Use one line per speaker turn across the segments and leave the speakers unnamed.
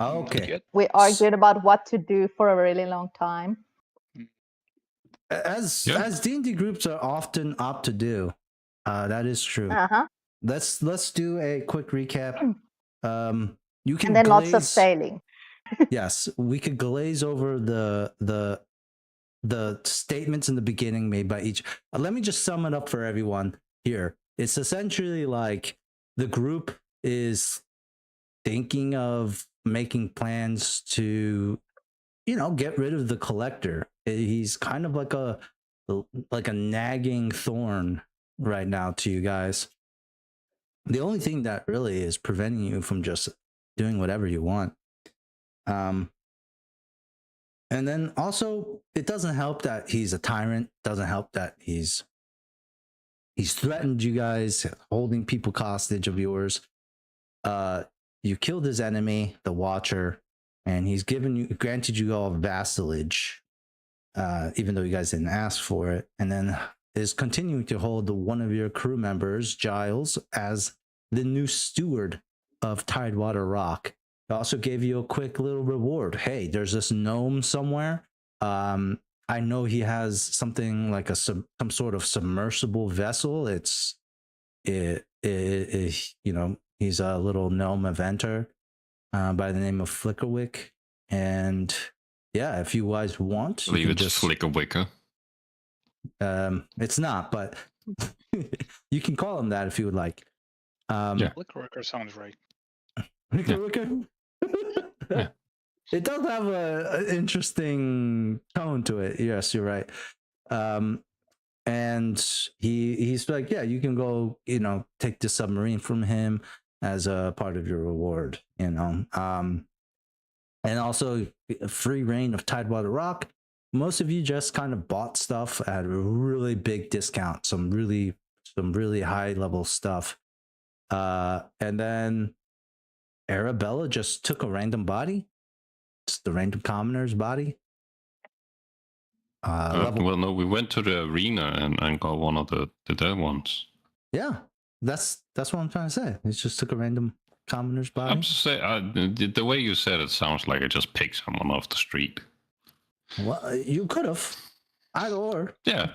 Okay.
We argued about what to do for a really long time.
As D&D groups are often opt to do, that is true.
Uh-huh.
Let's do a quick recap. You can
And then lots of sailing.
Yes, we could glaze over the statements in the beginning made by each. Let me just sum it up for everyone here. It's essentially like the group is thinking of making plans to, get rid of the collector. He's kind of like a nagging thorn right now to you guys. The only thing that really is preventing you from just doing whatever you want. And then also, it doesn't help that he's a tyrant. Doesn't help that he's threatened you guys, holding people hostage of yours. You killed his enemy, the Watcher, and he's granted you all vassalage, even though you guys didn't ask for it. And then is continuing to hold one of your crew members, Giles, as the new steward of Tidewater Rock. He also gave you a quick little reward. Hey, there's this gnome somewhere. I know he has something like some sort of submersible vessel. He's a little gnome inventor by the name of Flickerwick. And yeah, if you guys want,
I believe it's just Flickerwicker.
It's not, but you can call him that if you would like.
Flickerwicker sounds right.
Flickerwicker? Yeah. It does have an interesting tone to it. Yes, you're right. And he's like, yeah, you can go, take the submarine from him as a part of your reward, and also a free reign of Tidewater Rock. Most of you just kind of bought stuff at a really big discount, some really high level stuff. And then Arabella just took a random body. Just the random commoner's body.
Well, no, we went to the arena and got one of the dead ones.
Yeah, that's what I'm trying to say. It just took a random commoner's body.
I'm just saying, the way you said it sounds like I just picked someone off the street.
Well, you could have. Either or.
Yeah.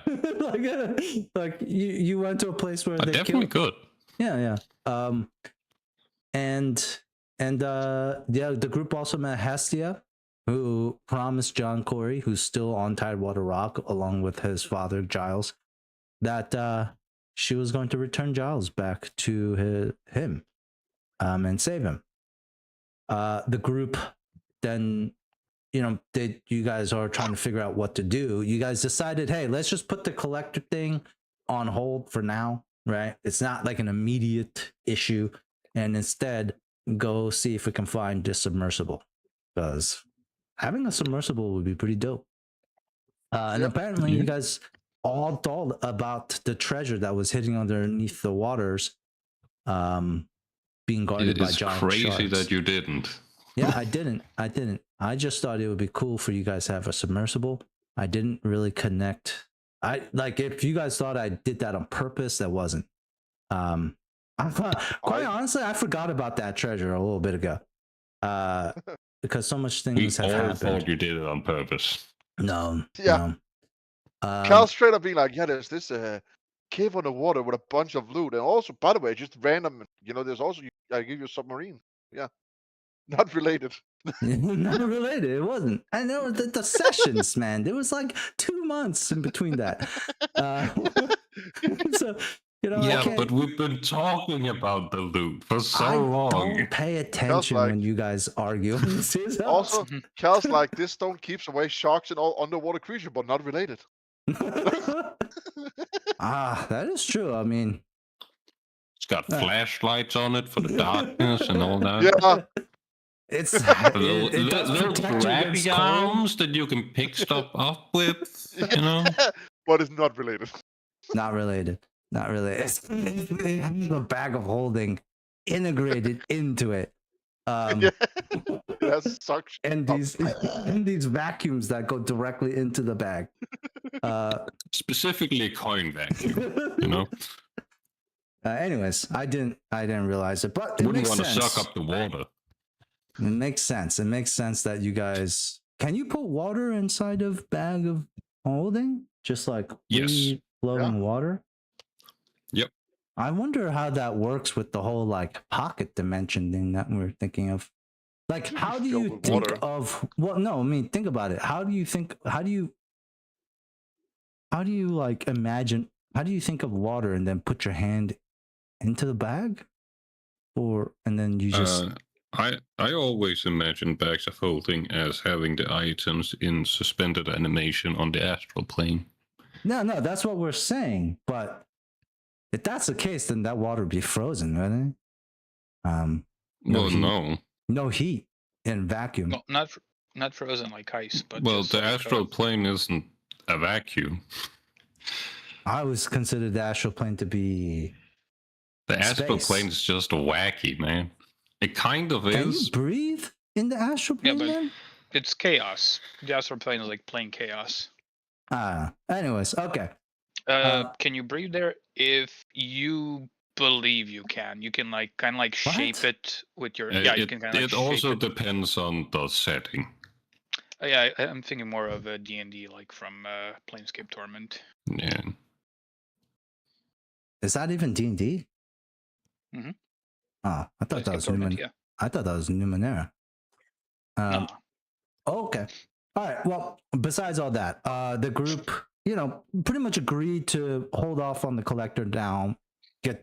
like you went to a place where they
definitely could.
Yeah. The group also met Hestia, who promised John Corey, who's still on Tidewater Rock, along with his father Giles, that she was going to return Giles back to him, and save him. The group then, you guys are trying to figure out what to do. You guys decided, hey, let's just put the collector thing on hold for now, right? It's not like an immediate issue, and instead go see if we can find this submersible, because having a submersible would be pretty dope. And apparently you guys all thought about the treasure that was hidden underneath the waters, being guarded by giant sharks.
It's crazy that you didn't.
Yeah, I didn't. I just thought it would be cool for you guys to have a submersible. I didn't really connect. If you guys thought I did that on purpose, that wasn't. Quite honestly, I forgot about that treasure a little bit ago. Because so much things have happened.
We all thought you did it on purpose.
No.
Yeah.
No.
Cal straight up being like, yeah, there's this cave underwater with a bunch of loot. And also, by the way, just random, there's also, I give you a submarine. Yeah. Not related.
Not related. It wasn't. I know the sessions, man. There was like 2 months in between that. So,
but we've been talking about the loot for so long.
Don't pay attention when you guys argue.
Also, Cal's like, this stone keeps away sharks and all underwater creatures, but not related.
That is true. I mean,
it's got flashlights on it for the darkness and all that.
Yeah.
It's
little grabby arms that you can pick stuff up with,
But it's not related.
Not related. It's the bag of holding integrated into it.
That's suction.
And these vacuums that go directly into the bag.
Specifically a coin vacuum,
Anyways, I didn't realize it, but it
wouldn't
makes
want
sense.
to suck up the water.
It makes sense. It makes sense that you guys can you put water inside of bag of holding? Just like free flowing water?
Yep.
I wonder how that works with the whole like pocket dimension thing that we're thinking of. Like,
Should be
how do
filled
you
with
think
water.
of? Well, no, I mean, think about it. How do you like imagine? How do you think of water and then put your hand into the bag, or and then you just?
I always imagine bags of holding as having the items in suspended animation on the astral plane.
No, that's what we're saying. But if that's the case, then that water would be frozen, wouldn't it? No heat and vacuum.
No, not frozen like ice, but
well,
just
the
like,
astral plane isn't a vacuum.
I always considered the astral plane to be
the astral
space.
plane is just wacky, man. It kind of
Can
is.
you breathe in the astral plane?
but
then?
it's chaos. The astral plane is like plain chaos.
Anyways, okay.
Can you breathe there? If you believe you can like kind of like shape it with your you can kind of like
it also depends on the setting.
Yeah, I'm thinking more of a D&D like from Planescape Torment.
Yeah.
Is that even D&D?
Mm-hmm.
Oh, I thought that was
Torment, yeah.
I thought that was Numenera.
No.
Okay. All right. Well, besides all that, the group, pretty much agreed to hold off on the collector down.
You're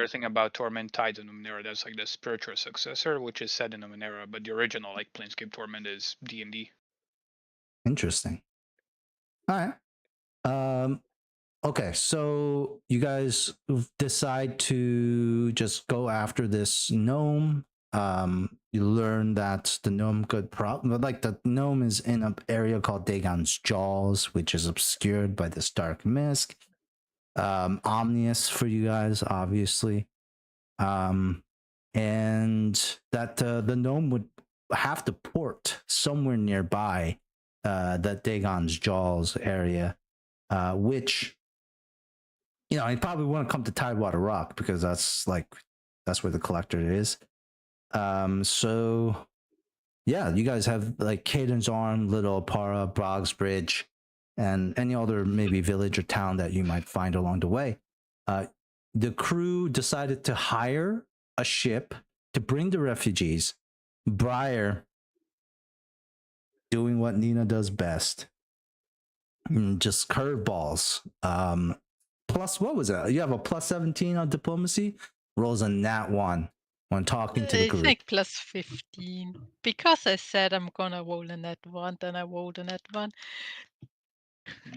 thinking about Torment Tides in Numenera. That's like the spiritual successor, which is set in Numenera, but the original like Planescape Torment is D&D.
Interesting. All right. Okay, so you guys decide to just go after this gnome. You learn that the gnome the gnome is in an area called Dagon's Jaws, which is obscured by this dark mist. Omnious for you guys, obviously. And that the gnome would have to port somewhere nearby that Dagon's Jaws area, which he probably wouldn't come to Tidewater Rock because that's where the collector is. So yeah, you guys have like Caden's Arm, Little Para, Brogsbridge, and any other maybe village or town that you might find along the way. The crew decided to hire a ship to bring the refugees. Briar doing what Nina does best. Just curveballs. Plus, what was it? You have a plus 17 on diplomacy. Rolls a nat 1 when talking to the group.
I think plus 15 because I said I'm gonna roll a nat 1, then I rolled a nat 1.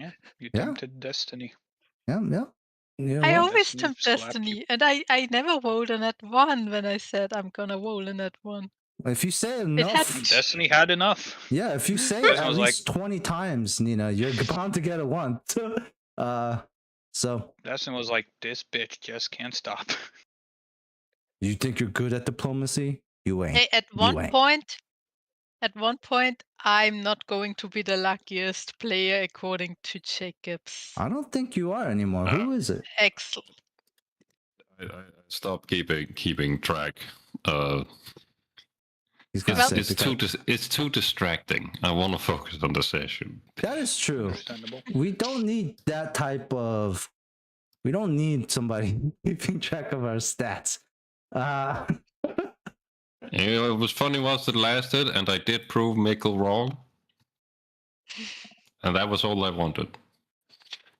Yeah, you tempted destiny.
Yeah.
I always tempt destiny, and I never rolled a nat 1 when I said I'm gonna roll a nat 1.
If you say enough,
Destiny had enough.
Yeah, if you say it at least 20 times, Nina, you're bound to get a 1. So
Destiny was like, this bitch just can't stop.
You think you're good at diplomacy? You ain't.
Hey, at one point, I'm not going to be the luckiest player according to Jacobs.
I don't think you are anymore. Who is it?
Excellent.
I stopped keeping track. It's too distracting. I want to focus on the session.
That is true. We don't need that type of. We don't need somebody keeping track of our stats.
It was funny whilst it lasted, and I did prove Mikkel wrong. And that was all I wanted.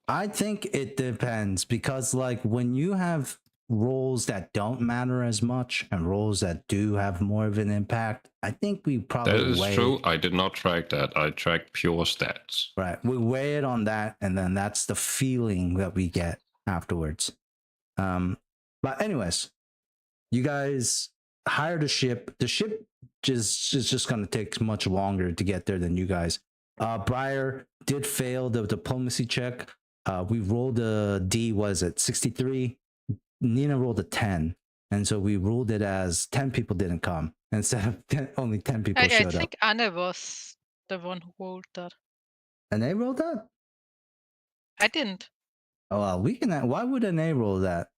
I think it depends because, like, when you have roles that don't matter as much and roles that do have more of an impact, I think we probably
That is true. I did not track that. I tracked pure stats.
Right. We weigh it on that, and then that's the feeling that we get afterwards. But anyways, you guys hired a ship. The ship is just going to take much longer to get there than you guys. Briar did fail the diplomacy check. We rolled a D, was it 63? Nina rolled a 10. And so we ruled it as 10 people didn't come instead of only 10 people showed up.
I think Anna was the one who rolled that.
And they rolled that?
I didn't.
Oh, well, we can. Why would an A roll that?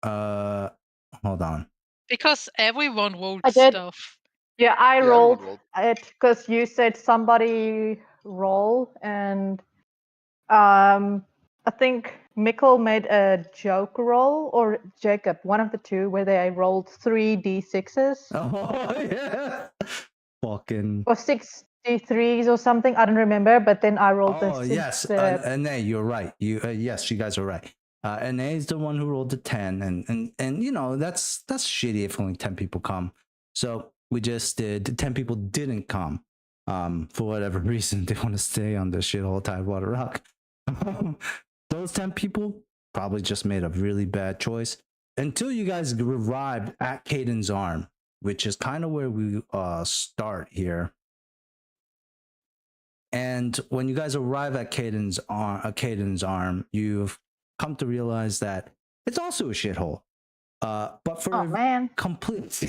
Hold on.
Because everyone rolled
I did.
stuff.
Yeah, I
everyone
rolled it because you said somebody roll, and I think Mikkel made a joke roll, or Jacob, one of the two, where they rolled 3d6s
Oh yeah. Fucking.
or 63s or something. I don't remember, but then I rolled
Oh
the
yes, Na, you're right. Yes, you guys are right. Na is the one who rolled the 10, and you know that's shitty if only 10 people come. So we just did 10 people didn't come. For whatever reason they want to stay on the shithole Tidewater Rock. Those 10 people probably just made a really bad choice until you guys arrived at Caden's Arm, which is kind of where we start here. And when you guys arrive at Caden's Arm, you've come to realize that it's also a shithole. But for
Oh man.
complete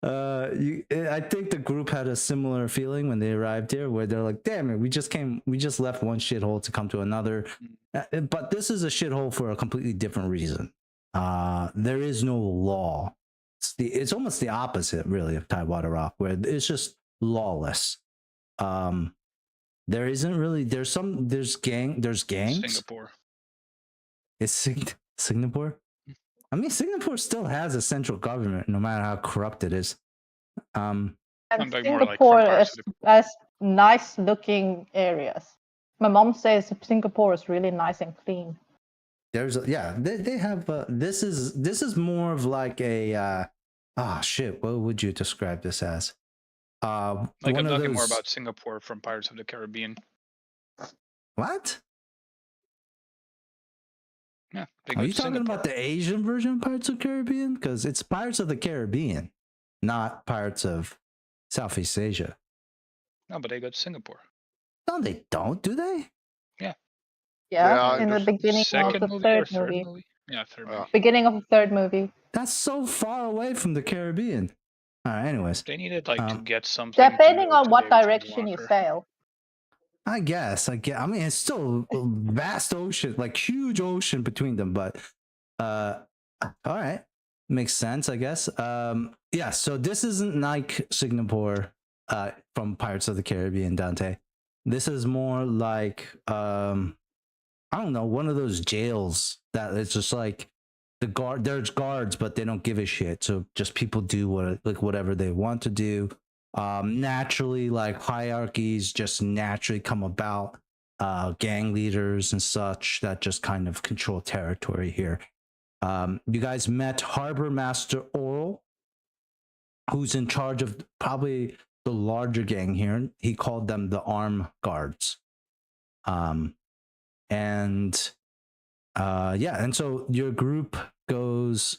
I think the group had a similar feeling when they arrived here, where they're like, damn it, we just left one shithole to come to another. But this is a shithole for a completely different reason. There is no law. It's almost the opposite, really, of Tidewater Rock, where it's just lawless. There isn't really. There's gangs.
Singapore.
It's Singapore. I mean, Singapore still has a central government, no matter how corrupt it is.
And
I'm talking more like
Singapore
from parts
has nice looking areas. My mom says Singapore is really nice and clean.
They have this is more of like a shit, what would you describe this as?
Like I'm talking more about Singapore from Pirates of the Caribbean.
What?
Yeah,
Are you talking about the Asian version of Pirates of the Caribbean? Because it's Pirates of the Caribbean, not Pirates of Southeast Asia.
No, but they go to Singapore.
No, they don't, do they?
Yeah, in the beginning
Second
of the
movie
third
or third
movie.
movie? Yeah, third movie.
Beginning of the third movie.
That's so far away from the Caribbean. All right, anyways.
They needed to get something.
Depending on what direction you sail.
I guess. I mean, it's still a vast ocean, like huge ocean between them. But all right, makes sense, I guess. Yeah. So this isn't like Singapore from Pirates of the Caribbean, Dante. This is more like I don't know, one of those jails that it's just like there's guards, but they don't give a shit. So just people do whatever they want to do. Naturally, like hierarchies just naturally come about. Gang leaders and such that just kind of control territory here. You guys met Harbor Master Oral, who's in charge of probably the larger gang here. He called them the Arm Guards. And so your group goes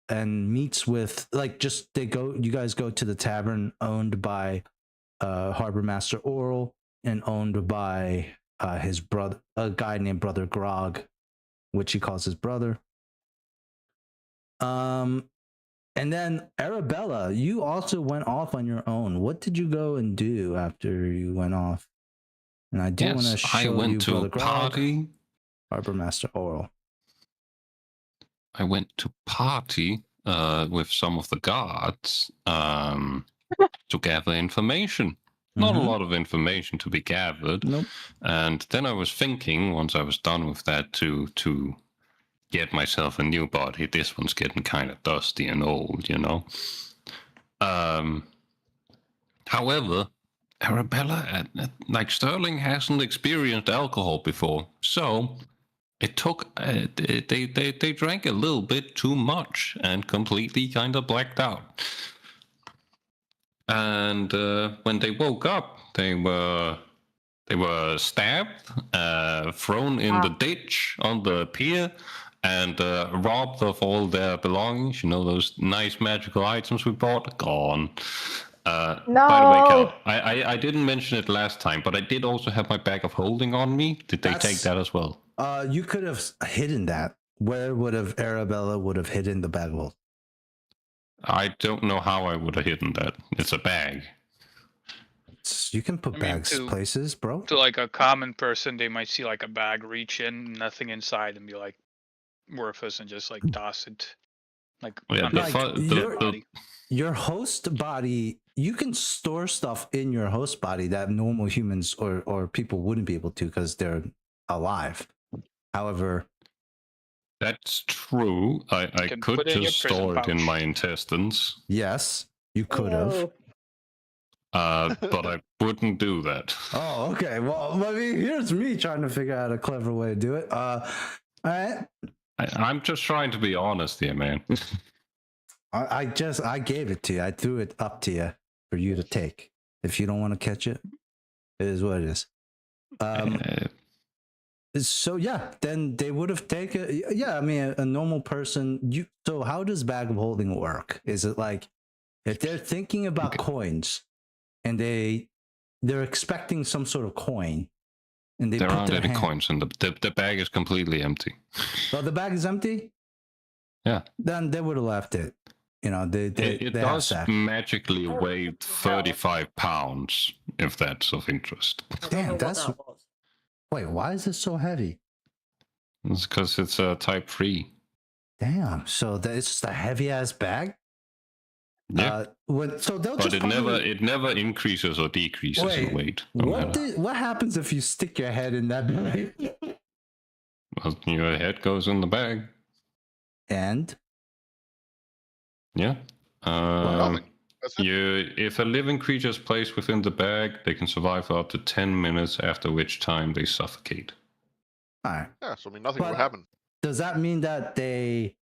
and meets with you guys go to the tavern owned by Harbor Master Oral and owned by his brother, a guy named Brother Grog, which he calls his brother. And then Arabella, you also went off on your own. What did you go and do after you went off? And I do want to show you
went to
Brother
a
Grog,
party.
Harbor Master Oral.
I went to party with some of the guards to gather information. Not a lot of information to be gathered.
Nope.
And then I was thinking, once I was done with that, to get myself a new body. This one's getting kind of dusty and old, you know. However, Arabella, like Sterling, hasn't experienced alcohol before, so it took. They drank a little bit too much and completely kind of blacked out. And when they woke up, they were stabbed, thrown in the ditch on the pier, and robbed of all their belongings. You know, those nice magical items we bought, gone.
No.
By the way, Cal, I didn't mention it last time, but I did also have my bag of holding on me. Did they take that as well?
You could have hidden that. Where would have Arabella hidden the bag of holding?
I don't know how I would have hidden that. It's a bag.
You can put bags places, bro.
To like a common person, they might see like a bag, reach in, nothing inside, and be like worthless, and just like toss it. Like,
Yeah,
on
the
the
fu-
actual
your-
body.
Your host body, you can store stuff in your host body that normal humans or people wouldn't be able to because they're alive. However,
That's true. I
can
could
put it in your
just
prison
store it in
pouch.
my intestines,
yes, you could have.
Oh,
but I wouldn't do that.
Oh, okay. Well, I mean, here's me trying to figure out a clever way to do it. All right.
I'm just trying to be honest here, man.
I gave it to you. I threw it up to you for you to take. If you don't want to catch it, it is what it is. So yeah, then they would have taken. Yeah, I mean, a normal person. So how does bag of holding work? Is it like if they're thinking about coins and they're expecting some sort of coin, and they
there
put
aren't
their
any
hand.
coins in the bag is completely empty.
Oh, the bag is empty.
Yeah.
Then they would have left it. You know, they
It
have
does
sack.
magically weigh 35 pounds, if that's of interest.
Damn, that's. Wait, why is it so heavy?
It's because it's a type 3.
Damn. So it's just a heavy ass bag.
Yeah.
So they'll
But
just
it never increases or decreases in weight. No matter.
What happens if you stick your head in that bag?
Well, your head goes in the bag.
And
Yeah.
Nothing. That's it.
If a living creature is placed within the bag, they can survive for up to 10 minutes, after which time they suffocate.
all right.
Yeah, so I mean, nothing will
But-
happen.
Does that mean that they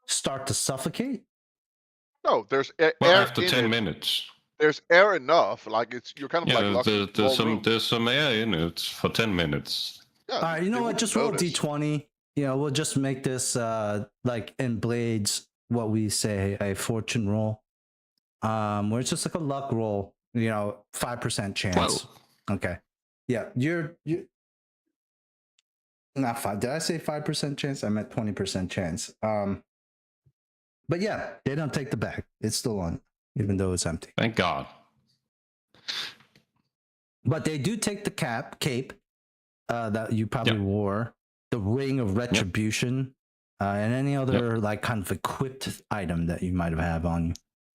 start to suffocate?
No, there's
Well,
air
after
in
10
it.
minutes.
There's air enough. Like you're kind of like
Yeah,
locked in a small room.
there's some air in it for 10 minutes.
Yeah,
All right. You know
they
what?
wouldn't
Just roll
notice.
d20. You know, we'll just make this like in Blades, what we say a fortune roll, where it's just like a luck roll. You know, 5% chance.
Well,
Okay. Yeah, you're not 5. Did I say 5% chance? I meant 20% chance. But yeah, they don't take the bag. It's still on, even though it's empty.
thank God.
But they do take the cape that you probably wore, the ring of retribution, and any other like kind of equipped item that you might have on you.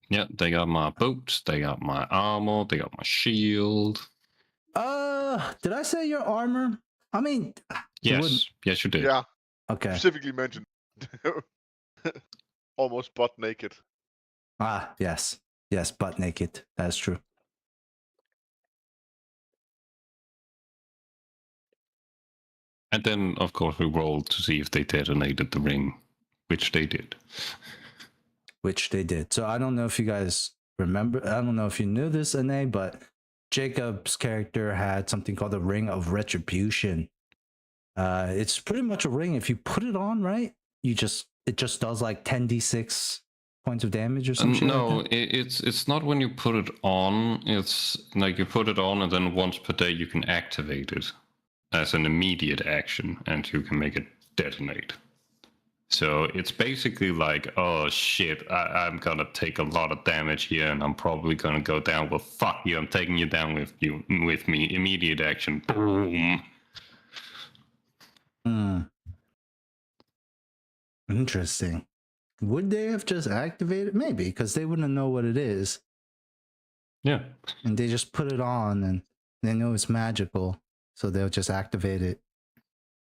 Yeah, they got my boots, they got my armor, they got my shield.
Did I say your armor? I mean, it wouldn't-
Yes, you did.
Yeah,
okay.
specifically mentioned. Almost butt naked.
Ah, yes, butt naked. That's true.
And then, of course, we rolled to see if they detonated the ring, which they did.
Which they did. So I don't know if you guys remember. I don't know if you knew this, Ane, but Jacob's character had something called the Ring of Retribution. It's pretty much a ring. If you put it on, right, it just does like 10d6 points of damage or something.
No,
like that.
it's not when you put it on. It's like you put it on, and then once per day you can activate it as an immediate action, and you can make it detonate. So it's basically like, oh shit, I'm gonna take a lot of damage here, and I'm probably gonna go down. Well, fuck you, I'm taking you down with me. Immediate action, boom.
Interesting. Would they have just activated? Maybe, because they wouldn't know what it is,
Yeah.
and they just put it on, and they know it's magical, so they'll just activate it.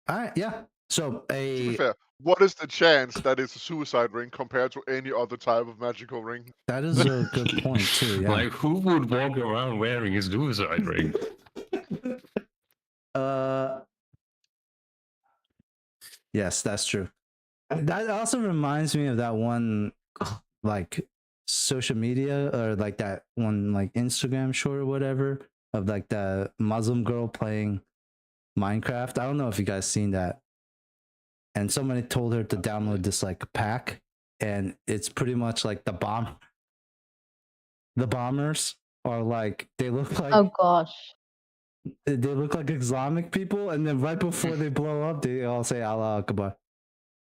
All right, yeah. So
To be fair, what is the chance that it's a suicide ring compared to any other type of magical ring?
that is a good point too. Yeah.
Like, who would walk around wearing his suicide ring?
Yes, that's true. That also reminds me of that one like social media or like that one like Instagram short or whatever of like the Muslim girl playing Minecraft. I don't know if you guys seen that. And somebody told her to download this like pack, and it's pretty much like the bombers are like they look like
oh gosh.
they look like Islamic people, and then right before they blow up, they all say Allah Akbar.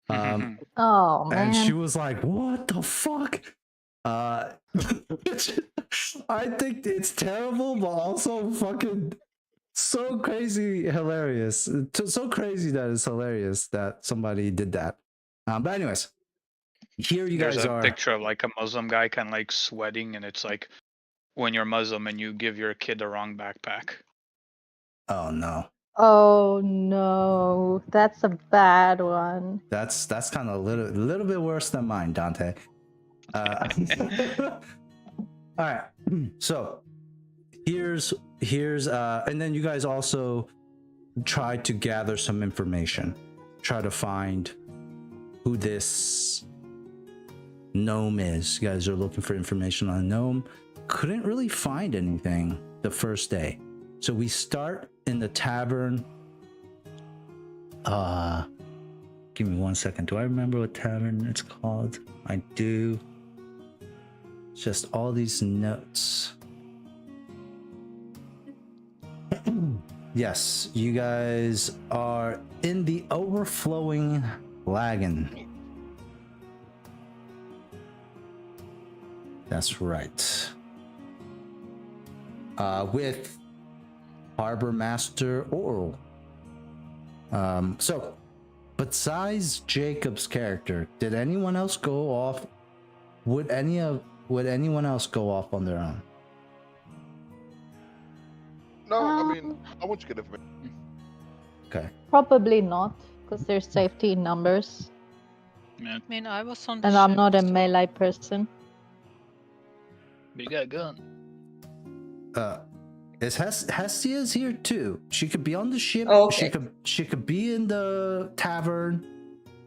Oh man.
And she was like, "What the fuck?" I think it's terrible, but also fucking so crazy hilarious. So crazy that it's hilarious that somebody did that. But anyways, here you
There's
guys
a
are.
picture of like a Muslim guy kind of like sweating, and it's like when you're Muslim and you give your kid the wrong backpack.
Oh no,
Oh no, that's a bad one.
that's kind of a little bit worse than mine, Dante. All right, so here's and then you guys also try to gather some information, try to find who this gnome is. You guys are looking for information on a gnome. Couldn't really find anything the first day, so we start in the tavern. Give me 1 second. Do I remember what tavern it's called? I do. It's just all these notes. Yes, you guys are in the overflowing lagoon. That's right. With Harbor Master Oral. So, besides Jacob's character, did anyone else go off? Would anyone else go off on their own?
No, I mean, I want to get information.
Okay.
Probably not, because there's safety in numbers,
Yeah,
I mean, I was on the
and I'm
ship,
not a
so-
melee person.
but you got a gun.
Is Hestia's here too? She could be on the ship.
Oh, okay.
She could be in the tavern.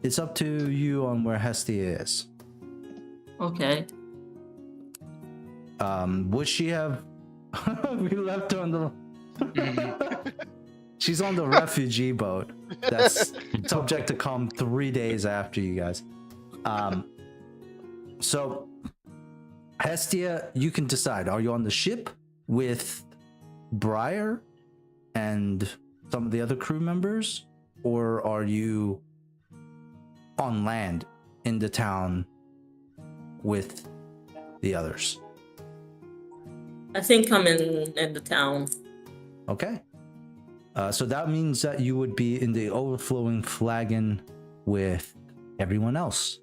It's up to you on where Hestia is.
Okay.
Would she have? We left her on the. She's on the refugee boat. That's subject to come 3 days after you guys. So Hestia, you can decide. Are you on the ship with Briar and some of the other crew members, or are you on land in the town with the others?
I think I'm in the town.
Okay. So that means that you would be in the overflowing flagon with everyone else.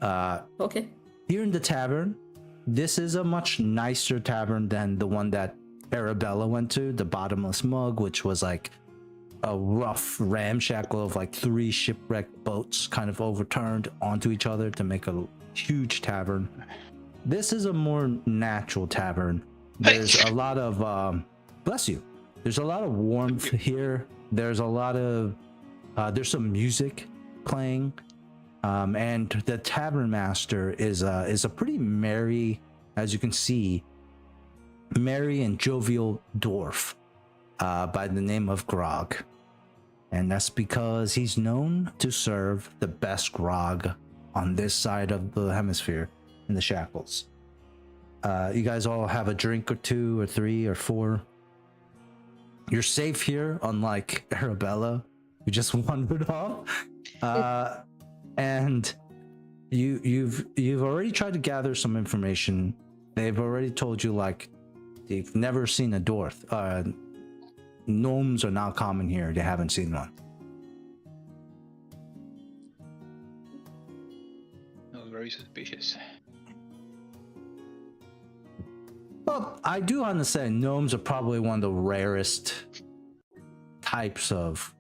Okay.
Here in the tavern, this is a much nicer tavern than the one that Arabella went to, the Bottomless Mug, which was like a rough ramshackle of like 3 shipwrecked boats kind of overturned onto each other to make a huge tavern. This is a more natural tavern. There's a lot of bless you. There's a lot of warmth here. There's a lot of there's some music playing, and the tavern master is a pretty merry, as you can see, merry and jovial dwarf by the name of Grog, and that's because he's known to serve the best grog on this side of the hemisphere in the Shackles. You guys all have a drink or 2 or 3 or 4. You're safe here, unlike Arabella, who just wandered off. And you've already tried to gather some information. They've already told you like they've never seen a dwarf. Gnomes are not common here. They haven't seen one.
That was very suspicious.
Well, I do understand gnomes are probably one of the rarest types of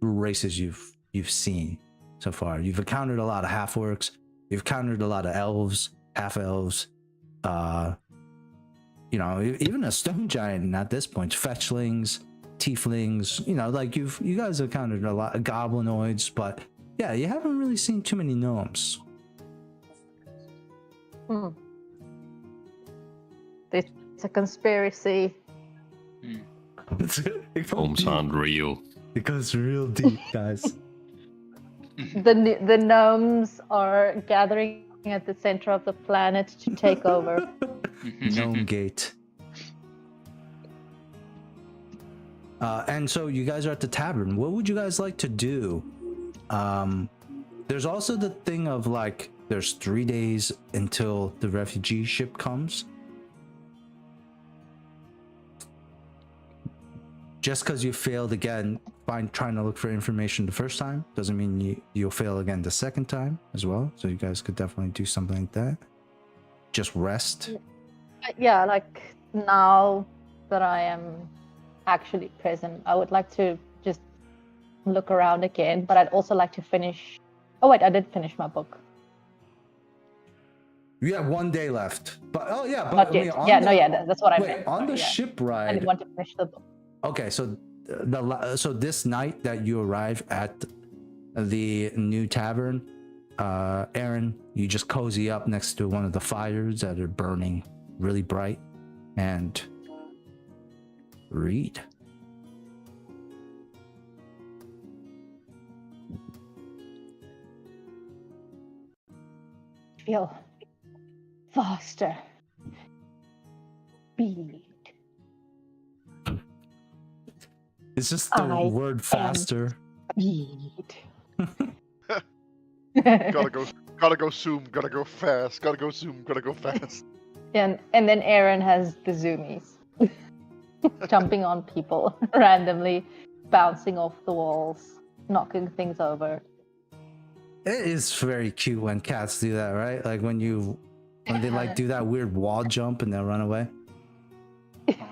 races you've seen so far. You've encountered a lot of half-orcs. You've encountered a lot of elves, half-elves. You know, even a stone giant at this point. Fetchlings, tieflings. You know, like you guys have encountered a lot of goblinoids, but yeah, you haven't really seen too many gnomes.
It's a conspiracy.
Homes aren't real.
It goes real deep, guys.
The gnomes are gathering at the center of the planet to take over.
Gnome Gate. And so you guys are at the tavern. What would you guys like to do? There's also the thing of like, there's 3 days until the refugee ship comes. Just because you failed again trying to look for information the first time doesn't mean you'll fail again the second time as well. So you guys could definitely do something like that. Just rest.
Yeah, like now that I am actually present, I would like to just look around again, but I'd also like to finish. Oh wait, I did finish my book.
You have 1 day left, but
Not yet. That's what I meant.
On the
Yeah.
ship
I
ride.
didn't want to finish the book.
Okay, so so this night that you arrive at the new tavern, Aaron, you just cozy up next to one of the fires that are burning really bright and read.
Feel faster. Speed.
It's just the
I
word faster.
Speed.
Gotta go zoom, gotta go fast, gotta go zoom, gotta go fast.
And then Aaron has the zoomies. Jumping on people randomly, bouncing off the walls, knocking things over.
It is very cute when cats do that, right? Like when they like do that weird wall jump and they'll run away.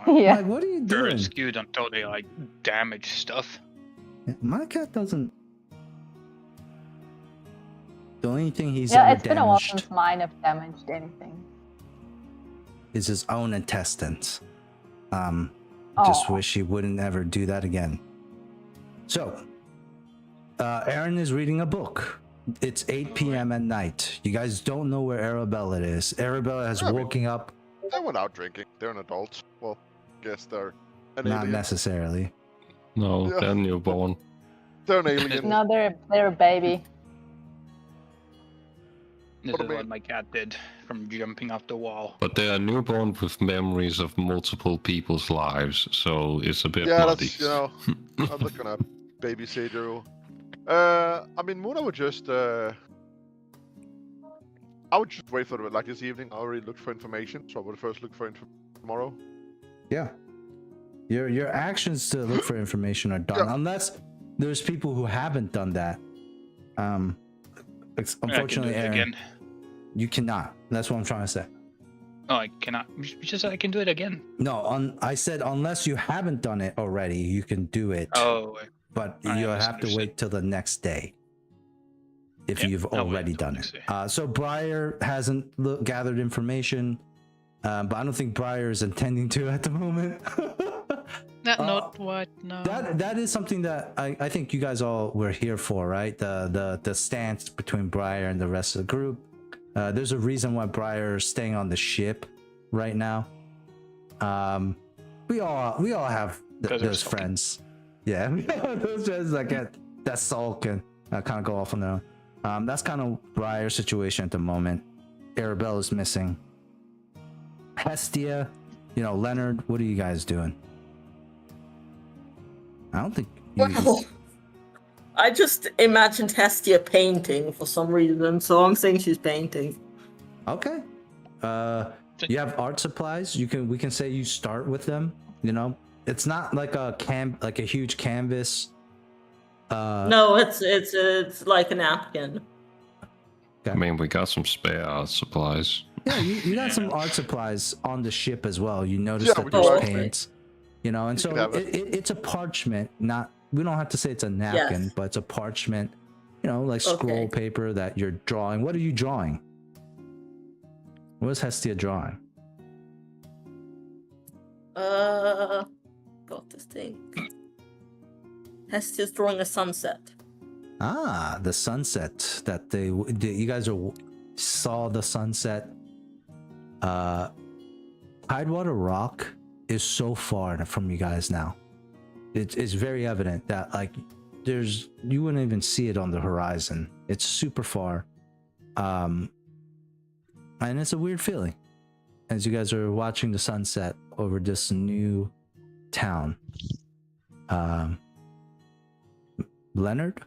Yeah.
Like, what are you
They're
doing?
skewed until they like damage stuff.
My cat doesn't. The only thing he's
Yeah,
ever
it's been a while
damaged
since mine have damaged anything.
is his own intestines. Just
Aw.
wish he wouldn't ever do that again. So, Aaron is reading a book. It's 8 p.m. at night. You guys don't know where Arabella is. Arabella has woken up.
They went out drinking. They're an adult. Well, guess they're an
Not
alien.
necessarily.
No,
Yeah.
they're newborn.
They're an alien.
No, they're a baby.
This
What
is
do we-
what my cat did from jumping off the wall.
But they are newborn with memories of multiple people's lives, so it's a bit
Yeah,
bloody.
that's, I'm not gonna babysit you. I mean, Moon, I would just wait for it like this evening. I already looked for information, so I would first look for tomorrow.
Yeah. Your actions to look for information are done,
Yeah.
unless there's people who haven't done that. Unfortunately,
I can do it
Aaron,
again.
you cannot. That's what I'm trying to say.
Oh, I cannot. Just I can do it again.
No, I said unless you haven't done it already, you can do it.
Oh,
But
I
you'll have to
misunderstood.
wait till the next day if
Yeah,
you've
I'll wait
already
till
done
next
it.
day.
So Briar hasn't gathered information, but I don't think Briar is intending to at the moment.
Not what? No.
That is something that I think you guys all were here for, right? The stance between Briar and the rest of the group. There's a reason why Briar is staying on the ship right now. We all have
Because they're
those
sulking.
friends. Yeah, those friends that sulk and kind of go off on their own. That's kind of Briar's situation at the moment. Arabella's missing. Hestia, Leonard, what are you guys doing? I don't think you...
Well, I just imagined Hestia painting for some reason, so I'm saying she's painting.
Okay. You have art supplies. We can say you start with them. It's not like a huge canvas.
No, it's like a napkin.
I mean, we got some spare art supplies.
Yeah, you got some art supplies on the ship as well. You notice
Yeah,
that
we
there's
do.
paints. And so
could have
it's a parchment. We don't have to say it's a napkin,
Yes.
but it's a parchment. Like scroll
Okay.
paper that you're drawing. What are you drawing? What is Hestia drawing?
Got this thing. Hestia's drawing a sunset.
Ah, the sunset that you guys saw the sunset. Tidewater Rock is so far from you guys now. It's very evident that you wouldn't even see it on the horizon. It's super far. And it's a weird feeling as you guys are watching the sunset over this new town. Leonard?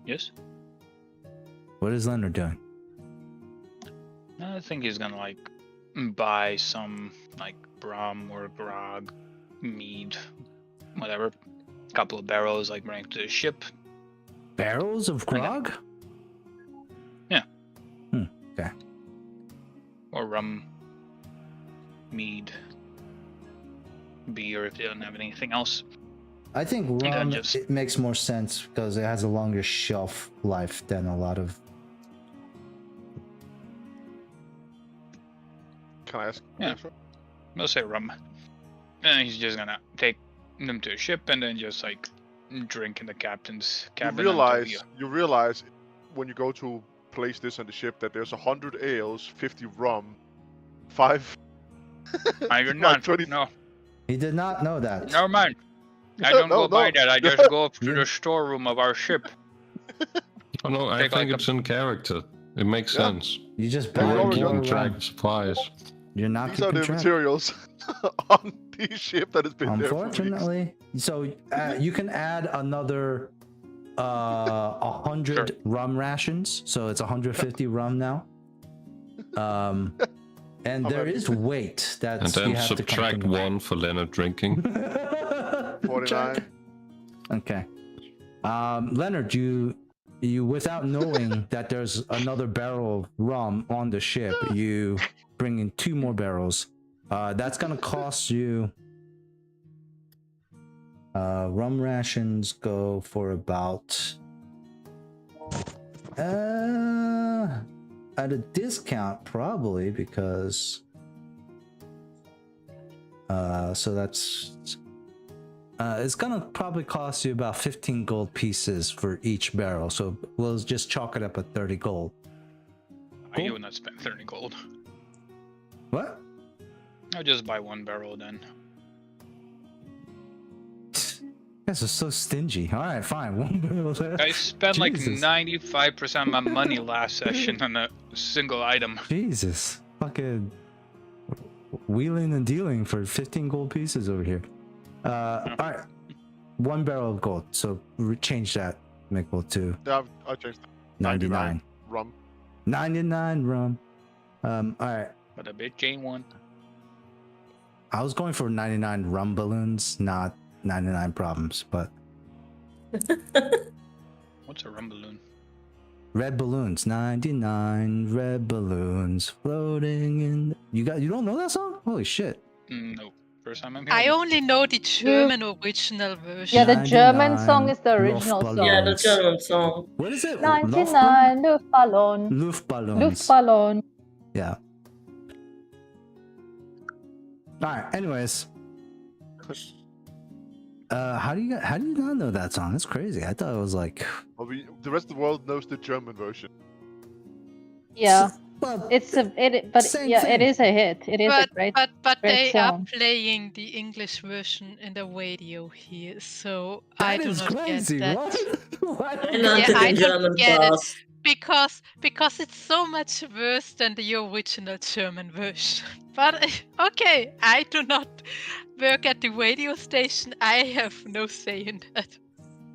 yes.
What is Leonard doing?
I think he's gonna buy some like rum or grog, mead, whatever. A couple of barrels, like bring to the ship.
Barrels of grog?
Yeah.
Okay.
Or rum, mead, beer if they don't have anything else.
I think
then
rum
just-
it makes more sense because it has a longer shelf life than a lot of.
Can I ask?
Yeah. We'll say rum. And he's just gonna take them to a ship and then just like drink in the captain's
You
cabin. until he-
realize when you go to place this on the ship that there's 100 ales, 50 rum, 5.
You're not.
20
No,
He did not know that.
never mind. I don't
No,
go by
no.
that. I just go up to
You-
the storeroom of our ship.
Oh no, I
Take,
think
like,
it's in character. It makes
Yeah.
sense.
You just
Yeah,
buy
you
You
already
more
wouldn't
rum.
track supplies.
You're not
These are
keeping
the
track.
materials on the ship that has been there for weeks.
Unfortunately, so you can add another 100
Sure.
rum rations, so it's 150 rum now. And
How
there
many?
is weight
And
that's
then
you have to
subtract
come
1 for Leonard drinking.
49.
Okay. Leonard, you without knowing that there's another barrel of rum on the ship, you bring in 2 more barrels. That's gonna cost you. Rum rations go for about. At a discount, probably because. So that's. It's gonna probably cost you about 15 gold pieces for each barrel. So we'll just chalk it up at 30 gold.
You would not spend 30 gold.
What?
I'll just buy 1 barrel then.
You guys are so stingy. All right, fine. 1 barrel.
I spent like
Jesus.
95% of my money last session on a single item.
Jesus, fucking wheeling and dealing for 15 gold pieces over here. All right, 1 barrel of gold. So change that, Michael, to
Yeah, I changed it.
99.
Rum.
99 rum. All right.
But a bit J1.
I was going for 99 rum balloons, not 99 problems, but
What's a rum balloon?
red balloons, 99 red balloons floating in. You don't know that song? Holy shit.
No. First time I'm
I
hearing it.
only know the German original version.
Yeah, the German
99
song is the original
Luftballons.
song.
Yeah, the German song.
What is it?
99 Luftballon.
Luftballons.
Luftballon.
Yeah. All right. Anyways, how do you not know that song? That's crazy. I thought it was like.
Well, the rest of the world knows the German version.
Yeah,
Well,
but
Same
yeah,
thing.
it is a hit. It is a great.
but
great
they are
song.
playing the English version in the radio here, so I
that
do
is
not
crazy.
get that.
What?
I learned
Yeah,
it
I
in
don't
German
get it.
class.
Because it's so much worse than the original German version. But okay, I do not work at the radio station. I have no say in that.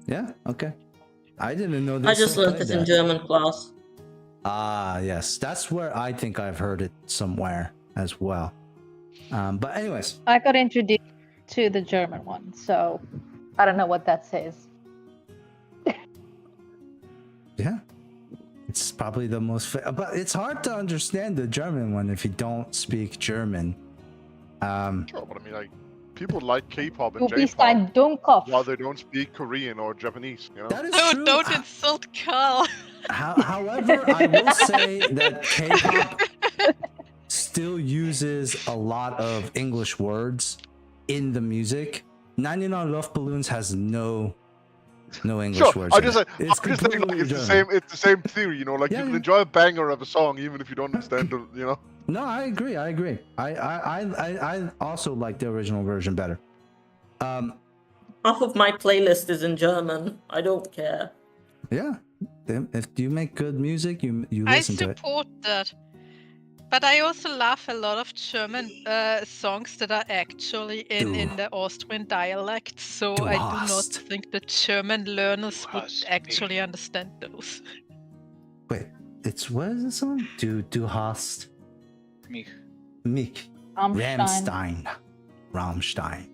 Yeah. Okay. I didn't know this.
I just learned it in German class.
Ah, yes. That's where I think I've heard it somewhere as well. But anyways,
I got introduced to the German one, so I don't know what that says.
yeah. It's probably the most but it's hard to understand the German one if you don't speak German.
Sure, but I mean, like, people like K-pop
Du
and
bist
J-pop
ein Dummkopf.
while they don't speak Korean or Japanese, you know?
That is
No,
true.
don't insult Carl.
However, I will say that K-pop still uses a lot of English words in the music. 99 Luftballons has no English
Sure,
words.
I
in
just,
it.
I'm just saying, like,
completely
it's the
German.
same. It's the same theory, you know. Like
Yeah,
you can
yeah.
enjoy a banger of a song even if you don't understand the, you know.
No, I agree. I also like the original version better.
Half of my playlist is in German. I don't care.
Yeah. If you make good music, you
I
listen to it.
support that. But I also love a lot of German songs that are actually in the Austrian dialect, so
Du
I do not
hast.
think the German learners would
hast
actually understand those.
Wait, it's what is the song? Du hast.
Me.
Mick.
Rammstein.
Rammstein.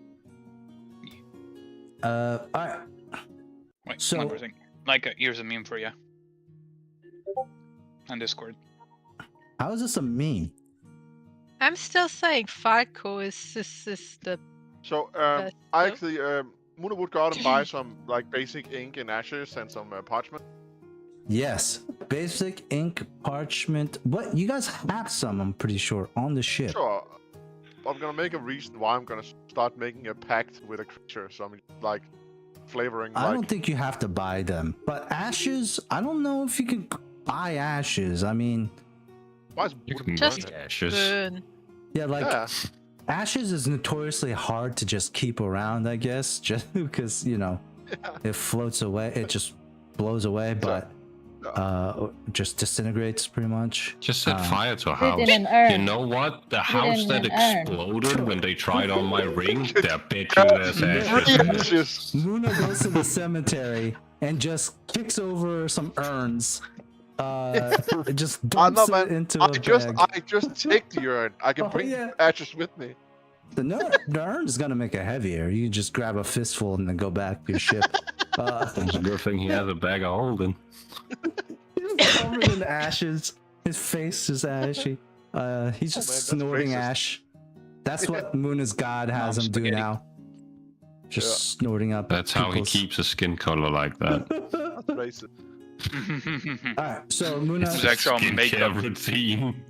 Alright.
Wait,
So-
one more thing. Like, here's a meme for you. On Discord.
How is this a meme?
I'm still saying Falco is the
So
best.
I actually Muna would go out and buy some like basic ink and ashes and some parchment.
Yes. Basic ink, parchment. What? You guys have some, I'm pretty sure, on the ship.
Sure. I'm gonna make a reason why I'm gonna start making a pact with a creature. So I'm like flavoring.
I
like,
don't think you have to buy them. But ashes, I don't know if you can buy ashes. I mean,
why is
You
Muna
can
Just
burn ashes.
burn.
yeah, like
Yeah.
ashes is notoriously hard to just keep around, I guess, just because, you know, it floats away, it just blows away, but just disintegrates pretty much.
Just set fire to a
Put it
house.
in an urn.
You know what? The
it
house
in
that
an urn.
exploded when they tried on my ring, they're bitching there's ashes in it.
Ashes.
Luna goes to the cemetery and just kicks over some urns. Just
No,
dumps
man.
it into
I
a
just
bag.
take the urn. I can
Oh,
bring
yeah.
ashes with me.
The urn is gonna make it heavier. You can just grab a fistful and then go back to your ship.
It's a good thing he has a bag of holding.
He's covered in ashes. His face is ashy. He's just
that's
snorting
racist.
ash. That's what Muna's god has
Mom
him do
spaghetti.
now. Just
Yeah.
snorting up.
That's how he
people's-
keeps his skin color like that.
That's racist.
Alright, so Muna.
It's actually on makeup.
Skincare routine.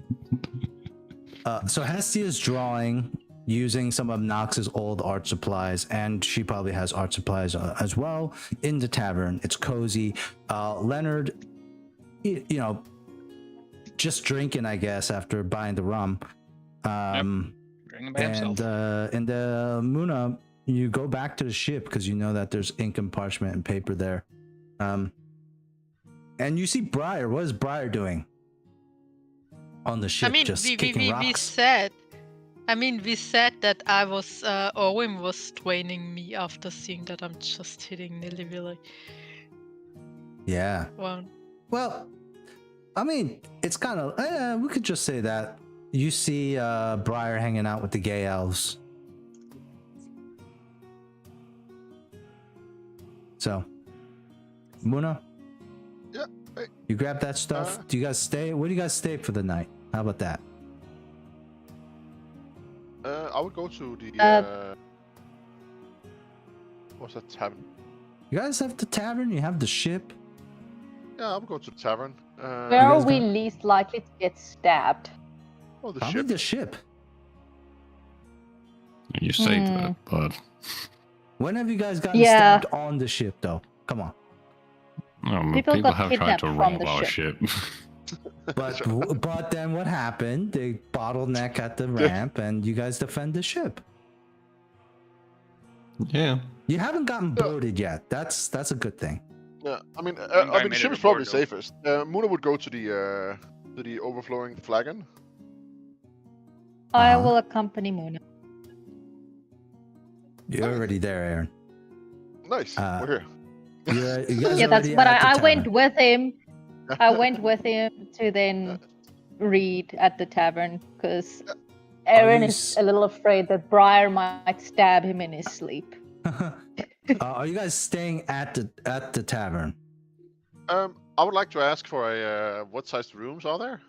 So Hestia is drawing using some of Nox's old art supplies, and she probably has art supplies as well in the tavern. It's cozy. Leonard, you know, just drinking, I guess, after buying the rum.
Drinking by himself.
And Muna, you go back to the ship because you know that there's ink and parchment and paper there. And you see Briar. What is Briar doing on the ship?
I mean,
just
we
kicking rocks.
said. I mean, we said that I was Owen was training me after seeing that I'm just hitting nilly-willy.
Yeah.
Well,
I mean, it's kind of. We could just say that you see Briar hanging out with the gay elves. So, Muna.
Yeah. Hey.
You grab that stuff. Do you guys stay? Where do you guys stay for the night? How about that?
I would go to the what's that tavern?
You guys have the tavern. You have the ship.
Yeah, I would go to the tavern.
Where are
guys
we
go-
least likely to get stabbed?
Oh, the
Probably
ship.
the ship.
You say that, but
When have you guys gotten
Yeah.
stabbed on the ship, though? Come on.
People
people
got
have tried
kidnapped
to
from
rob
the
our
ship.
ship.
But then what happened? They bottleneck at the ramp, and you guys defend the ship.
Yeah.
You haven't gotten boarded yet. That's a good thing.
Yeah, I mean,
I
the
made
ship
it
is probably
aboard, though.
safest. Muna would go to the overflowing flagon.
I
Uh-huh.
will accompany Muna.
You're already there, Aaron.
Nice.
Uh,
We're here.
You guys
Yeah, that's.
already
But
at the
I went
tavern.
with him. I went with him to then read at the tavern because Aaron
you
is
s-
a little afraid that Briar might stab him in his sleep.
Are you guys staying at the tavern?
I would like to ask for a what sized rooms are there?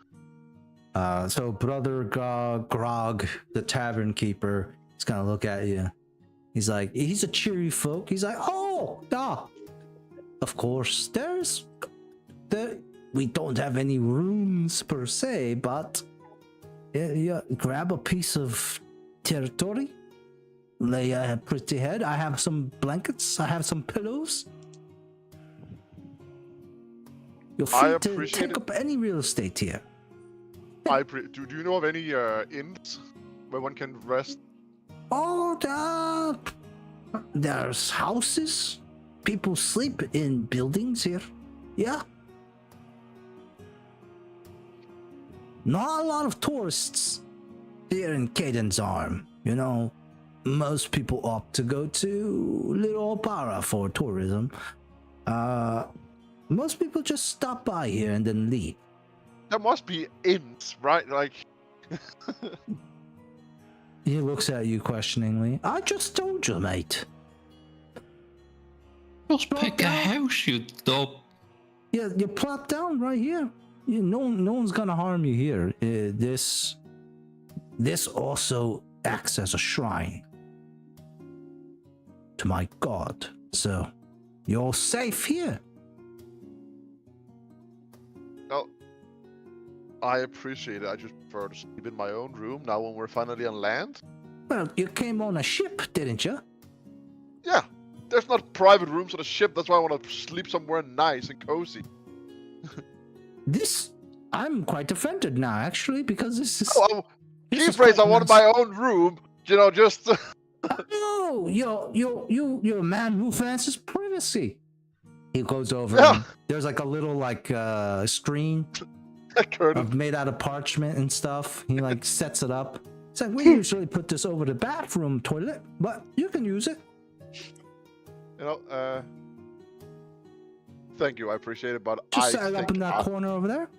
So Brother Grog, the tavern keeper, is gonna look at you. He's like, he's a cheery folk. He's like, oh, of course, we don't have any rooms per se, but yeah, grab a piece of territory, lay a pretty head. I have some blankets. I have some pillows. You're free to
appreciate
take
it.
up any real estate here.
Do you know of any inns where one can rest?
Oh, there's houses. People sleep in buildings here. Yeah. Not a lot of tourists here in Caden's Arm. You know, most people opt to go to Little Opara for tourism. Most people just stop by here and then leave.
There must be inns, right? Like,
He looks at you questioningly. I just told you, mate.
Just
Plop
pick a
down.
house, you dope.
Yeah, you plop down right here. No one's gonna harm you here. This also acts as a shrine to my god, so you're safe here.
No, I appreciate it. I just prefer to sleep in my own room now when we're finally on land.
Well, you came on a ship, didn't you?
Yeah, there's not private rooms on a ship. That's why I want to sleep somewhere nice and cozy.
I'm quite offended now, actually, because this is.
Oh,
this is
phrase, I
quite
wanted
nice.
my own room. You know, just.
Oh, you're a man who fancies privacy. He goes over.
Yeah.
And there's like a little screen
Curtain.
made out of parchment and stuff. He like sets it up. It's like we usually put this over the bathroom toilet, but you can use it.
You know, thank you. I appreciate it, but
Just
I
set it up
think
in that corner over there.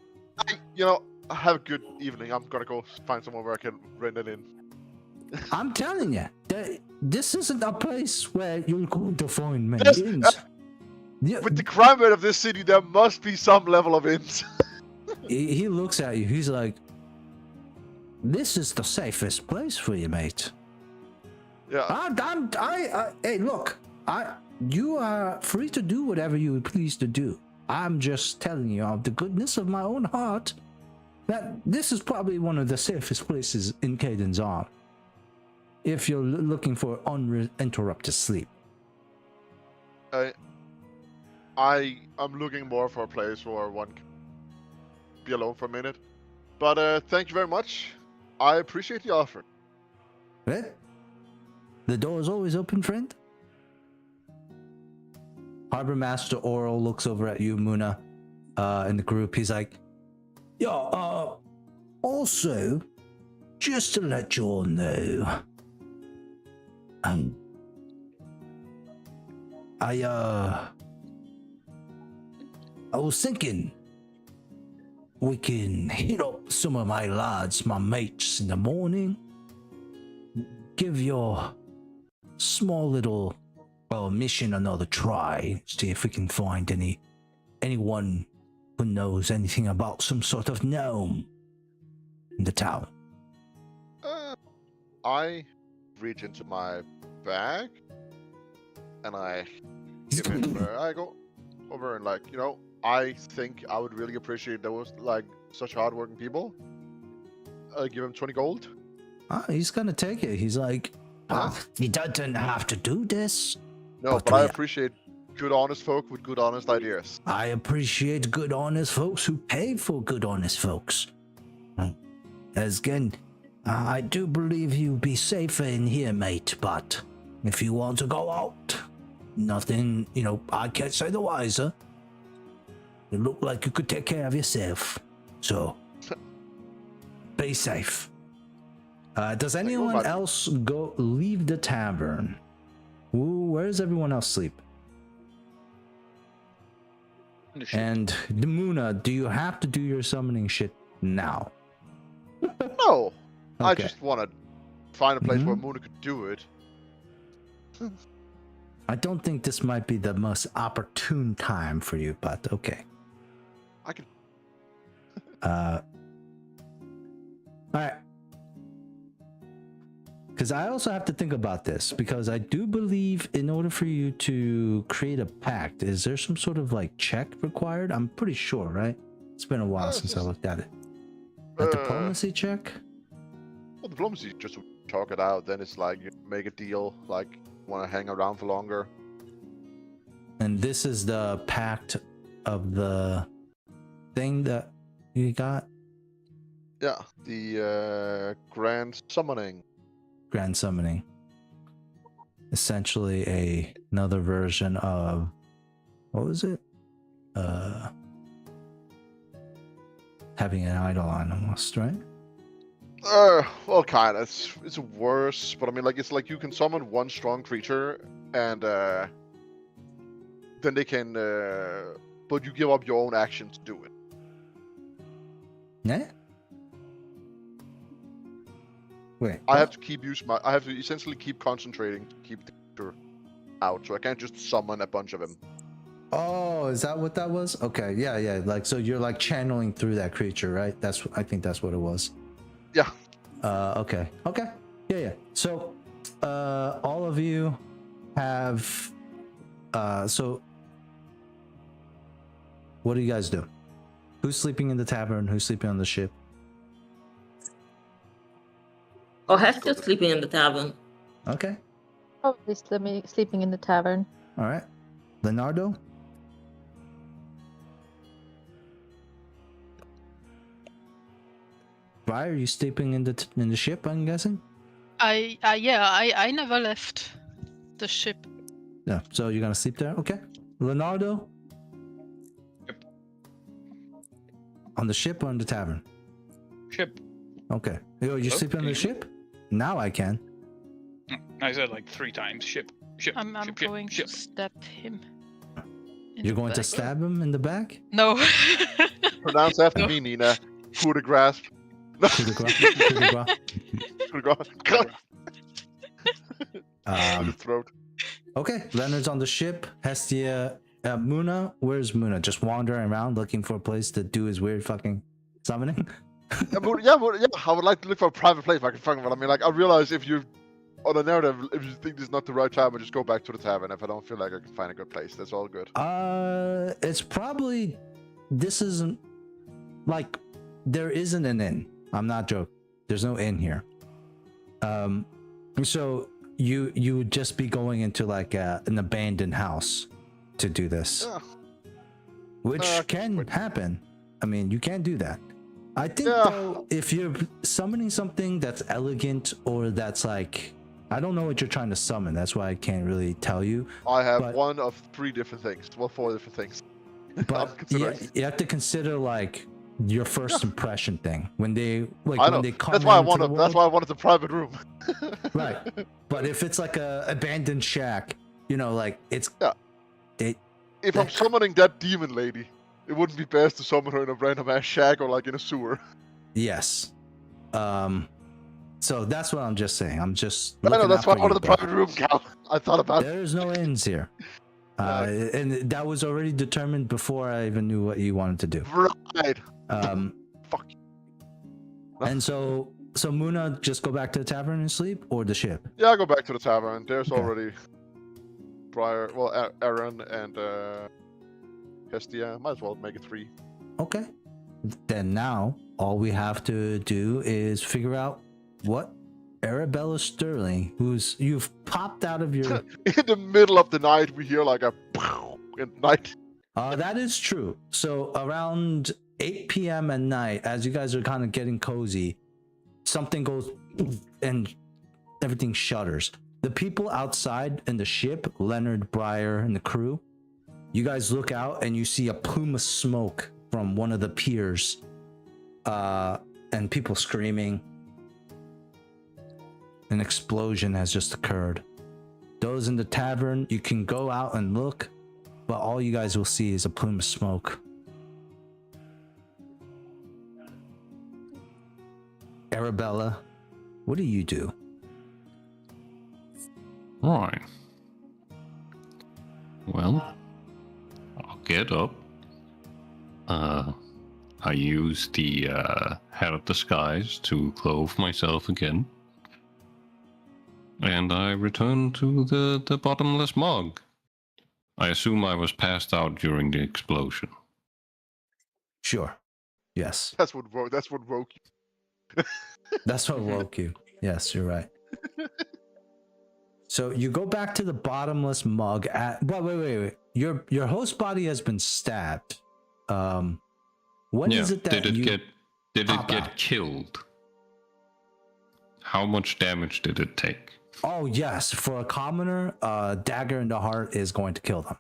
have a good evening. I'm gonna go find somewhere where I can rent it in.
I'm telling you, this isn't a place where you're going to find many
Yes,
inns. Yeah,
With the crime rate of this city, there must be some level of int.
he looks at you. He's like, "This is the safest place for you, mate."
Yeah.
Hey, look, you are free to do whatever you would please to do. I'm just telling you, of the goodness of my own heart, that this is probably one of the safest places in Caden's Arm. If you're looking for uninterrupted sleep.
I'm looking more for a place where one can be alone for a minute. But thank you very much. I appreciate the offer.
Right? The door is always open, friend. Harbor Master Oral looks over at you, Muna, in the group. He's like, "Yeah, also, just to let you all know, I was thinking we can hit up some of my lads, my mates in the morning, give your small little mission another try, see if we can find anyone who knows anything about some sort of gnome in the town."
I reach into my bag and I give him. I go over and I think I would really appreciate those such hardworking people. I give him 20 gold.
He's gonna take it. He's like, he doesn't have to do this.
No, but I appreciate good, honest folk with good, honest ideas.
I appreciate good, honest folks who pay for good, honest folks. As again, I do believe you'll be safer in here, mate, but if you want to go out, nothing, I can't say the wiser. You look like you could take care of yourself. So, be safe. Does anyone else leave the tavern? Where does everyone else sleep? And Muna, do you have to do your summoning shit now?
No.
Okay.
I just want to find a place where Muna could do it.
I don't think this might be the most opportune time for you, but okay.
I can.
All right. Because I also have to think about this, because I do believe in order for you to create a pact, is there some sort of check required? I'm pretty sure, right? It's been a while since I looked at it. A diplomacy check?
Well, diplomacy, just to talk it out, then it's you make a deal, want to hang around for longer.
And this is the pact of the thing that you got?
Yeah, the Grand Summoning.
Grand Summoning. Essentially another version of, what was it? Having an idol on almost, right?
Well, kind of. It's worse, but I mean, it's you can summon one strong creature, and then they can, but you give up your own action to do it.
Yeah. Wait.
I have to I have to essentially keep concentrating to keep the creature out, so I can't just summon a bunch of them.
Oh, is that what that was? Okay, yeah. Like, so you're like channeling through that creature, right? I think that's what it was.
Yeah.
Okay. Yeah. So, all of you have, so what do you guys do? Who's sleeping in the tavern? Who's sleeping on the ship?
Oh, Hester's sleeping in the tavern.
Okay.
Probably sleeping in the tavern.
All right. Leonardo? Briar, are you sleeping in the ship, I'm guessing?
I never left the ship.
Yeah. So you're gonna sleep there? Okay. Leonardo?
Yep.
On the ship or in the tavern?
Ship.
Okay. Yo, you
Hello?
sleeping on
Can
the
you hear
ship? Now I can.
I said like 3 times. Ship.
I'm
ship,
going
ship.
to stab him. in
You're
the
going to
back.
stab him in the back?
No.
Pronounce after me, Nina. Coup de grasp.
Coup de grace. Coup de grace.
Coup de grasp. Coup de throat.
Okay, Leonard's on the ship. Hestia, Muna, where's Muna? Just wandering around looking for a place to do his weird fucking summoning?
Yeah, I would like to look for a private place if I can find one. I mean, like, I realize if you, on a narrative, if you think this is not the right time, I just go back to the tavern if I don't feel like I can find a good place. That's all good.
It's probably, this isn't, like, there isn't an inn. I'm not joking. There's no inn here. So you would just be going into like an abandoned house to do this,
Yeah.
which can happen. I mean, you can do that. I think
Yeah.
though, if you're summoning something that's elegant or that's like, I don't know what you're trying to summon. That's why I can't really tell you.
I have
But-
one of 3 different things. Well, 4 different things.
But
considering.
you have to consider like your first impression thing when they like
I know.
when they come
That's why I
into the
wanted. That's
world.
why I wanted the private room.
Right. But if it's like a abandoned shack, you know, like it's
Yeah. If I'm summoning that demon lady, it wouldn't be best to summon her in a random ass shack or like in a sewer.
yes. So that's what I'm just saying. I'm just.
I know.
looking
That's
out
why I
for
wanted
you,
the
bro.
private room, Cal. I thought about it.
There's no ends here. And that was already determined before I even knew what you wanted to do.
Right. Fuck.
And so Muna, just go back to the tavern and sleep, or the ship.
Yeah, I go back to the tavern. There's
Okay.
already Aaron and Hestia. Might as well make it 3.
Okay. Then now all we have to do is figure out what Arabella Sterling, who's you've popped out of your.
In the middle of the night, we hear like a pow at night.
That is true. So around 8 p.m. at night, as you guys are kind of getting cozy, something goes and everything shudders. The people outside in the ship, Leonard, Briar, and the crew, you guys look out and you see a plume of smoke from one of the piers, and people screaming. An explosion has just occurred. Those in the tavern, you can go out and look, but all you guys will see is a plume of smoke. Arabella, what do you do?
Right. Well, I'll get up. I use the head of disguise to clothe myself again. And I return to the bottomless mug. I assume I was passed out during the explosion.
Sure. Yes.
That's what woke you.
That's what woke you. Yes, you're right. So you go back to the bottomless mug at wait. Your host body has been stabbed. When is it that
did
you
it
pop
get
out?
killed? How much damage did it take?
Oh yes, for a commoner, dagger in the heart is going to kill them.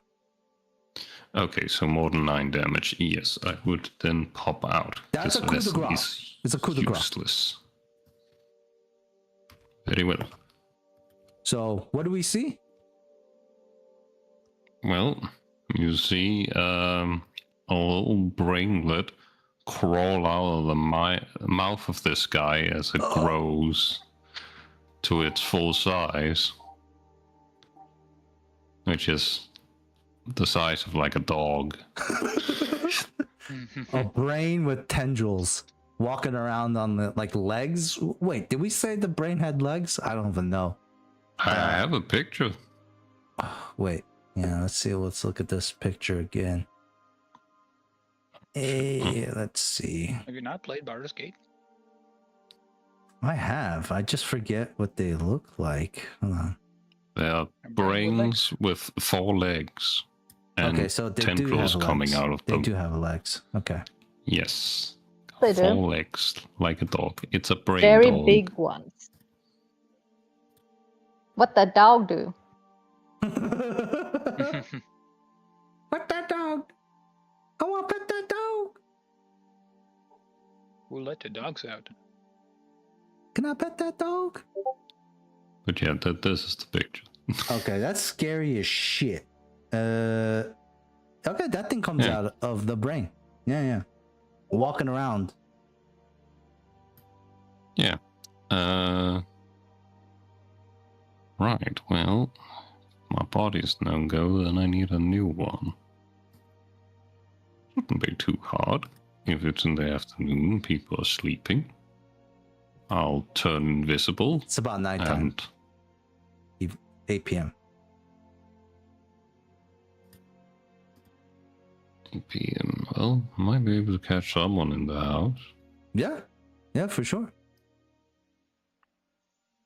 Okay, so more than 9 damage. Yes, I would then pop out.
That's a
This
coup de
vessel
grace.
is
It's a coup de grace.
useless. Very well.
So what do we see?
Well, you see a little brainlet crawl out of the mouth of this guy as it grows. to its full size, which is the size of like a dog.
A brain with tendrils walking around on the like legs. Wait, did we say the brain had legs? I don't even know.
I have a picture.
Wait, yeah, let's see. Let's look at this picture again. Hey, let's see.
Have you not played Baldur's Gate?
I have. I just forget what they look like. Hold on.
They are
A brain with
brains with 4 legs and
Okay, so they do
tendrils
have
coming
legs.
out of
They
them.
do have legs. Okay.
Yes.
They
4
do.
legs, like a dog. It's a brain
Very
dog.
big ones. What the dog do?
What that dog? I want to pet that dog.
We'll let the dogs out.
Can I pet that dog?
But yeah, this is the picture.
Okay, that's scary as shit. Okay, that thing comes
Yeah.
out of the brain. Yeah. Walking around.
Yeah. Right, well, my body's no go, then I need a new one. Shouldn't be too hard. If it's in the afternoon, people are sleeping. I'll turn invisible
It's about nighttime.
and
8 p.m.
8 p.m. Well, I might be able to catch someone in the house.
Yeah, for sure.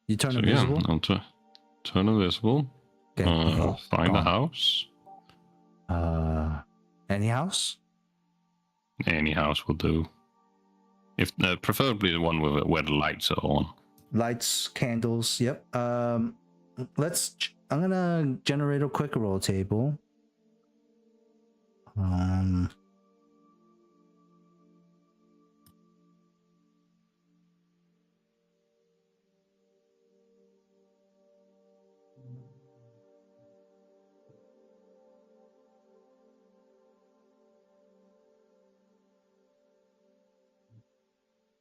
You turn
So
invisible?
yeah, I'll turn invisible.
Okay.
Find a
gone.
house.
Any house?
Any house will do. If preferably the one where the lights are on.
Lights, candles. Yep. I'm gonna generate a quick roll table.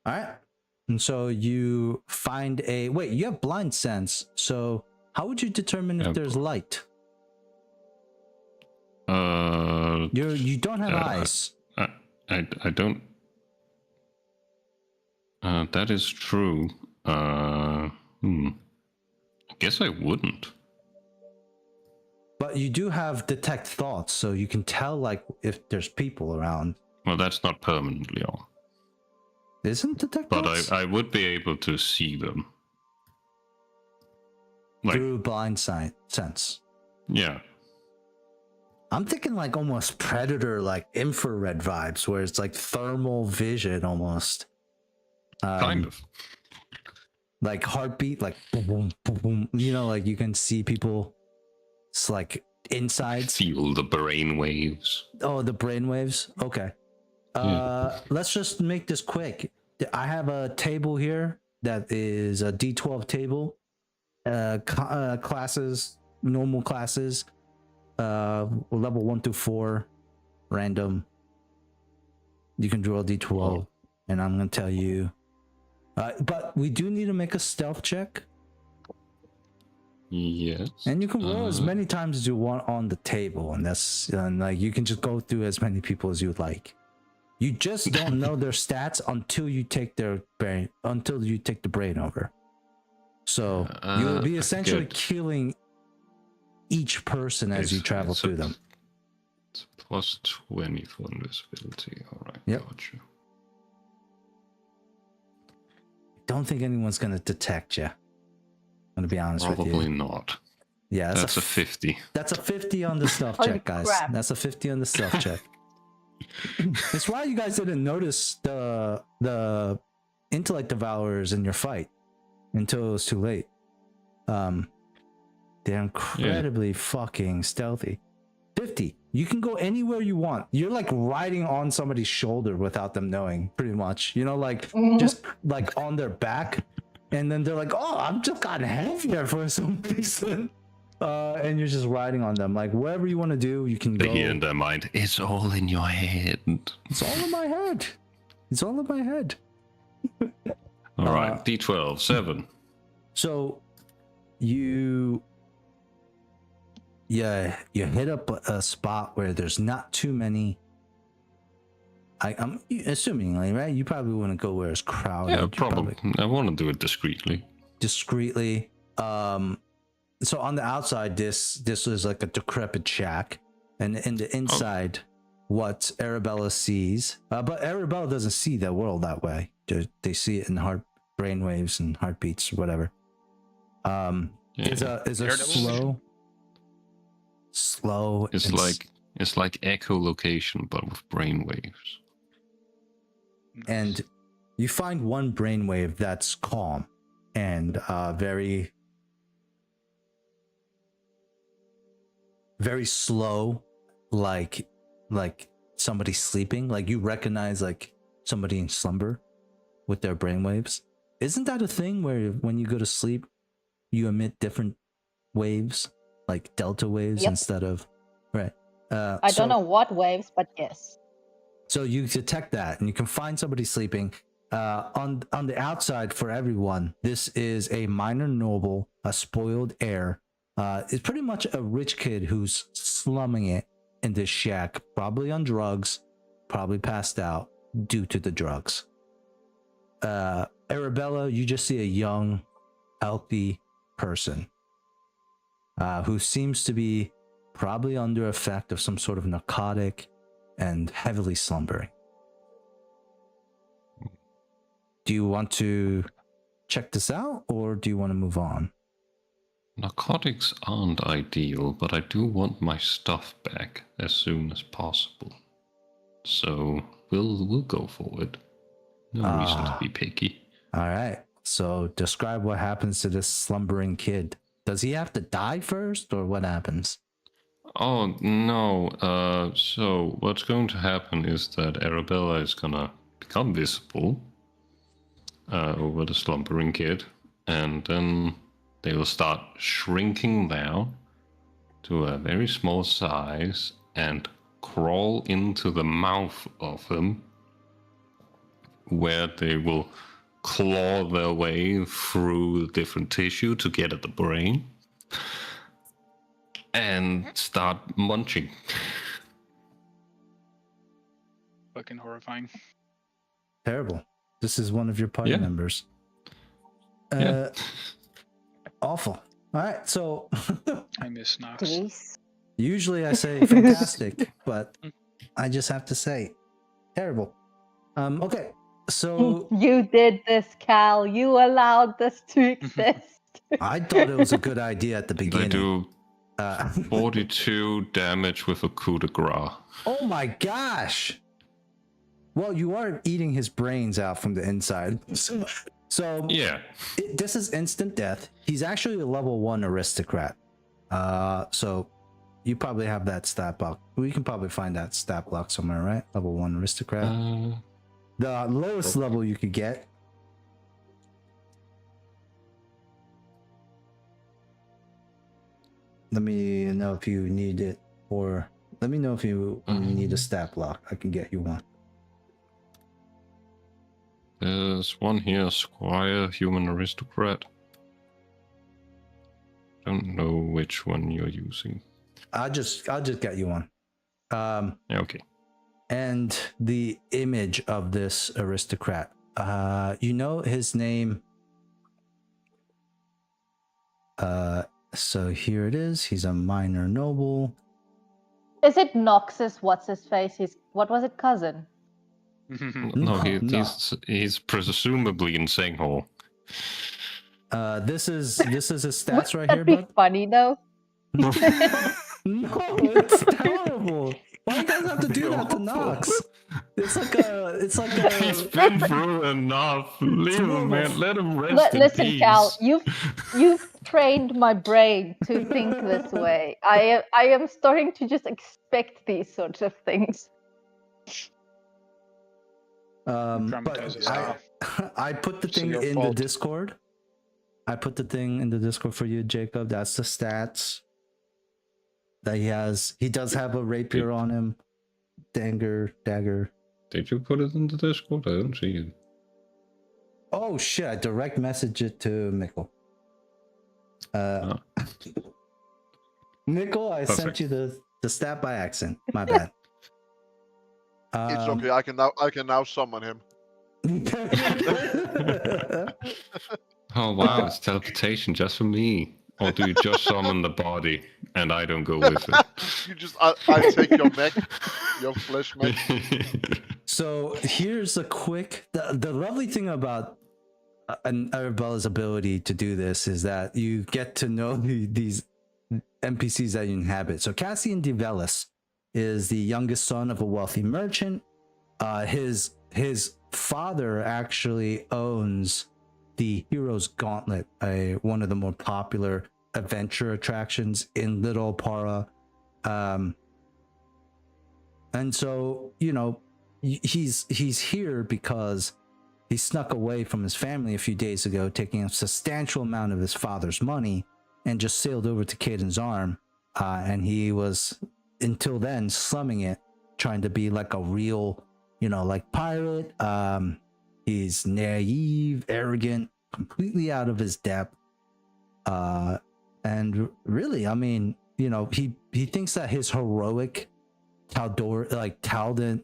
All right. And so you find you have blind sense. So how would you determine if
Yep.
there's light? You don't have eyes.
I don't. That is true. I guess I wouldn't.
But you do have detect thoughts, so you can tell like if there's people around.
Well, that's not permanently on.
Isn't detect
But
thoughts?
I would be able to see them. Like,
Through blind sense.
yeah.
I'm thinking like almost predator, like infrared vibes, where it's like thermal vision almost.
Kind of.
Like heartbeat, like boom, boom, boom, boom. You know, like you can see people. It's like insides.
Feel the brain waves.
Oh, the brainwaves. Okay. Let's just make this quick. I have a table here that is a D12 table. Classes, normal classes. Level 1 through 4, random. You can draw a D12, and I'm gonna tell you. But we do need to make a stealth check,
Yes.
and you can roll as many times as you want on the table, and like you can just go through as many people as you'd like. You just don't know their stats until you take their brain, until you take the brain over. So you'll be essentially
good.
killing each person as you travel through them.
It's plus 20 for invisibility. Alright,
Yep.
gotcha.
Don't think anyone's gonna detect you. I'm gonna be honest with
Probably
you.
not.
Yeah,
That's a 50.
That's a 50 on the stealth
Holy
check, guys.
crap.
That's a 50 on the stealth check. That's why you guys didn't notice the intellect devourers in your fight until it was too late. They're incredibly fucking stealthy. 50. You can go anywhere you want. You're like riding on somebody's shoulder without them knowing, pretty much. You know, like just like on their back, and then they're like, "Oh, I've just gotten heavier for some reason." And you're just riding on them. Like wherever you want to do, you can
They
go.
hear in their mind, it's all in your head.
It's all in my head. It's all in my head.
Alright, D12, 7.
So you hit up a spot where there's not too many. I'm assuming, like, right? You probably wouldn't go where it's crowded.
Yeah,
You
probably. I want to do it discreetly.
Discreetly. So on the outside, this is like a decrepit shack, and in the inside, what Arabella sees, but Arabella doesn't see the world that way. They see it in brainwaves and heartbeats, whatever. Is a
Daredevil
slow.
It's like echolocation, but with brainwaves.
And you find one brainwave that's calm and very, very slow, like somebody sleeping. Like you recognize like somebody in slumber with their brainwaves. Isn't that a thing where when you go to sleep, you emit different waves, like delta waves instead of right?
I don't know what waves, but yes.
So you detect that, and you can find somebody sleeping. On the outside for everyone, this is a minor noble, a spoiled heir. It's pretty much a rich kid who's slumming it in this shack, probably on drugs, probably passed out due to the drugs. Arabella, you just see a young, healthy person who seems to be probably under effect of some sort of narcotic and heavily slumbering. Do you want to check this out, or do you want to move on?
Narcotics aren't ideal, but I do want my stuff back as soon as possible. So we'll go for it. No reason to be picky.
All right. So describe what happens to this slumbering kid. Does he have to die first, or what happens?
Oh, no. So what's going to happen is that Arabella is gonna become visible over the slumbering kid, and then they will start shrinking down to a very small size and crawl into the mouth of him, where they will claw their way through different tissue to get at the brain and start munching.
Fucking horrifying.
Terrible. This is one of your party members.
Yeah.
Awful. All right. So
I miss Knox.
Please.
usually I say fantastic, but I just have to say terrible. Okay. So
You did this, Cal. You allowed this to exist.
I thought it was a good idea at the
I
beginning.
do 42 damage with a coup de grace.
Oh my gosh. Well, you are eating his brains out from the inside. So
Yeah.
this is instant death. He's actually a level 1 aristocrat. So you probably have that stat block. We can probably find that stat block somewhere, right? Level 1 aristocrat. The lowest level you could get. Let me know if you need it, or let me know if you need a stat block. I can get you one.
There's one here, Squire, Human Aristocrat. Don't know which one you're using.
I'll just get you one.
Yeah, okay.
And the image of this aristocrat. You know his name. So here it is. He's a minor noble.
Is it Nox's what's his face? What was it, cousin?
No, he's presumably in Sanghor.
This is his stats right here,
That'd be
bud.
funny though.
No, it's terrible. Why you guys have to do that to Nox? It's like
He's been through enough. Leave him, man. Let him rest in
Listen,
peace.
Cal, you've trained my brain to think this way. I am starting to just expect these sorts of things.
But I put the thing in the Discord. I put the thing in the Discord for you, Jacob. That's the stats that he has. He does have a rapier on him. Dagger.
Did you put it in the Discord? I don't see it.
Oh shit, I direct message it to Mikkel. Nickel, I sent
Perfect.
you the stat by accident. My bad.
It's okay. I can now summon him.
Oh wow, it's teleportation just for me. Or do you just summon the body and I don't go with it?
You just I take your mech, your flesh mech.
So here's a quick. The lovely thing about an Arabella's ability to do this is that you get to know these NPCs that you inhabit. So Cassian DeVelis is the youngest son of a wealthy merchant. His father actually owns the Hero's Gauntlet, one of the more popular adventure attractions in Little Para. And so, you know, he's here because he snuck away from his family a few days ago, taking a substantial amount of his father's money, and just sailed over to Caden's Arm. And he was, until then, slumming it, trying to be like a real, you know, like pirate. He's naive, arrogant, completely out of his depth. And really, I mean, you know, he thinks that his heroic Taldorian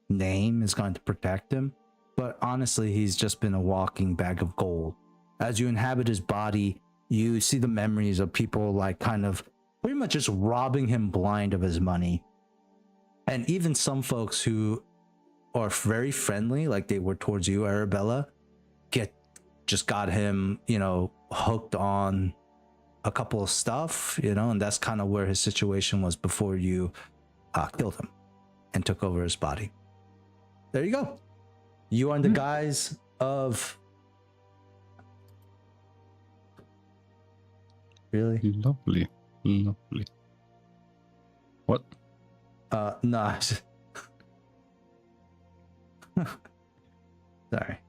name is going to protect him. But honestly, he's just been a walking bag of gold. As you inhabit his body, you see the memories of people like kind of pretty much just robbing him blind of his money. And even some folks who are very friendly, like they were towards you, Arabella, just got him, you know, hooked on a couple of stuff, you know, and that's kind of where his situation was before you killed him and took over his body. There you go. You are in the guise of... Really?
Lovely. What?
No. Sorry.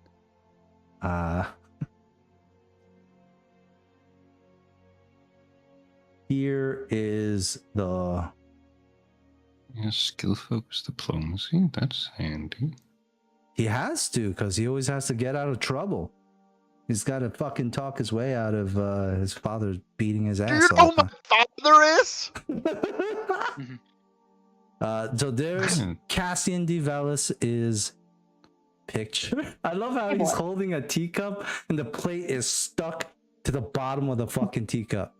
Here is the...
Yeah, skill focus diplomacy. That's handy.
He has to, because he always has to get out of trouble. He's got to fucking talk his way out of his father beating his
Do
ass.
you know who my father is?
So there's Cassian DeVelis is picture. I love how he's holding a teacup and the plate is stuck to the bottom of the fucking teacup.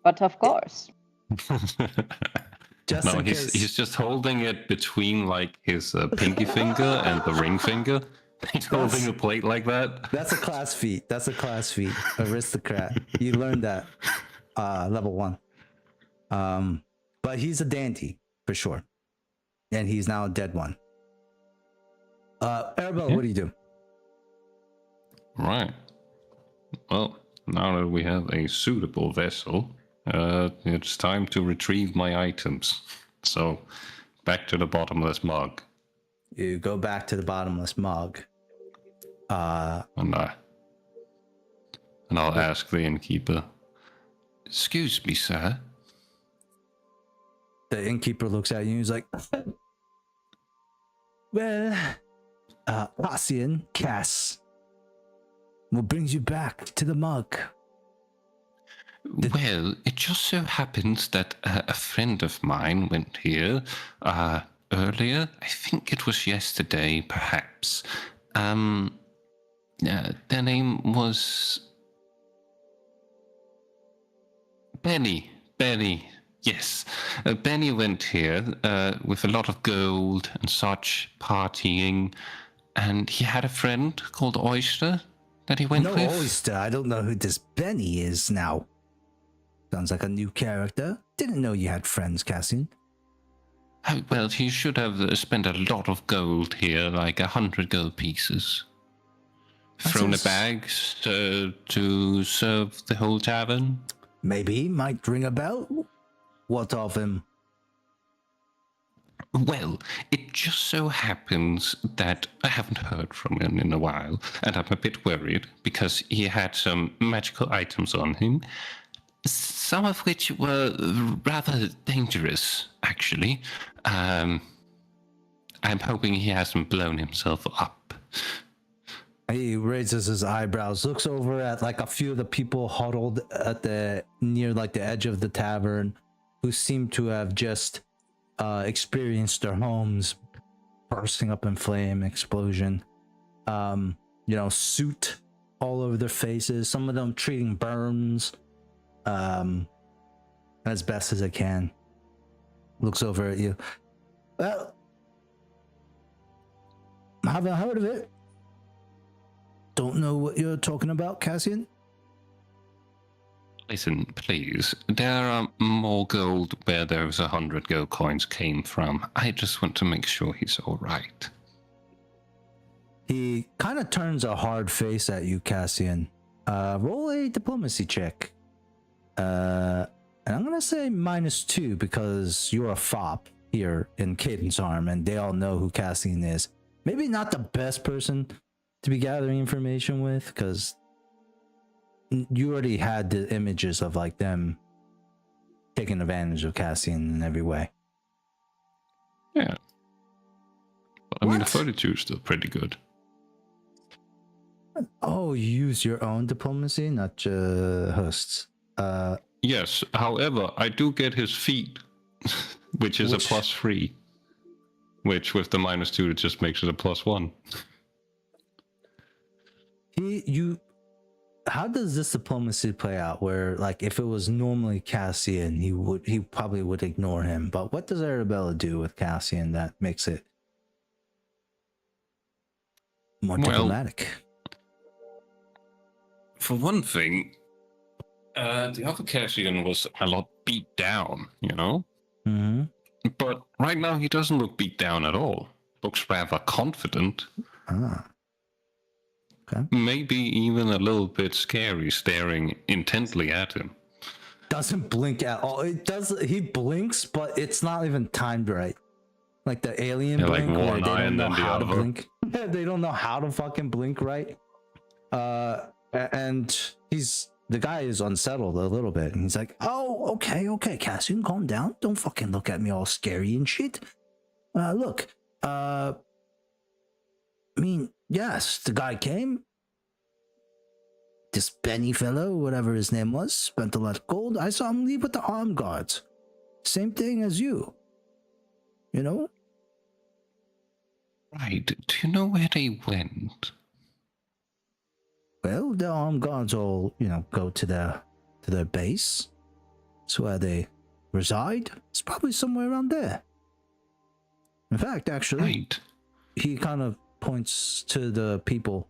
But of course.
Just
No,
in case.
he's just holding it between like his pinky finger and the ring finger. He's holding a plate like that.
That's a class feat. That's a class feat. Aristocrat. You learned that level 1. But he's a dandy for sure. And he's now a dead one. Arabella, what do you do?
Right. Well, now that we have a suitable vessel, it's time to retrieve my items. So, back to the bottomless mug.
You go back to the bottomless mug.
And I'll ask the innkeeper, "Excuse me, sir."
The innkeeper looks at you and he's like, well, Cassian, Cass, what brings you back to the mug?
Well, it just so happens that a friend of mine went here earlier. I think it was yesterday, perhaps. Their name was Benny. Yes. Benny went here with a lot of gold and such, partying, and he had a friend called Oyster that he went
No,
with.
Oyster. I don't know who this Benny is now. Sounds like a new character. Didn't know you had friends, Cassian.
Well, he should have spent a lot of gold here, like 100 gold pieces. Thrown a bag to serve the whole tavern.
Maybe might ring a bell. What of him?
Well, it just so happens that I haven't heard from him in a while, and I'm a bit worried because he had some magical items on him, some of which were rather dangerous, actually. I'm hoping he hasn't blown himself up.
He raises his eyebrows, looks over at like a few of the people huddled at the near like the edge of the tavern, who seem to have just experienced their homes bursting up in flame, explosion. Soot all over their faces. Some of them treating burns as best as they can. Looks over at you. Well, haven't heard of it. Don't know what you're talking about, Cassian.
Listen, please. There are more gold where those 100 gold coins came from. I just want to make sure he's all right.
He kind of turns a hard face at you, Cassian. Roll a diplomacy check. And I'm gonna say -2 because you're a fop here in Cadence Arm, and they all know who Cassian is. Maybe not the best person to be gathering information with, because you already had the images of like them taking advantage of Cassian in every way.
Yeah. But I mean, the fortitude is still pretty good.
Oh, you use your own diplomacy, not Hust's.
Yes, however, I do get his feet, which is a +3. Which with the -2, it just makes it a +1.
How does this diplomacy play out? Where like if it was normally Cassian, he probably would ignore him. But what does Arabella do with Cassian that makes it more diplomatic?
For one thing, the other Cassian was a lot beat down, you know?
Mm-hmm.
But right now he doesn't look beat down at all. Looks rather confident.
Ah. Okay.
Maybe even a little bit scary, staring intently at him.
Doesn't blink at all. He blinks, but it's not even timed right. Like the alien blink,
like
where
one
they
eye
don't
and
know
then the
how to
other.
blink. They don't know how to fucking blink right. And the guy is unsettled a little bit, and he's like, "Oh, okay, Cassian, calm down. Don't fucking look at me all scary and shit. Look, I mean, yes, the guy came. This Benny fellow, whatever his name was, spent a lot of gold. I saw him leave with the armed guards. Same thing as you. You know?"
Right. Do you know where they went?
Well, the armed guards all, go to their base. That's where they reside. It's probably somewhere around there. In fact, actually,
Right.
he kind of points to the people.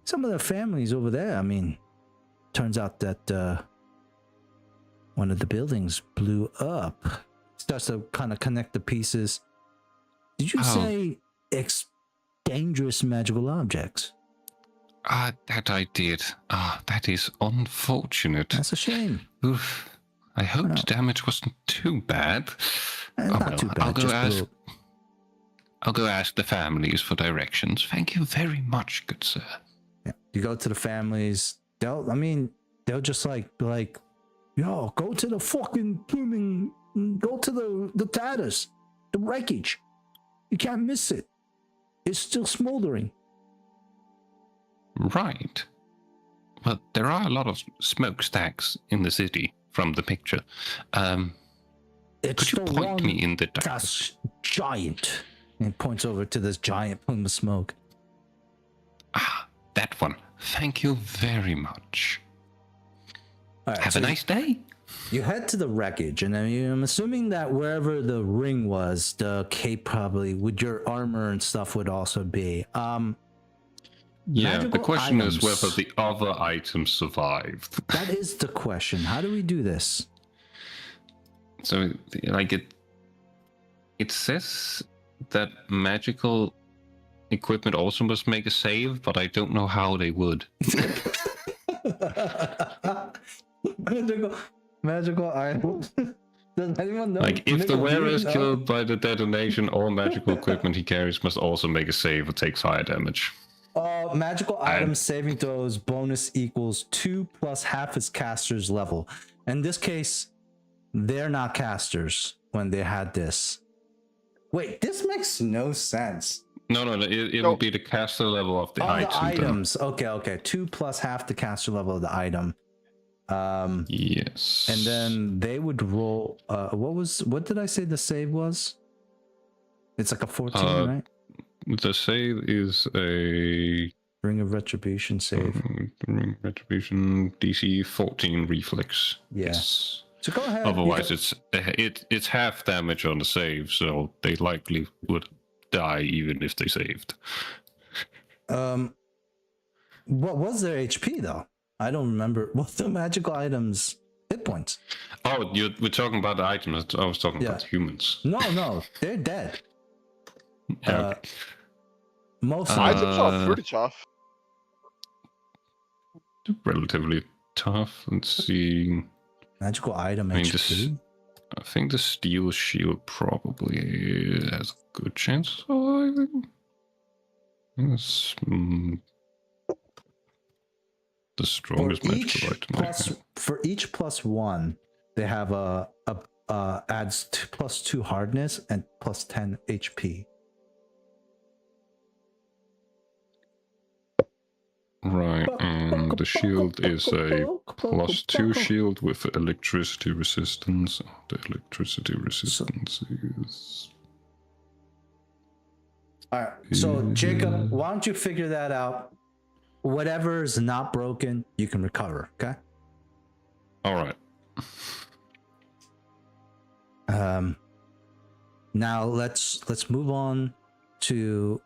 Some of their families over there. I mean, turns out that one of the buildings blew up. Starts to kind of connect the pieces. Did you say dangerous magical objects?
That I did. That is unfortunate.
That's a shame.
Oof. I hope the damage wasn't too bad.
Not too bad.
I'll go ask the families for directions. Thank you very much, good sir.
Yeah. You go to the families. They'll just be like, yo, go to the fucking blooming, go to the tatters, the wreckage. You can't miss it. It's still smoldering.
Right. Well, there are a lot of smokestacks in the city from the picture. Could you point me in the direction?
That's giant. And he points over to this giant plume of smoke.
That one. Thank you very much.
All right,
Have a nice day.
You head to the wreckage, and I'm assuming that wherever the ring was, the cape probably with your armor and stuff would also be.
Yeah, the question
items.
is whether the other items survived.
That is the question. How do we do this?
So, it says that magical equipment also must make a save, but I don't know how they would.
Magical items. Does anyone know?
If the wearer is killed by the detonation, all magical equipment he carries must also make a save or takes fire damage.
Magical items saving throws bonus equals 2 plus half its caster's level. In this case, they're not casters when they had this. Wait, this makes no sense.
No, it'll be the caster level of the item.
The items. Okay. 2 plus half the caster level of the item.
Yes.
And then they would roll. What did I say the save was? It's like a 14, right?
The save is a
Ring of Retribution save.
Ring of Retribution DC 14 reflex.
Yeah.
Yes.
So go ahead.
Otherwise, it's half damage on the save, so they likely would die even if they saved.
What was their HP though? I don't remember. What's the magical items hit points?
Oh, we're talking about the items. I was talking about the humans.
No, they're dead.
Okay.
Most
Items are pretty tough.
Relatively tough. Let's see.
magical item
I mean,
HP.
I think the steel shield probably has a good chance of surviving. Yes, the strongest magical item.
For each +1, they have a adds +2 hardness and +10 HP.
Right, and the shield is a +2 shield with electricity resistance. The electricity resistance is...
Alright, so Jacob, why don't you figure that out? Whatever is not broken, you can recover, okay?
Alright.
Now let's move on to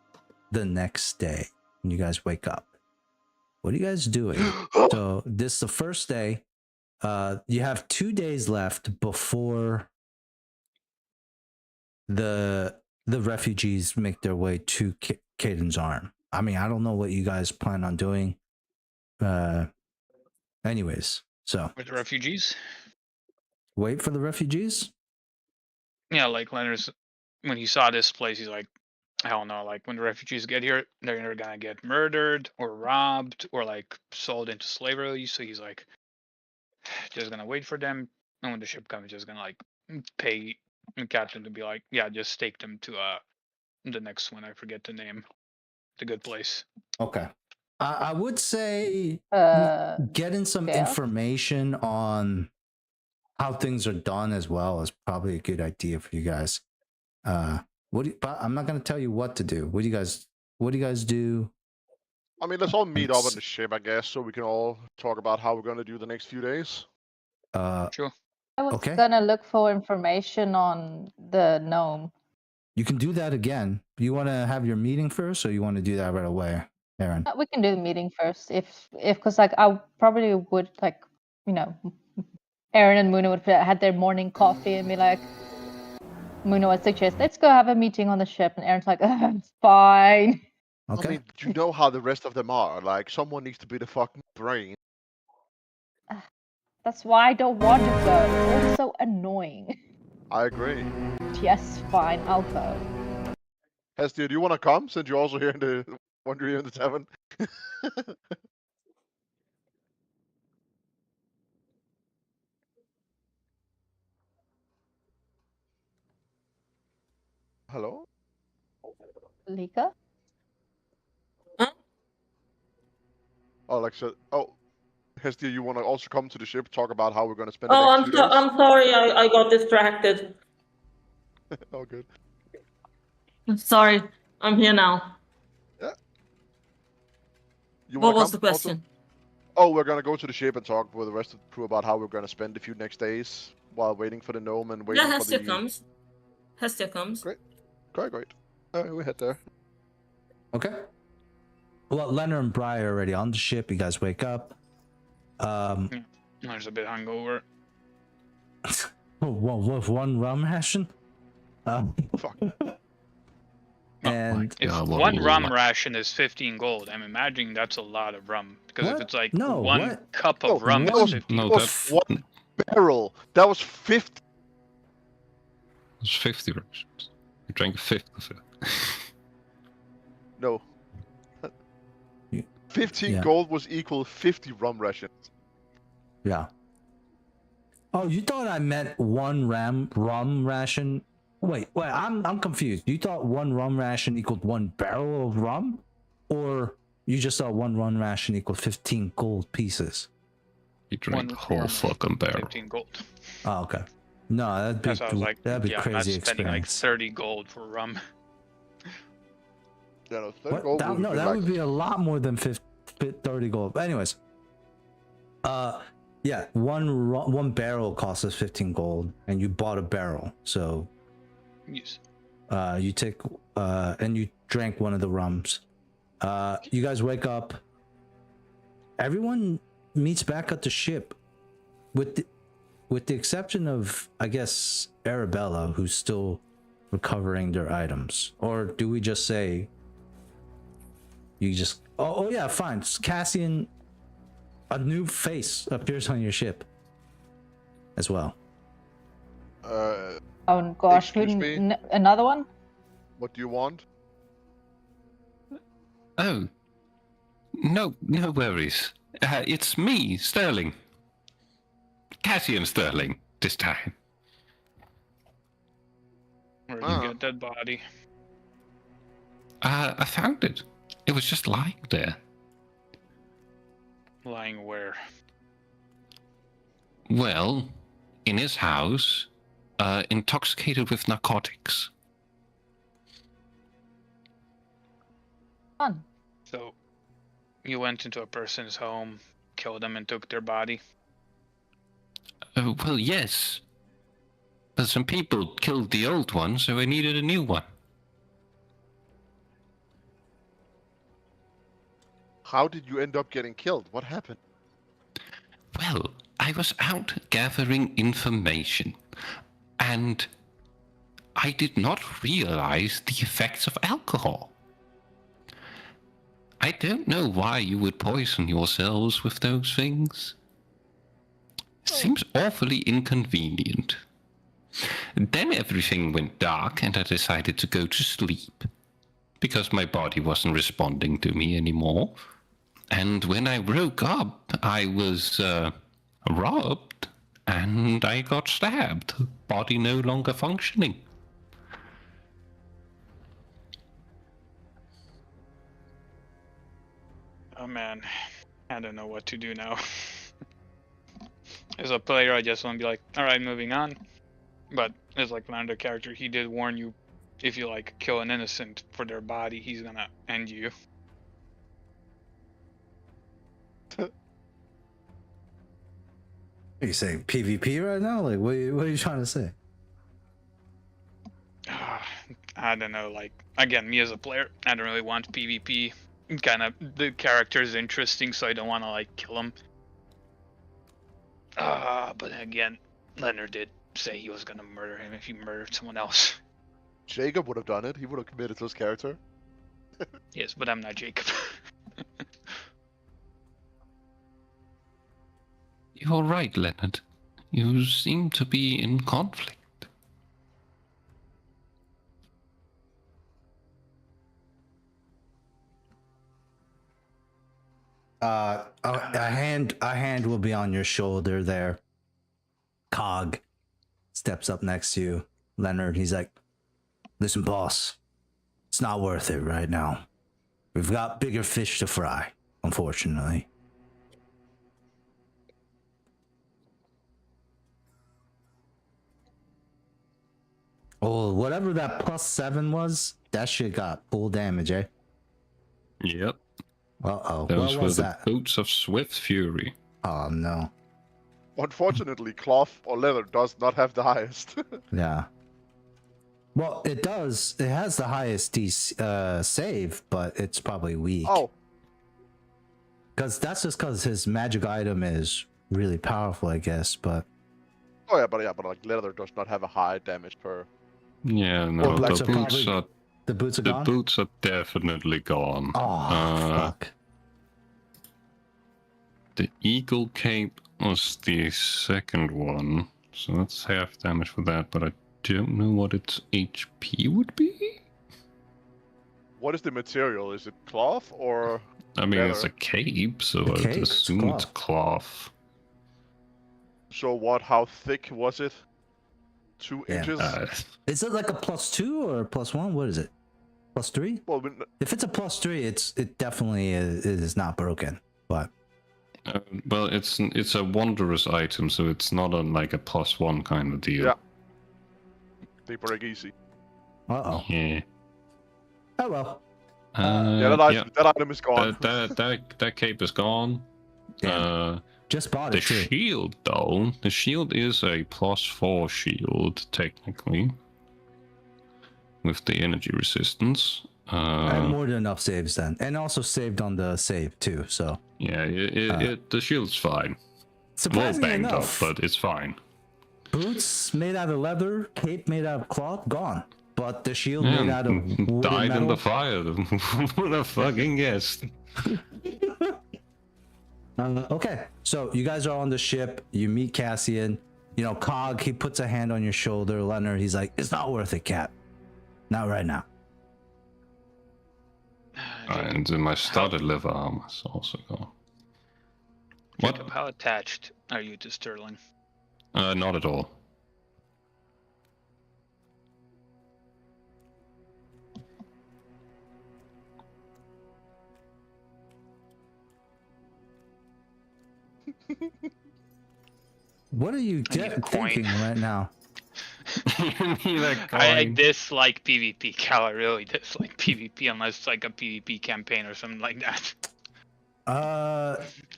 the next day when you guys wake up. What are you guys doing? So this is the first day. You have 2 days left before the refugees make their way to Caden's arm. I mean, I don't know what you guys plan on doing. Anyways, so
With refugees?
wait for the refugees.
Yeah, like Leonard's, when he saw this place, he's like, I don't know, like when the refugees get here, they're either gonna get murdered or robbed or like sold into slavery. So he's like, just gonna wait for them, and when the ship comes, just gonna like pay the captain to be like, yeah, just take them to the next one. I forget the name, the good place.
Okay. I would say getting some
yeah.
information on how things are done as well is probably a good idea for you guys. But I'm not going to tell you what to do. What do you guys do?
I mean, let's all meet up on the ship, I guess, so we can all talk about how we're going to do the next few days.
Sure.
I was
Okay.
gonna look for information on the gnome.
You can do that again. You want to have your meeting first, or you want to do that right away, Aaron?
We can do the meeting first, if because like I probably would like, you know, Aaron and Muna would had their morning coffee and be like, Muna would suggest, let's go have a meeting on the ship, and Aaron's like, fine.
Okay.
I mean, you know how the rest of them are. Like, someone needs to be the fucking brain.
That's why I don't want to go. It's all so annoying.
I agree.
Yes, fine, I'll go.
Hestia, do you want to come, since you're also here in the wonder here in the tavern? Hello?
Lika?
Huh?
Oh, like so. Oh, Hestia, you want to also come to the ship, talk about how we're going to spend the
Oh,
next few days?
I'm sorry, I got distracted.
Oh, good.
Sorry, I'm here now.
Yeah. You
What
wanna
was
come
the question?
also? Oh, we're going to go to the ship and talk with the rest of the crew about how we're going to spend the few next days while waiting for the gnome and waiting
Yeah,
for
Hestia
the...
comes. Hestia comes.
Great. Great. We head there.
Okay. Well, Leonard and Bri are already on the ship. You guys wake up.
There's a bit hungover.
With one rum ration.
Fuck.
And
If one rum ration is 15 gold, I'm imagining that's a lot of rum. Because
What?
if it's like
No,
one
what?
cup of
No,
rum
that
is
was-
15
No,
gold.
that's
One barrel. That was 50.
50 rations. You drank a fifth of it.
No.
You-
15
yeah.
gold was equal 50 rum rations.
yeah. Oh, you thought I meant one rum ration Wait, I'm confused. You thought one rum ration equaled 1 barrel of rum? Or you just thought one rum ration equaled 15 gold pieces?
He drank the whole
rum,
fucking barrel.
15 gold.
Oh, okay. No,
That's why I was like,
that'd be
yeah, I'm not
crazy
spending like
experience.
30 gold for rum.
Yeah, no, 30
What?
gold
That,
would
no,
have been
that
like...
would be a lot more than 30 gold. But anyways, yeah, one barrel costs us 15 gold, and you bought a barrel, so
Yes.
you take and you drank one of the rums. You guys wake up. Everyone meets back at the ship, with the exception of, I guess, Arabella, who's still recovering their items. Or do we just say you just? Oh yeah, fine. Cassian, a new face appears on your ship as well.
Oh gosh,
Excuse me?
another one?
What do you want?
Oh, no worries. It's me, Sterling. Cassian Sterling, this time.
Where'd you
Ah.
get that body?
I found it. It was just lying there.
Lying where?
Well, in his house, intoxicated with narcotics.
Fun.
So, you went into a person's home, killed them, and took their body?
Well, yes. But some people killed the old one, so I needed a new one.
How did you end up getting killed? What happened?
Well, I was out gathering information, and I did not realize the effects of alcohol. I don't know why you would poison yourselves with those things. It seems awfully inconvenient. Then everything went dark, and I decided to go to sleep, because my body wasn't responding to me anymore. And when I woke up, I was robbed, and I got stabbed. Body no longer functioning.
Oh man, I don't know what to do now. As a player, I just want to be like, alright, moving on. But as like another character, he did warn you, if you like kill an innocent for their body, he's gonna end you.
Are you saying PvP right now? Like, what are you trying to say?
I don't know, like, again, me as a player, I don't really want PvP. Kind of, the character is interesting, so I don't want to, like, kill him. But again, Leonard did say he was gonna murder him if he murdered someone else.
Jacob would have done it. He would have committed to his character.
Yes, but I'm not Jacob.
You're right, Leonard. You seem to be in conflict.
A hand will be on your shoulder there. Cog steps up next to you. Leonard, he's like, listen, boss, it's not worth it right now. We've got bigger fish to fry, unfortunately. Oh, whatever that +7 was, that shit got full damage, eh?
Yep.
Uh-oh.
Those
What
were
was
the
that?
boots of swift fury.
Oh, no.
Unfortunately, cloth or leather does not have the highest.
Yeah. Well, it does. It has the highest save, but it's probably weak.
Oh,
Because that's just because his magic item is really powerful, I guess. But
oh yeah, but like leather does not have a high damage per.
Yeah, no,
Well, boots
the
are
boots
probably-
are
the boots are
the
gone.
boots are definitely gone.
Oh, fuck.
The eagle cape was the second one, so that's half damage for that, but I don't know what its HP would be.
What is the material? Is it cloth or?
I mean, it's a
Leather.
cape, so
A
I'd
cape, it's
assume it's cloth.
So what? How thick was it? 2
Yeah.
inches.
Is it like a +2 or a +1? What is it? +3?
Well,
If it's a +3, it definitely is not broken. But
Well, it's a wondrous item, so it's not like a +1 kind of deal.
Yeah. They break easy.
Yeah.
Oh well.
Yeah, that item is gone.
That cape is gone.
Damn. Just bought
The
it too.
shield, though, the shield is a +4 shield technically, with the energy resistance.
And more than enough saves then, and also saved on the save too. So
yeah, the shield's fine. Well
surprisingly
banged
enough,
up, but it's fine.
boots made out of leather, cape made out of cloth, gone. But the shield
Yeah,
made out of wood
died
and
in the
metal.
fire. What a fucking guess.
Okay, so you guys are on the ship. You meet Cassian. You know, Cog. He puts a hand on your shoulder. Leonard. He's like, "It's not worth it, Cap. Not right now."
And then my studded leather armor's also gone. What?
Jacob, how attached are you to Sterling?
Not at all.
What are you
I need a coin.
thinking right now?
I dislike PvP, Cal. I really dislike PvP unless it's like a PvP campaign or something like that.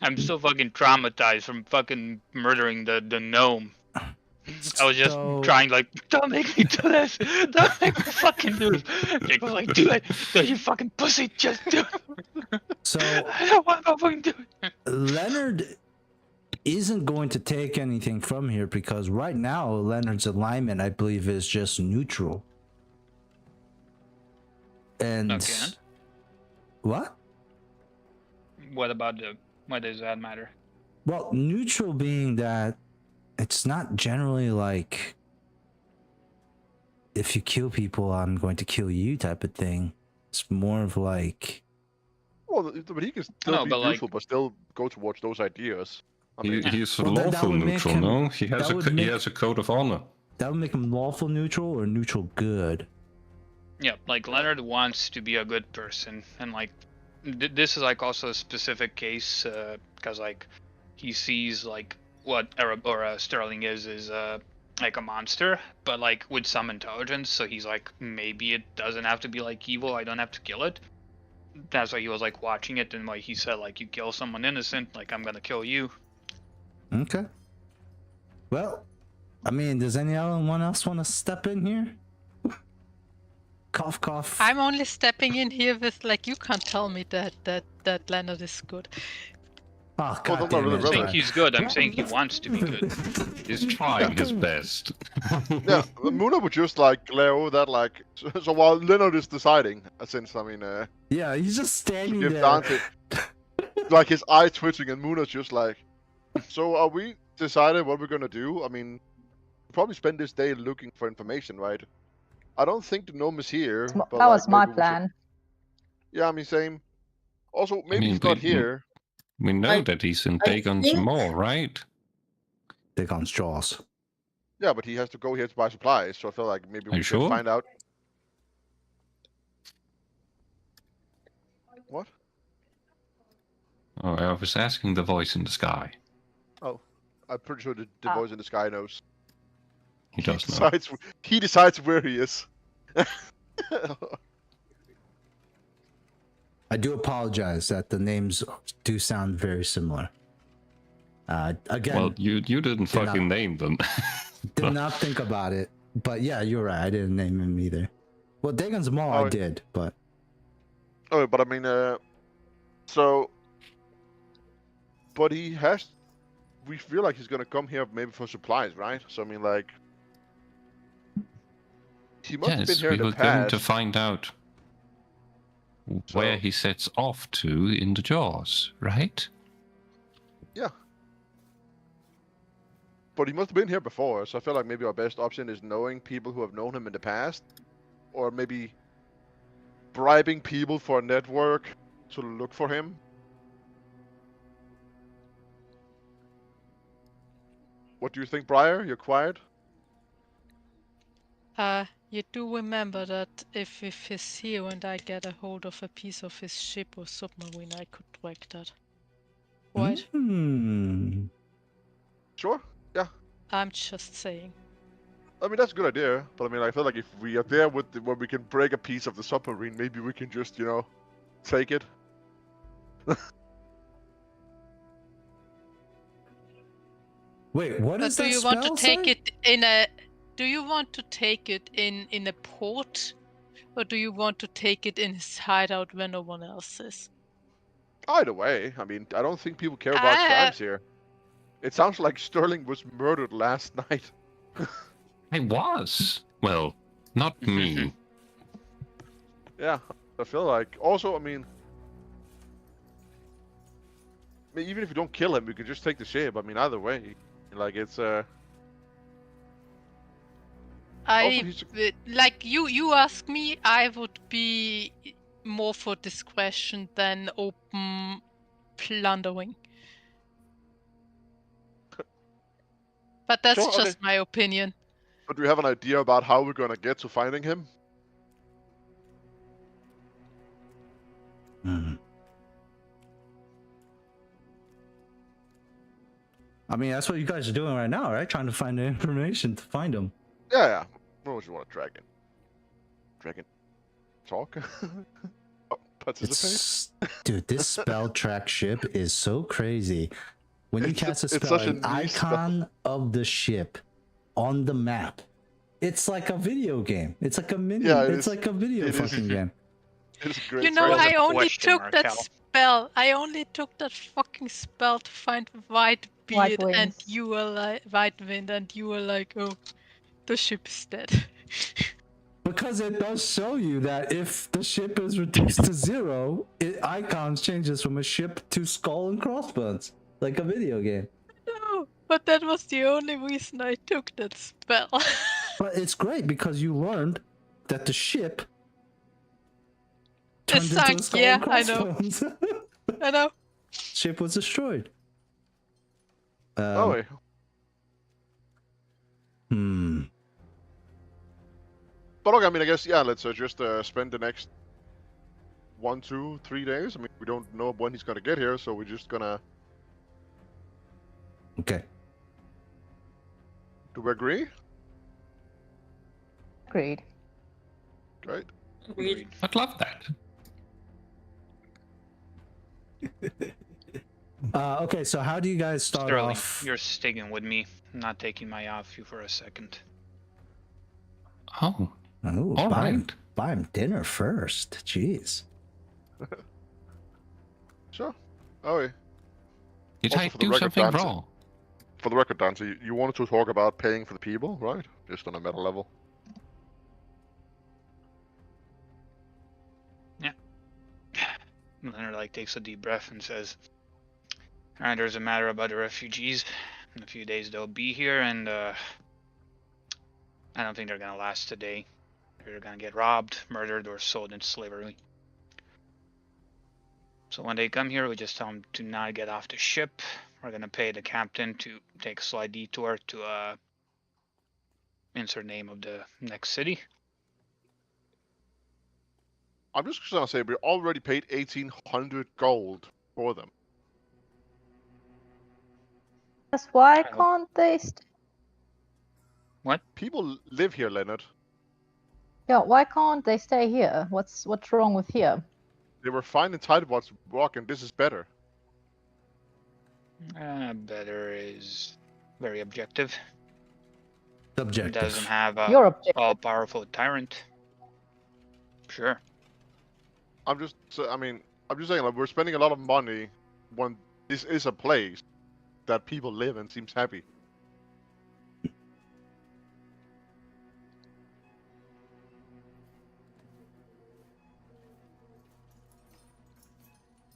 I'm so fucking traumatized from fucking murdering the gnome. I was just trying like, don't make me do this! Don't make me fucking do this! Jake was like, do it! Do it, you fucking pussy! Just do it!
So
I don't want to fucking do it!
Leonard isn't going to take anything from here because right now Leonard's alignment, I believe, is just neutral. And
Okay.
what?
What about the... Why does that matter?
Well, neutral being that it's not generally like if you kill people, I'm going to kill you type of thing. It's more of like,
Well, but he can still
No,
be
but, like-
neutral, but still go towards those ideas. I mean,
He's
Well, that
lawful
would make
neutral,
him-
no? He has
that would
he
make-
has a code of honor.
that would make him lawful neutral or neutral good.
Yeah, like Leonard wants to be a good person, and like this is like also a specific case because like he sees like what Sterling is like a monster, but like with some intelligence. So he's like, maybe it doesn't have to be like evil. I don't have to kill it. That's why he was like watching it, and like he said, like you kill someone innocent, like I'm gonna kill you.
Okay. Well, I mean, does anyone else want to step in here? Cough, cough.
I'm only stepping in here with like you can't tell me that Leonard is good.
Oh,
Well,
God
that's not
damn
really
it,
I'm saying
relevant.
he's good. I'm saying he wants to be good.
He's trying his best.
yeah, Muna would just like glare over that, like, so while Leonard is deciding, since I mean,
Yeah, he's just standing
give
there.
Dante, like his eye twitching, and Muna's just like, so are we decided what we're gonna do? I mean, we'll probably spend this day looking for information, right? I don't think the gnome is here. But,
That was
like,
my
maybe we should-
plan.
Yeah, I mean, same. Also, maybe
mean,
he's not
we-
here.
We know
I-
that he's in
I
Dagon's
think-
Maw, right?
Dig on straws.
Yeah, but he has to go here to buy supplies, so I feel like maybe
Are
we
you
should
sure?
find out. What?
Oh, I was asking the voice in the sky.
I'm pretty sure the
Ah.
voice in the sky knows.
He does know.
He decides where he is.
I do apologize that the names do sound very similar. Again,
Well, you didn't
Did not-
fucking name them.
did not think about it, but yeah, you're right. I didn't name him either. Well, Dagon's Maul, I
Oh.
did, but
Oh, but I mean, but he has. We feel like he's gonna come here maybe for supplies, right? So I mean, like, he must have been
Yes,
here
we
in the
were going to
past.
find out where
So-
he sets off to in the jaws, right?
But he must have been here before, so I feel like maybe our best option is knowing people who have known him in the past, or maybe bribing people for a network to look for him. What do you think, Briar? You're quiet?
You do remember that if with his hero and I get a hold of a piece of his ship or submarine, I could track that. Right?
Sure. Yeah.
I'm just saying.
I mean, that's a good idea. But I mean, I feel like if we are there with where we can break a piece of the submarine, maybe we can just, take it.
Wait, what is
Do
that
you
spell?
want to take
sorry?
it in a? Do you want to take it in a port, or do you want to take it in his hideout where no one else is?
Either way, I mean, I don't think people care about crimes here. It sounds like Sterling was murdered last night.
I was. Well, not me.
Yeah, I feel like. Also, I mean, even if you don't kill him, you can just take the ship. I mean, either way, like it's
Like you ask me, I would be more for discretion than open plundering. But that's
Sure, okay.
just my opinion.
But do we have an idea about how we're gonna get to finding him?
I mean, that's what you guys are doing right now, right? Trying to find the information to find him.
Yeah. What would you want to dragon? Dragon talk? Participate?
Dude, this spell track ship is so crazy. When you cast a spell, an icon of the ship on the map. It's like a video game. It's like a mini.
Yeah,
it's like a video fucking game.
It's great.
You know,
There's a
I only
question
took
mark,
that
Cal.
spell. I only took that fucking spell to find White Beard and
Wings.
you were like White Wind, and you were like, oh, the ship is dead.
Because it does show you that if the ship is reduced to 0, icons changes from a ship to skull and crossbones, like a video game.
No, but that was the only reason I took that spell.
But it's great because you learned that the ship turned into a skull and
I know.
crossbones.
I know.
Ship was destroyed.
Oh, wait. But okay, I mean, I guess, yeah, let's just spend the next 1, 2, 3 days. I mean, we don't know when he's gonna get here, so we're just gonna...
Okay.
Do we agree?
Agreed.
Great.
Agreed.
I'd love that.
Okay, so how do you guys start
Sterling,
off?
you're sticking with me. I'm not taking my eye off you for a second.
Oh,
Oh,
all
buy him,
right.
buy him dinner first. Jeez.
Sure. Oh, wait.
Did
Also,
I
for the
do
record,
something
Dante-
wrong?
For the record, Dante, you wanted to talk about paying for the people, right? Just on a meta level.
Leonard like takes a deep breath and says, "Alright, there's a matter about the refugees. In a few days they'll be here, and I don't think they're gonna last today. They're gonna get robbed, murdered, or sold into slavery. So when they come here, we just tell them to not get off the ship. We're gonna pay the captain to take a slight detour to insert name of the next city.
I'm just gonna say we already paid 1,800 gold for them.
Yes, why
Oh.
can't they?
What?
People live here, Leonard.
Yeah, why can't they stay here? What's wrong with here?
They were fine in Tidewatch Rock, and this is better.
Better is very objective. It
Subjective.
doesn't have
You're
a
objective.
all-powerful tyrant. Sure.
I'm just saying, like, we're spending a lot of money when this is a place that people live and seems happy.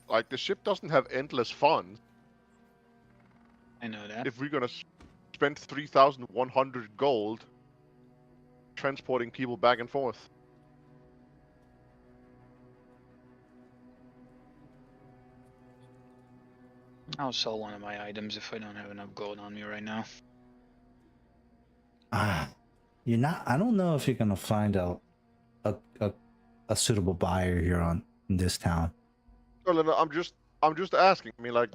Like, the ship doesn't have endless funds.
I know that.
If we're gonna spend 3,100 gold transporting people back and forth.
I'll sell one of my items if I don't have enough gold on me right now.
you're not. I don't know if you're gonna find a suitable buyer here in this town.
No, no, no, I'm just asking. I mean, like,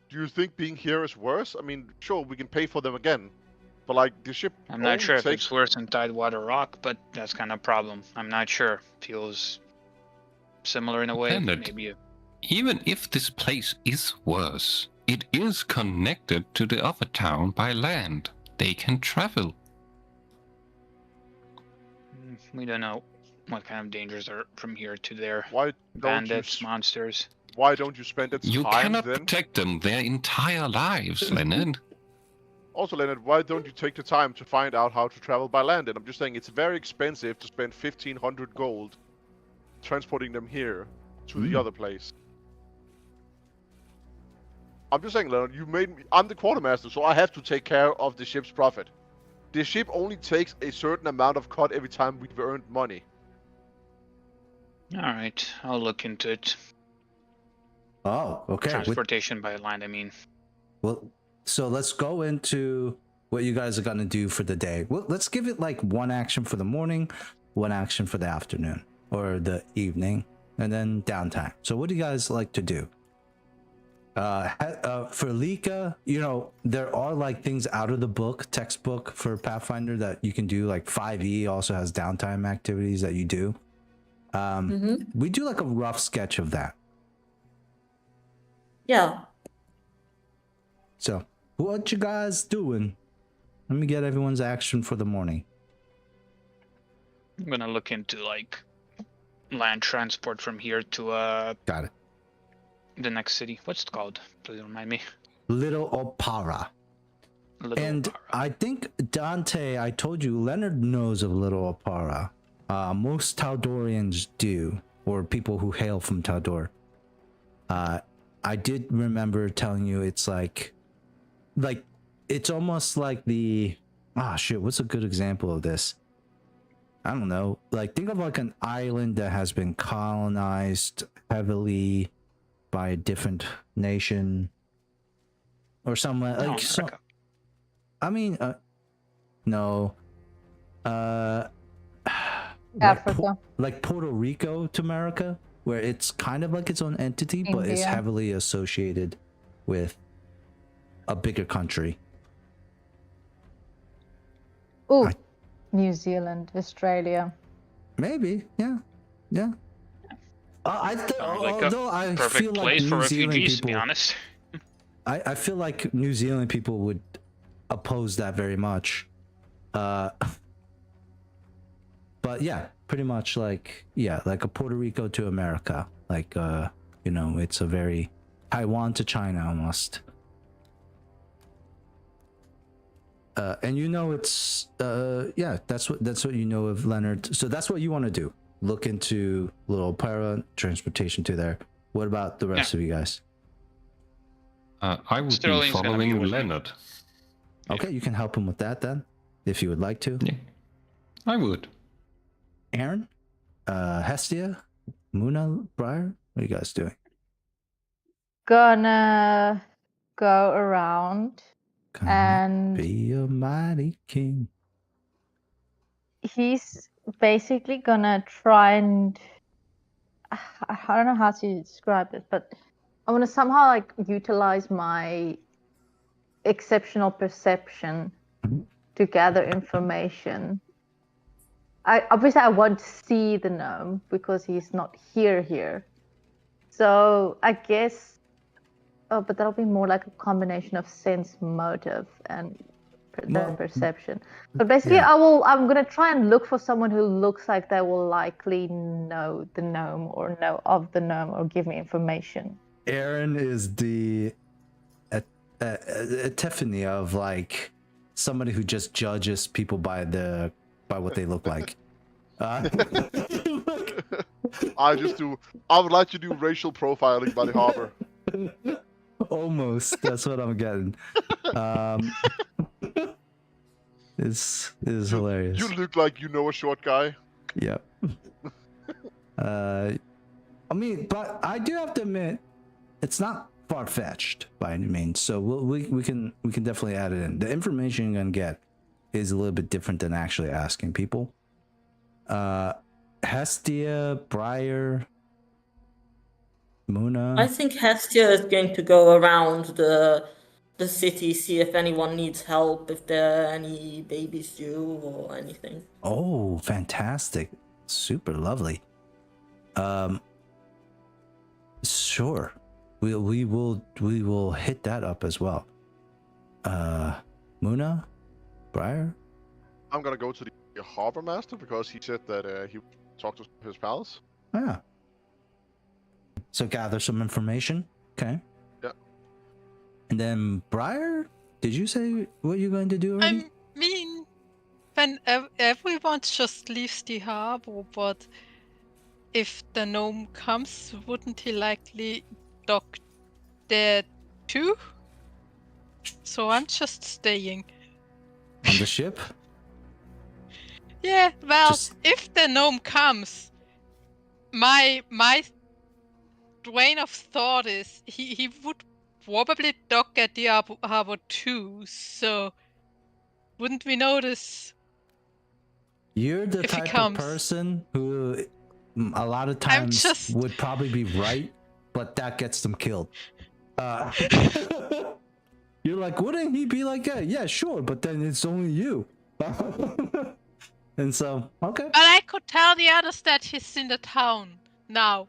do you think being here is worse? I mean, sure, we can pay for them again, but like the ship.
I'm not
only
sure if
takes...
it's worse than Tidewater Rock, but that's kind of a problem. I'm not sure. Feels similar in a way.
Leonard.
Maybe.
Even if this place is worse, it is connected to the other town by land. They can travel.
We don't know what kind of dangers are from here to there.
Why don't
Bandits,
you?
monsters.
Why don't you spend its
You
time
cannot
then?
protect them their entire lives, Leonard.
Also, Leonard, why don't you take the time to find out how to travel by land? And I'm just saying it's very expensive to spend 1,500 gold transporting them here to the other place. I'm just saying, Leonard, you made me. I'm the quartermaster, so I have to take care of the ship's profit. The ship only takes a certain amount of cut every time we've earned money.
All right, I'll look into it.
Oh, okay.
Transportation by land, I mean.
Well, so let's go into what you guys are gonna do for the day. Well, let's give it like one action for the morning, one action for the afternoon or the evening, and then downtime. So what do you guys like to do? For Lika, you know, there are like things out of the book, textbook for Pathfinder that you can do. Like 5e also has downtime activities that you do. We do like a rough sketch of that.
Yeah.
So what you guys doing? Let me get everyone's action for the morning.
I'm gonna look into like land transport from here to
Got it.
the next city. What's it called? Please remind me.
Little Opara. And
Opara.
I think Dante, I told you, Leonard knows of Little Opara. Most Taldorians do, or people who hail from Taldor. I did remember telling you it's like it's almost like the what's a good example of this? I don't know. Like think of like an island that has been colonized heavily by a different nation or somewhere like so. I mean, no.
Africa.
Like Puerto Rico to America, where it's kind of like its own entity, but it's
India.
heavily associated with a bigger country.
Ooh, New Zealand, Australia.
Maybe, yeah. Although I
perfect
feel like
place for
New Zealand
refugees, to be
people,
honest.
I feel like New Zealand people would oppose that very much. But yeah, pretty much like a Puerto Rico to America. Like you know, it's a very Taiwan to China almost. And you know it's that's what you know of Leonard. So that's what you want to do. Look into Little Opera, transportation to there. What about the rest of you guys?
I would
Sterling's
be
gonna be
following
with me.
Leonard.
Okay, you can help him with that then, if you would like to.
Yeah, I would.
Aaron, Hestia, Muna, Briar, what are you guys doing?
Gonna go around
Come
and
be a mighty king.
he's basically gonna try and I don't know how to describe it, but I want to somehow like utilize my exceptional perception to gather information. I won't see the gnome because he's not here. So I guess, but that'll be more like a combination of sense, motive, and perception. But basically,
yeah.
I'm gonna try and look for someone who looks like they will likely know the gnome or know of the gnome or give me information.
Aaron is the epiphany of like somebody who just judges people by what they look like.
I would like to do racial profiling by the harbor.
Almost. That's what I'm getting. It's hilarious.
You look like you know a short guy.
Yep. I mean, but I do have to admit, it's not far-fetched by any means. So we can definitely add it in. The information you're gonna get is a little bit different than actually asking people. Hestia, Briar, Muna.
I think Hestia is going to go around the city, see if anyone needs help, if there are any babies due or anything.
Oh, fantastic. Super lovely. Sure. We will hit that up as well. Muna? Briar?
I'm gonna go to the harbor master because he said that he talked to his pals.
Yeah. So gather some information. Okay.
Yeah.
And then Briar, did you say what you're going to do already?
I mean, when everyone just leaves the harbor, but if the gnome comes, wouldn't he likely dock there too? So I'm just staying.
On the ship?
Yeah, well,
Just-
if the gnome comes, my train of thought is he would probably dock at the harbor too, so wouldn't we notice?
You're the
If he
type of
comes.
person who a lot of
I'm
times
just-
would probably be right, but that gets them killed. You're like, wouldn't he be like that? Yeah, sure, but then it's only you. And so, okay.
But I could tell the others that he's in the town now.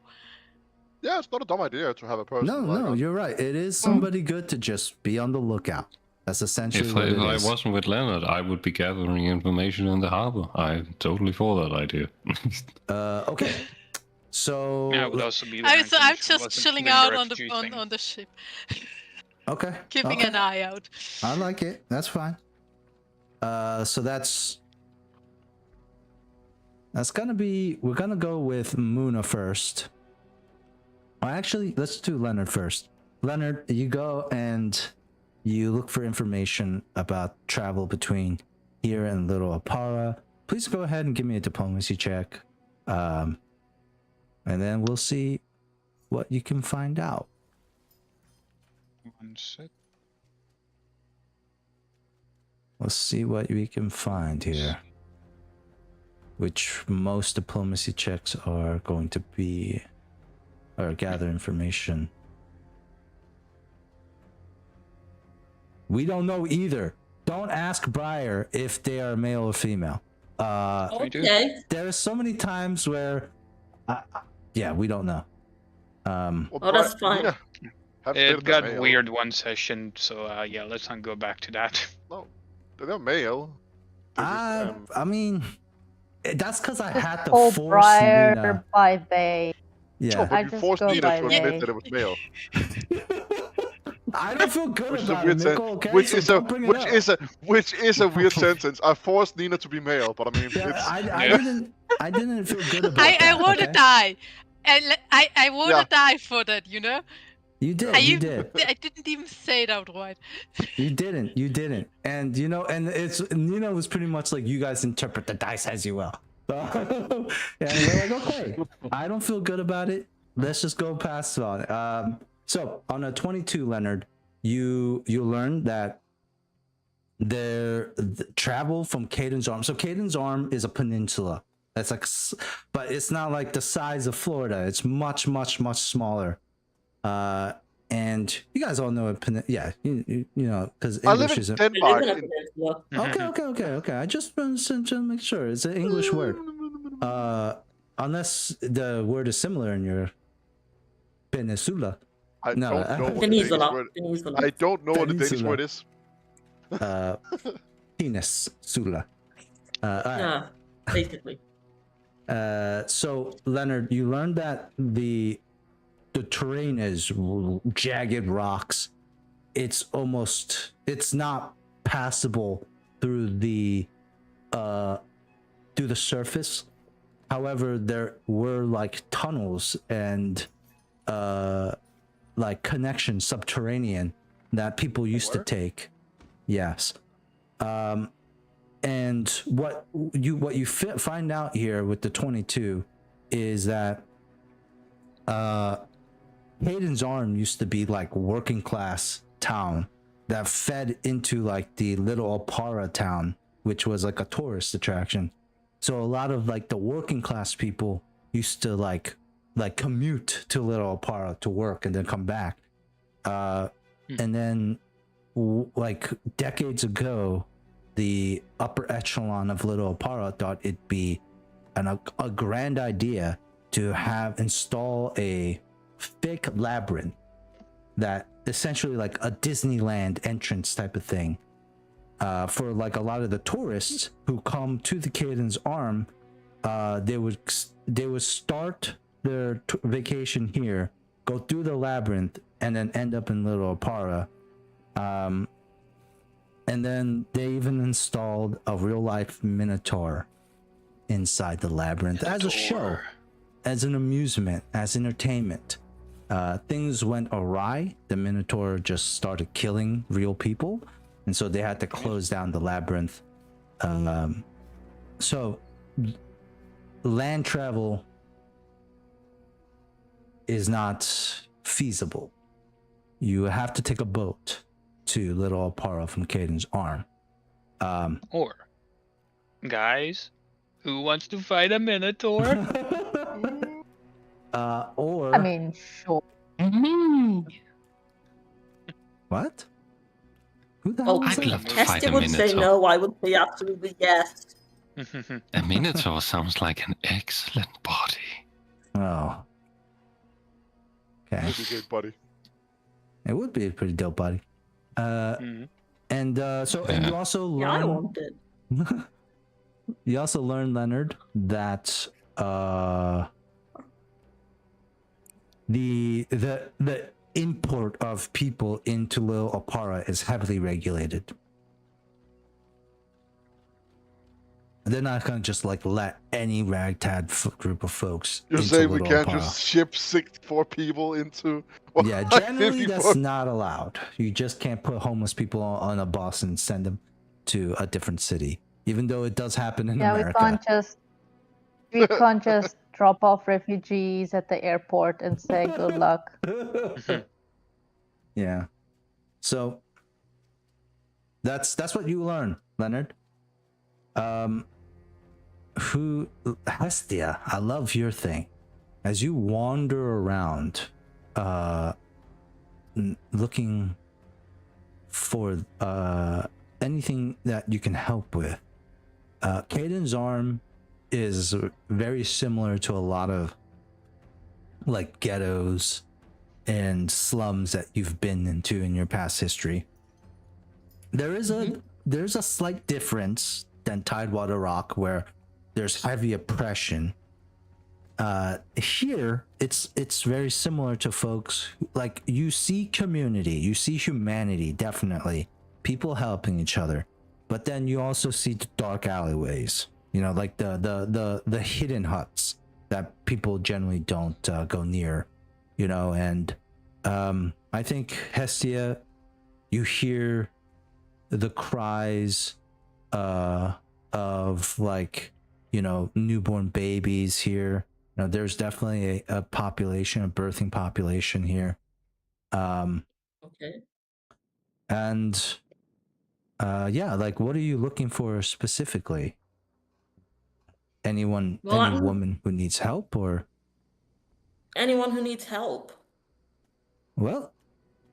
Yeah, it's not a dumb idea to have a person.
No,
like
no,
us.
you're right. It is somebody good to just be on the lookout. That's essentially
If
what it
I
is.
wasn't with Leonard, I would be gathering information in the harbor. I'm totally for that idea.
Okay. So
Yeah, I would also be.
I'm
there
I'm
if it
just
wasn't
chilling
doing
out
refugee thing.
on the ship,
okay.
keeping
okay.
an eye out.
I like it. That's fine. So that's gonna be. We're gonna go with Muna first. Well, actually, let's do Leonard first. Leonard, you go and you look for information about travel between here and Little Apara. Please go ahead and give me a diplomacy check, and then we'll see what you can find out.
1 sec.
Let's see what we can find here. Which most diplomacy checks are going to be, or gather information. We don't know either. Don't ask Briar if they are male or female.
We do.
Okay.
There are so many times where, yeah, we don't know.
Well,
Oh, that's fine.
Nina, have stated
It
they're
got
male.
weird one session, so yeah, let's not go back to that.
No, they're male. They're just,
I mean, that's because I
Just
had to
call
force
Briar
Nina.
by they.
Yeah.
but
I
you
just
forced
go
Nina
by
to
they.
admit that it was male.
I don't feel good
Which is a
about
weird
it,
sentence.
Nicole, okay?
Which
So
is a
don't bring it up.
which is a weird sentence. I forced Nina to be male, but I mean,
Yeah,
it's
I didn't feel good about
I
that.
wanna
okay?
die. I wanna
Yeah.
die for that, you know?
You did.
I
You
even-
did.
I didn't even say it outright.
You didn't. You didn't. And you know, and it's Nina was pretty much like, you guys interpret the dice as you will. So, and we're like, okay, I don't feel good about it. Let's just go past on it. So on a 22, Leonard, you learn that the travel from Caden's Arm. So Caden's Arm is a peninsula. That's like, but it's not like the size of Florida. It's much, much, much smaller. And you guys all know it. Yeah, you know, because
I live
English
in
is.
We live
Denmark.
in a
in-
peninsula.
Okay. I just wanted to make sure it's an English word. Unless the word is similar in your peninsula.
I
No,
don't know what the Danish
Peninsula.
word.
Peninsula.
I don't know what the Danish
Peninsula.
word is.
Penis sula. All right.
Yeah, basically.
So Leonard, you learned that the terrain is jagged rocks. It's not passable through the surface. However, there were like tunnels and like connections subterranean that people used to
Where?
take. Yes. And what you find out here with the 22 is that Hayden's Arm used to be like working class town that fed into like the Little Apara town which was like a tourist attraction. So a lot of like the working class people used to like commute to Little Opara to work and then come back. And then like decades ago, the upper echelon of Little Opara thought it'd be a grand idea to install a fake labyrinth that essentially like a Disneyland entrance type of thing for like a lot of the tourists who come to the Caden's Arm. They would start their vacation here, go through the labyrinth, and then end up in Little Opara. And then they even installed a real life Minotaur inside the labyrinth as a show, as an amusement, as entertainment. Things went awry. The Minotaur just started killing real people, and so they had to close down the labyrinth. So land travel is not feasible. You have to take a boat to Little Opara from Caden's Arm.
Or, guys, who wants to fight a Minotaur?
Or
I mean, sure.
what? Who the
Well,
hell is
I'd
that?
love to fight
Hestia
a
would say
Minotaur.
no, I would say absolutely yes.
A Minotaur sounds like an excellent body.
Oh. Okay.
That'd be good, buddy.
It would be a pretty dope body.
Mhm.
And and you also
Yeah, I
learn
want it.
you also learn, Leonard, that the import of people into Little Opara is heavily regulated. They're not gonna just like let any ragtag group of folks.
You're
into
saying we
Little
can't
Opara.
just ship 4 people into?
Yeah,
like
generally
54?
that's not allowed. You just can't put homeless people on a bus and send them to a different city, even though it does happen in
Yeah,
America.
we can't just drop off refugees at the airport and say good luck.
Yeah. So that's what you learn, Leonard. Hestia, I love your thing. As you wander around, looking for anything that you can help with, Caden's Arm is very similar to a lot of like ghettos and slums that you've been into in your past history. There's a slight difference than Tidewater Rock, where there's heavy oppression. Here it's very similar to folks, like you see community, you see humanity, definitely people helping each other, but then you also see the dark alleyways, you know, like the hidden huts that people generally don't go near, you know. And I think, Hestia, you hear the cries of, like, you know, newborn babies here. You know, there's definitely a population, a birthing population here.
Okay.
And yeah, like, what are you looking for specifically? Any woman who needs help, or
Anyone who needs help.
well,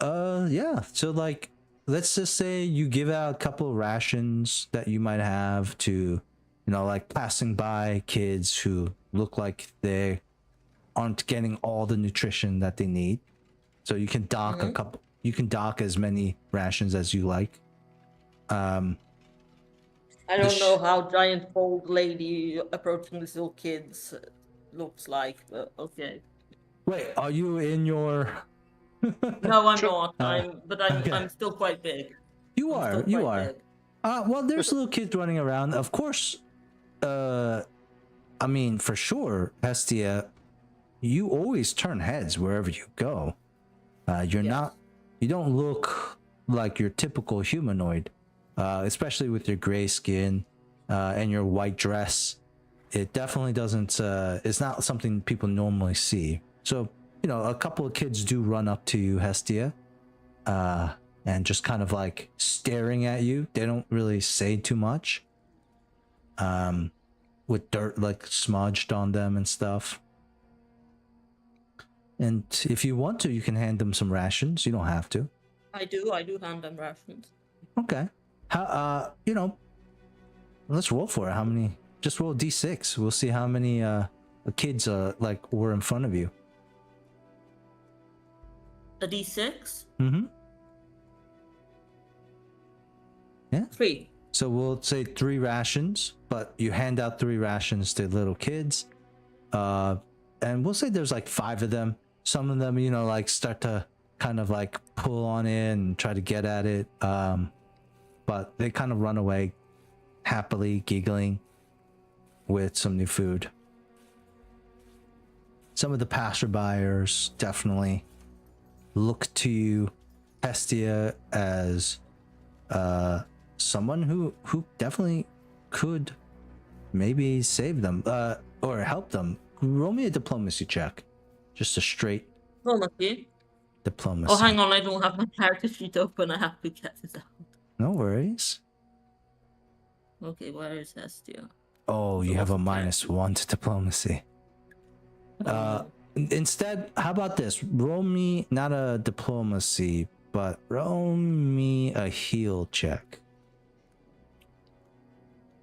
yeah. So, like, let's just say you give out a couple of rations that you might have to, you know, like passing by kids who look like they aren't getting all the nutrition that they need. So you can dock a couple. You can dock as many rations as you like.
I don't know how giant old lady approaching these little kids looks like, but okay.
Wait, are you in your?
No, I'm not.
okay.
I'm still quite big.
You
I'm
are.
still
You
quite
are.
big.
Well, there's little kids running around. Of course. I mean, for sure, Hestia, you always turn heads wherever you go. You're not. You don't look like your typical humanoid, especially with your gray skin and your white dress. It definitely doesn't. It's not something people normally see. So, you know, a couple of kids do run up to you, Hestia, and just kind of like staring at you. They don't really say too much, with dirt like smudged on them and stuff. And if you want to, you can hand them some rations. You don't have to.
I do hand them rations.
Okay. How let's roll for it. How many? Just roll d6. We'll see how many kids like were in front of you.
A d6?
Mm-hmm. Yeah.
3.
So we'll say 3 rations, but you hand out 3 rations to little kids. And we'll say there's like 5 of them. Some of them, like start to kind of like pull on it and try to get at it. But they kind of run away happily, giggling with some new food. Some of the passerbyers definitely look to you, Hestia, as someone who definitely could maybe save them or help them. Roll me a diplomacy check. Just a straight
Diplomacy.
diplomacy.
Oh, hang on, I don't have my character sheet open. I have to get it out.
No worries.
Okay, where is Hestia?
Oh, you have a -1 to diplomacy. Instead, how about this? Roll me not a diplomacy, but roll me a heal check.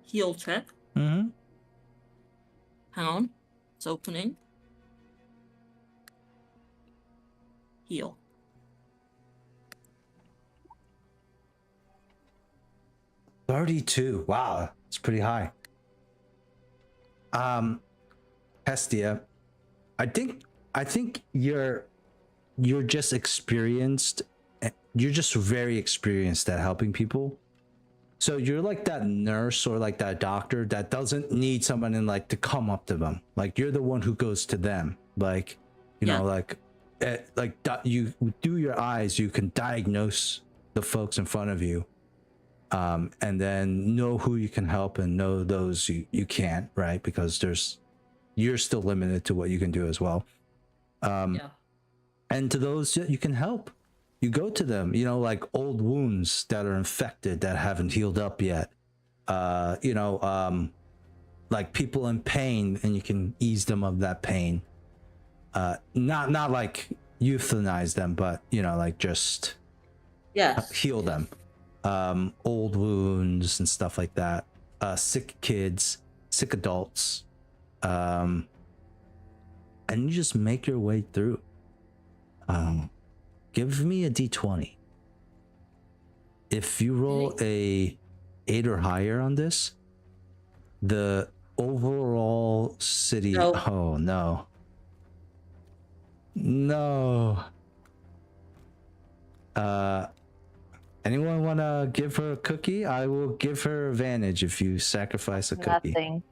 Heal check.
Mm-hmm.
Hang on. It's opening. Heal.
$32. Wow, it's pretty high. Hestia, I think you're just experienced. You're just very experienced at helping people. So you're like that nurse or like that doctor that doesn't need someone in like to come up to them. Like you're the one who goes to them. Like, you know, like you through your eyes, you can diagnose the folks in front of you. And then know who you can help and know those you can't, right? Because you're still limited to what you can do as well. And to those you can help, you go to them, like old wounds that are infected that haven't healed up yet. Like people in pain, and you can ease them of that pain. Not like euthanize them, but like just heal them. Old wounds and stuff like that, sick kids, sick adults, and you just make your way through. Give me a d20. If you roll a 8 or higher on this, the overall city oh no anyone want to give her a cookie? I will give her advantage if you sacrifice a cookie.
Nothing.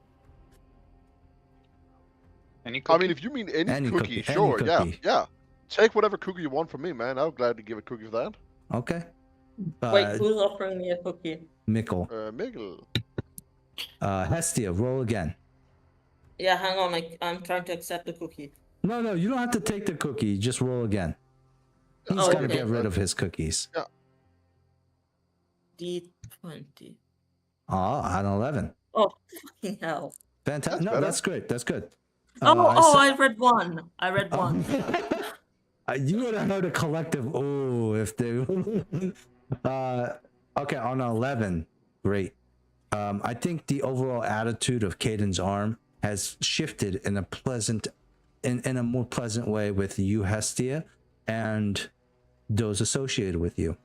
Any cookie?
I mean, if you mean any cookie,
any
sure,
cookie.
yeah. Take whatever cookie you want from me, man. I'll gladly give a cookie for that.
Okay.
Wait, who's offering me a cookie?
Mikkel.
Mikkel.
Hestia, roll again.
Yeah, hang on. I'm trying to accept the cookie.
No, you don't have to take the cookie. Just roll again. He's got to get rid of his cookies.
Yeah.
D20.
Oh, an 11.
Oh, fucking hell.
Fantastic. No, that's great. That's good.
I read one. I read one.
You would have heard a collective if they okay, on 11. Great. I think the overall attitude of Caden's arm has shifted in a more pleasant way with you, Hestia, and those associated with you.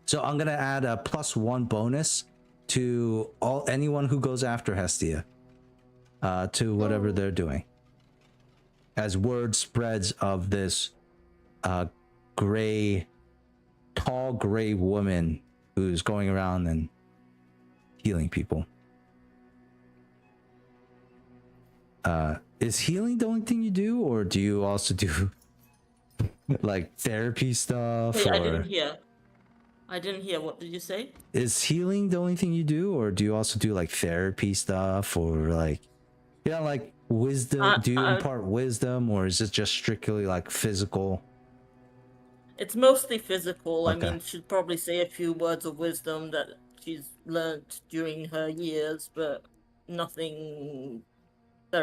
So I'm gonna add a +1 bonus to anyone who goes after Hestia, to whatever they're doing. As word spreads of this tall gray woman who's going around and healing people. Is healing the only thing you do, or do you also do like therapy stuff?
Wait, I didn't hear. What did you say?
Is healing the only thing you do, or do you also do like therapy stuff, or like like wisdom? Do you impart wisdom, or is it just strictly like physical?
It's mostly physical.
Okay.
I mean, should probably say a few words of wisdom that she's learnt during her years, but nothing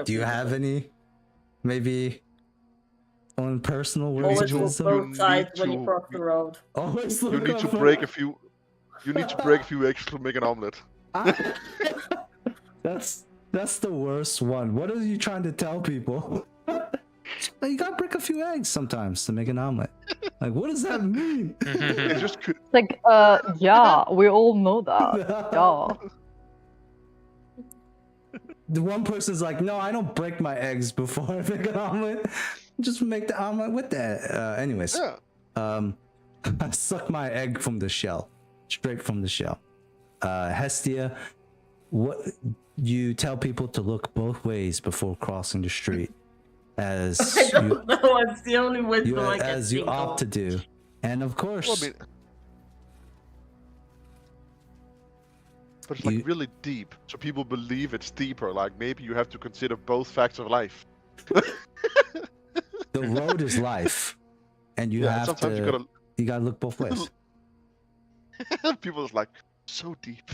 Do you have any, maybe, own personal words
Always
of
look
wisdom?
both sides
need
when you
to-
cross the road.
Always
You
look
need
up
to
for-
break a few. You need to break a few eggs to make an omelet.
That's the worst one. What are you trying to tell people? You gotta break a few eggs sometimes to make an omelet. Like, what does that mean?
It's just
Like, yeah, we all know that. Yeah.
The one person's like, no, I don't break my eggs before I make an omelet. Just make the omelet with that. Anyways,
yeah.
I suck my egg from the shell, straight from the shell. Hestia, what you tell people to look both ways before crossing the street, as
I don't know. It's the only wisdom I can
as you
think
ought
of.
to do, and of course.
Well, I mean, but it's like
You-
really deep, so people believe it's deeper. Like maybe you have to consider both facts of life.
The road is life, and you
Yeah,
have
sometimes
to. You gotta look both ways.
People is like so deep.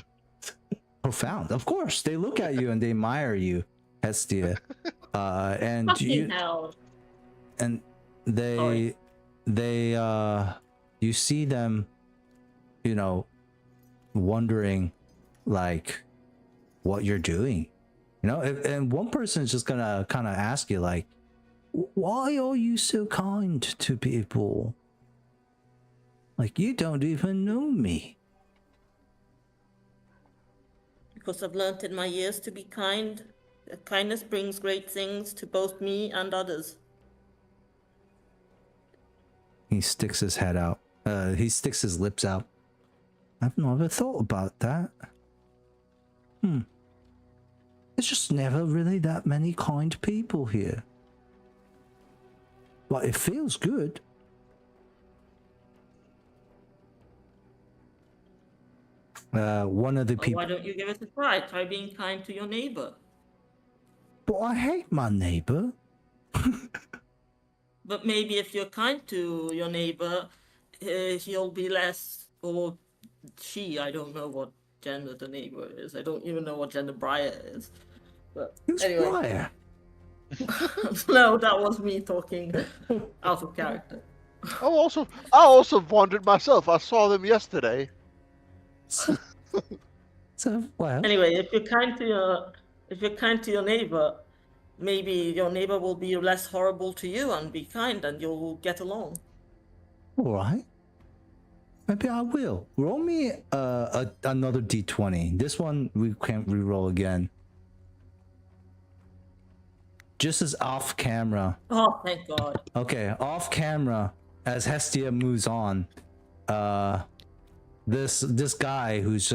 Profound, of course. They look at you and they admire you, Hestia, and
Fucking
you
hell.
and
Sorry.
you see them, you know, wondering, like, what you're doing, you know. And one person is just gonna kind of ask you, like, why are you so kind to people? Like, you don't even know me.
Because I've learnt in my years to be kind. Kindness brings great things to both me and others.
He sticks his head out. He sticks his lips out. I've never thought about that. There's just never really that many kind people here. But it feels good. One of the
Well,
people.
why don't you give it a try? Try being kind to your neighbor.
But I hate my neighbor.
But maybe if you're kind to your neighbor, he'll be less, or she, I don't know what gender the neighbor is. I don't even know what gender Briar is. But
Who's
anyway.
Briar?
No, that was me talking out of character.
Oh, I also wondered myself. I saw them yesterday.
So, well,
Anyway, if you're kind to your neighbor, maybe your neighbor will be less horrible to you and be kind, and you'll get along.
all right. Maybe I will. Roll me another d20. This one we can't re-roll again. Just as off camera.
Oh, thank God.
Okay, off camera, as Hestia moves on, this guy whose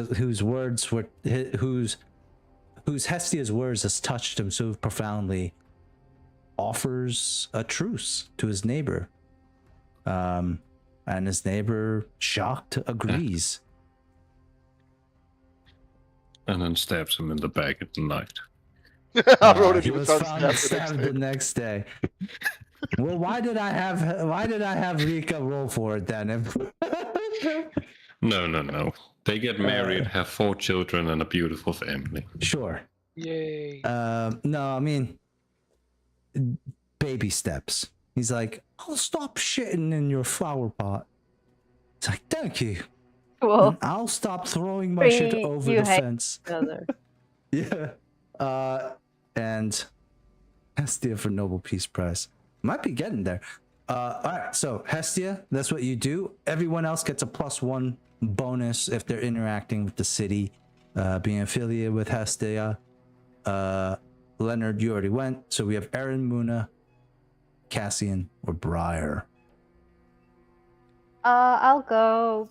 Hestia's words has touched him so profoundly, offers a truce to his neighbor. And his neighbor, shocked, agrees.
And then stabs him in the back at the night.
I wrote it.
He
He was
was
found
found
stabbed
stabbed the next day. Well, why did I have Rika roll for it then?
No. They get married, have 4 children, and a beautiful family.
Sure.
Yay.
No, I mean, baby steps. He's like, I'll stop shitting in your flower pot. It's like, thank you.
Well,
And I'll stop throwing my shit
Three,
over
you
the
hate
fence.
each other.
Yeah. And Hestia for Nobel Peace Prize. Might be getting there. All right, so Hestia, that's what you do. Everyone else gets a +1 bonus if they're interacting with the city, being affiliated with Hestia. Leonard, you already went. So we have Aaron, Muna, Cassian, or Briar.
I'll go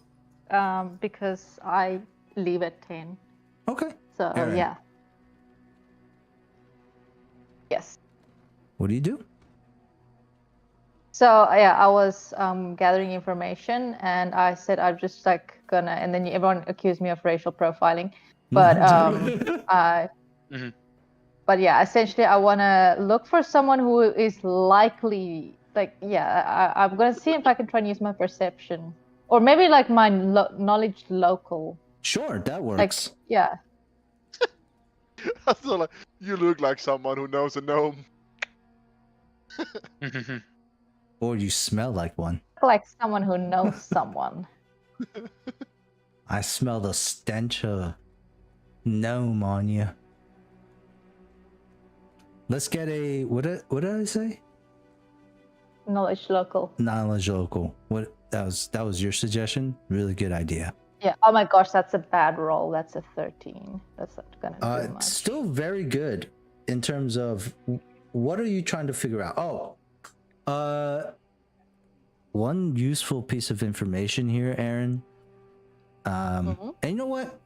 because I leave at 10.
Okay.
So,
Aaron.
yeah. Yes.
What do you do?
So, yeah, I was gathering information and I said I'm just like gonna, and then everyone accused me of racial profiling. But
Mhm.
but yeah, essentially I want to look for someone who is likely, like, yeah, I'm gonna see if I can try and use my perception, or maybe like my knowledge local
Sure, that
Like,
works.
yeah.
So like, you look like someone who knows a gnome.
Or you smell like one.
Like someone who knows someone.
I smell the stench of gnome on you. Let's get a what did I say?
Knowledge local.
Knowledge local. What that was your suggestion? Really good idea.
Yeah. Oh my gosh, that's a bad roll. That's a 13. That's not gonna do much.
Still very good in terms of what are you trying to figure out? One useful piece of information here, Aaron. And you know what?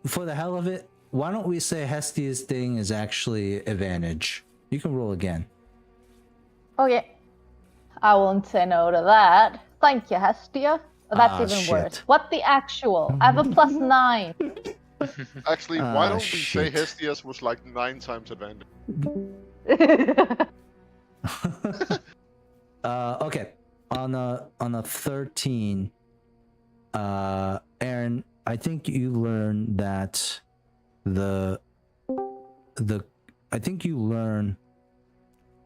For the hell of it, why don't we say Hestia's thing is actually advantage? You can roll again.
Okay. I won't say no to that. Thank you, Hestia. That's
Ah,
even
shit.
worse. What the actual? I have a +9.
Actually, why
Ah,
don't we say
shit.
Hestia's was like 9 times advantage?
Okay. On a 13, Aaron, I think you learn that I think you learn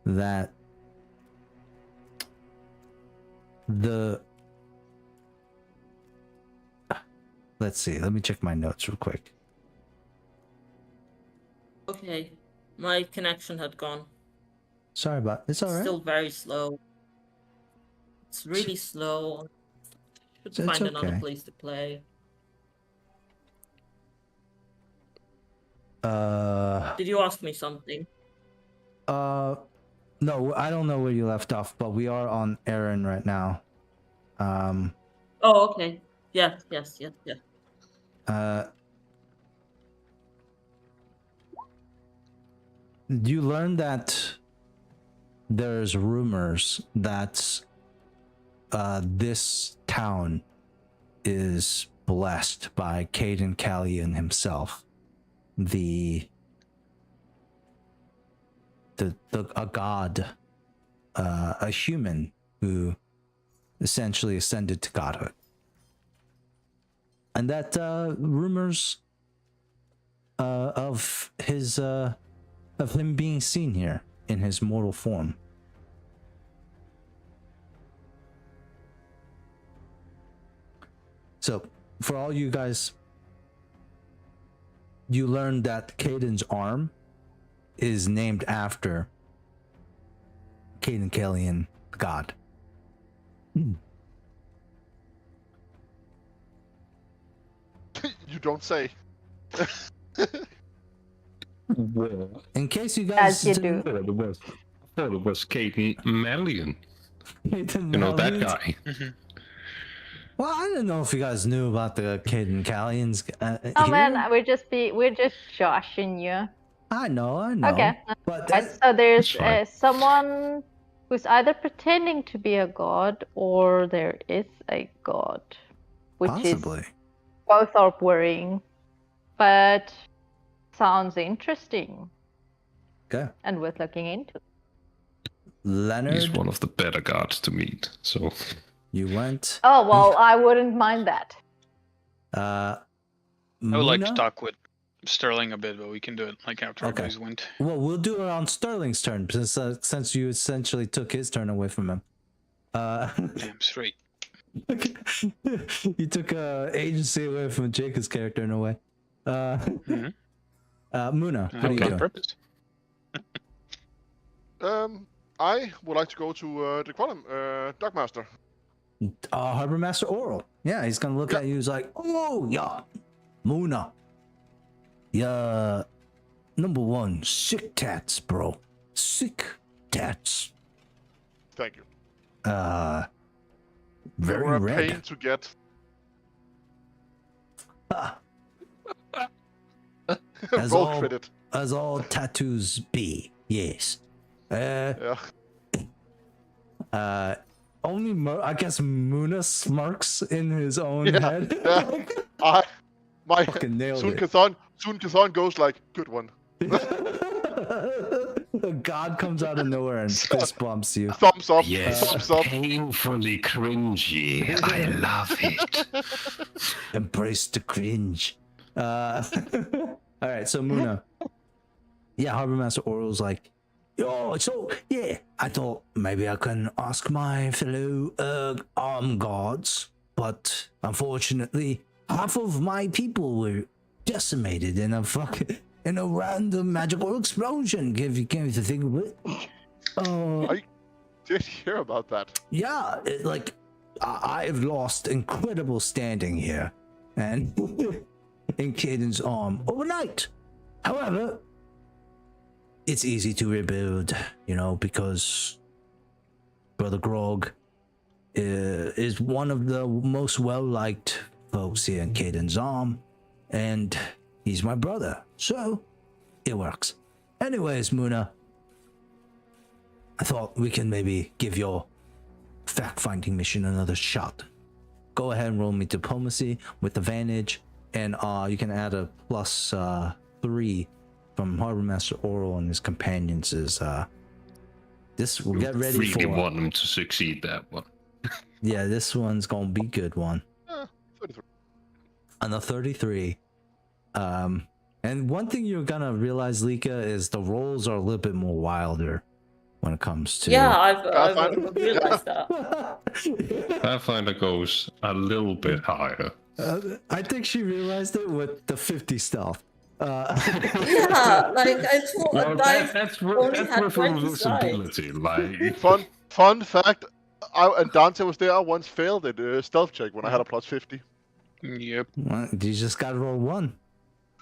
that let's see, let me check my notes real quick.
Okay, my connection had gone.
Sorry about it's all right.
Still very slow. It's really slow. Should
It's
find another
okay.
place to play. Did you ask me something?
No, I don't know where you left off, but we are on Aaron right now.
Oh, okay. Yes.
You learn that there's rumors that this town is blessed by Caden Callion himself, a god, a human who essentially ascended to godhood, and that rumors of him being seen here in his mortal form. So, for all you guys, you learned that Caden's arm is named after Caden Callion, the god.
You don't say.
In case you guys
As you do.
I thought it was Katie Malian.
Caden
You know that
Callions.
guy.
Well, I didn't know if you guys knew about the Caden Callions.
Oh
here.
man, we're just joshing you.
I know.
Okay.
But
Right, so there's
fine.
someone who's either pretending to be a god or there is a god, which
possibly.
is both are worrying, but sounds interesting
Okay.
and worth looking into.
Leonard,
He's one of the better gods to meet. So
you went.
Oh well, I wouldn't mind that.
I would like to
Muna?
talk with Sterling a bit, but we can do it like after
Okay.
everybody's went.
Well, we'll do it on Sterling's turn since you essentially took his turn away from him.
Damn straight.
You took agency away from Jacob's character in a way.
Mhm.
Muna, what are you
On
doing?
purpose.
I would like to go to the Quantum Dockmaster.
Harbor Master Oral. Yeah, he's gonna look
Yeah.
at you. He's like, "Oh yeah, Muna. Yeah, number one, sick tats, bro. Sick tats.
Thank you.
Very
They were a
red.
pain to get.
As
Roll
all-
credit.
As all tattoos be. Yes.
Yeah.
Only I guess Muna smirks in his own head.
Yeah. My
Fucking nailed
Sun
it.
Kazan goes like, good one.
The god comes out of nowhere and fist bumps you.
Thumbs up.
yes,
Thumbs up.
painfully cringy. I love it.
Embrace the cringe. All right, so Muna. Yeah, Harbor Master Oral's like, yo, so yeah, I thought maybe I can ask my fellow armed guards, but unfortunately, half of my people were decimated in a random magical explosion. Give you to think of it.
I did hear about that.
Yeah, I've lost incredible standing here, and in Caden's arm overnight. However, it's easy to rebuild, because Brother Grog is one of the most well-liked folks here in Caden's arm, and he's my brother, so it works. Anyways, Muna, I thought we can maybe give your fact-finding mission another shot. Go ahead and roll me diplomacy with advantage, and you can add a +3 from Harbor Master Oral and his companions. This will get ready
really
for.
want him to succeed that one.
Yeah, this one's gonna be good one.
33.
On the 33. And one thing you're gonna realize, Lika, is the rolls are a little bit more wilder when it comes to.
Yeah, I've
Pathfinder?
realized that.
Pathfinder goes a little bit higher.
I think she realized it with the 50 stealth.
Yeah, like I thought
Well, that's
only had 20
reversibility. Like,
Fun fact, and Dante was there. I once failed at stealth check when I had a +50.
Yep.
Well, you just gotta roll one.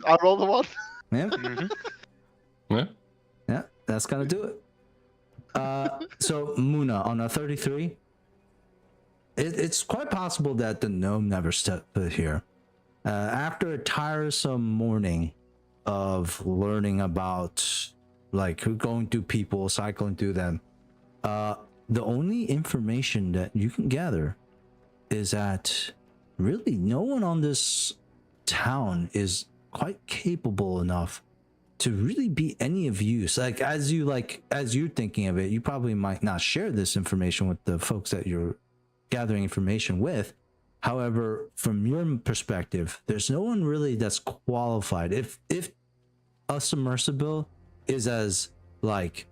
I rolled a 1.
Yeah,
yeah.
yeah, that's gonna do it. So Muna on a 33. It's quite possible that the gnome never stepped foot here. After a tiresome morning of learning about going through people, cycling through them, the only information that you can gather is that really no one on this town is quite capable enough to really be any of use. As you're thinking of it, you probably might not share this information with the folks that you're gathering information with. However, from your perspective, there's no one really that's qualified. If a submersible is as intense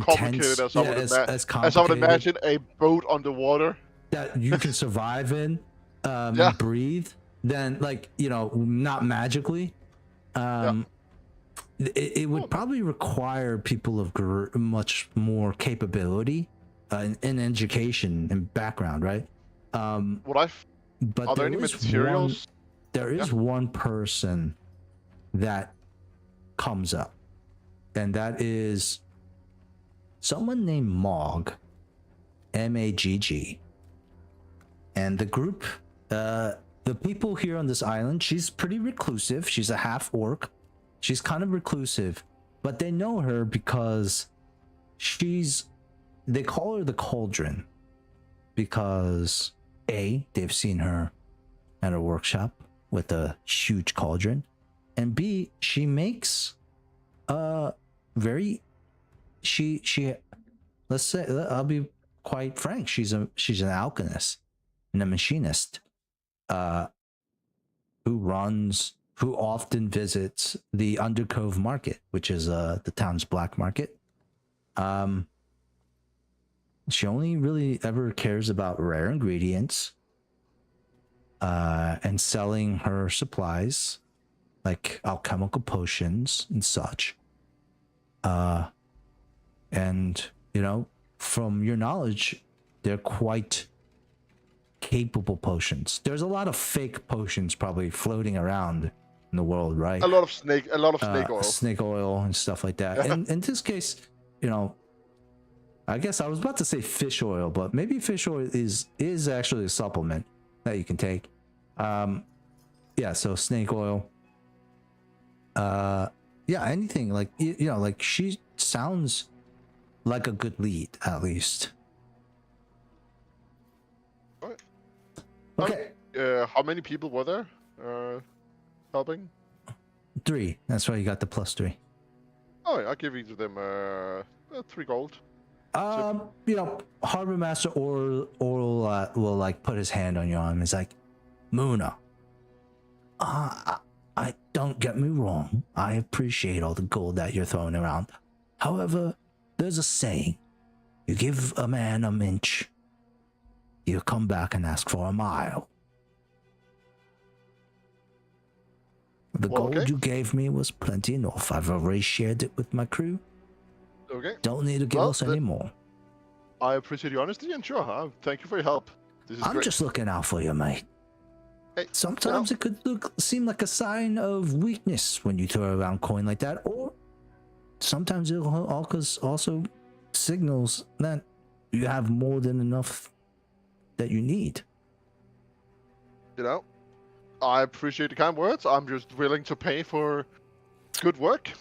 Complicated
as
as I would
complicated
imagine a boat underwater.
that you can survive in,
Yeah.
and breathe, then not magically, it would probably require people of much more capability, in education and background, right? But
Are there any materials?
There is one person that comes up, and that is someone named Mog, Magg. And the group, the people here on this island, she's pretty reclusive. She's a half orc. She's kind of reclusive, but they know her because they call her the Cauldron, because they've seen her at a workshop with a huge cauldron, and B, she makes let's say, I'll be quite frank, she's an alchemist and a machinist, who often visits the Undercove Market, which is the town's black market. She only really ever cares about rare ingredients, and selling her supplies, like alchemical potions and such. And from your knowledge, they're quite capable potions. There's a lot of fake potions probably floating around in the world, right?
A lot of snake oil.
Snake oil and stuff like that. And in this case, I guess I was about to say fish oil, but maybe fish oil is actually a supplement that you can take. So snake oil. Anything like she sounds like a good lead, at least.
Alright.
Okay.
How many people were there helping?
3. That's why you got the +3.
Oh, yeah, I'll give each of them 3 gold.
Harbor Master Oral will put his hand on your arm. He's like, Muna, I don't get me wrong. I appreciate all the gold that you're throwing around. However, there's a saying. You give a man an inch, he'll come back and ask for a mile. The
Well,
gold
okay.
you gave me was plenty enough. I've already shared it with my crew.
Okay.
Don't need to give
Well,
us any more.
I appreciate your honesty, and sure, thank you for your help. This is
I'm
great.
just looking out for you, mate.
Hey,
Sometimes it could seem like a sign of weakness when you throw around coin like that, or sometimes it also signals that you have more than enough that you need.
you know, I appreciate the kind words. I'm just willing to pay for good work.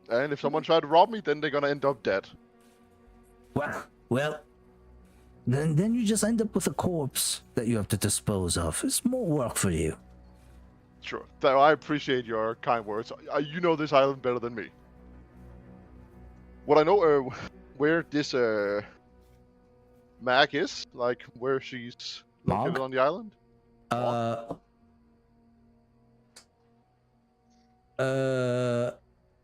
And if someone tried to rob me, then they're gonna end up dead.
Well, then you just end up with a corpse that you have to dispose of. It's more work for you.
Sure. So I appreciate your kind words. You know this island better than me. What I know, where this Mag is, like where she's located
Mog?
on the island.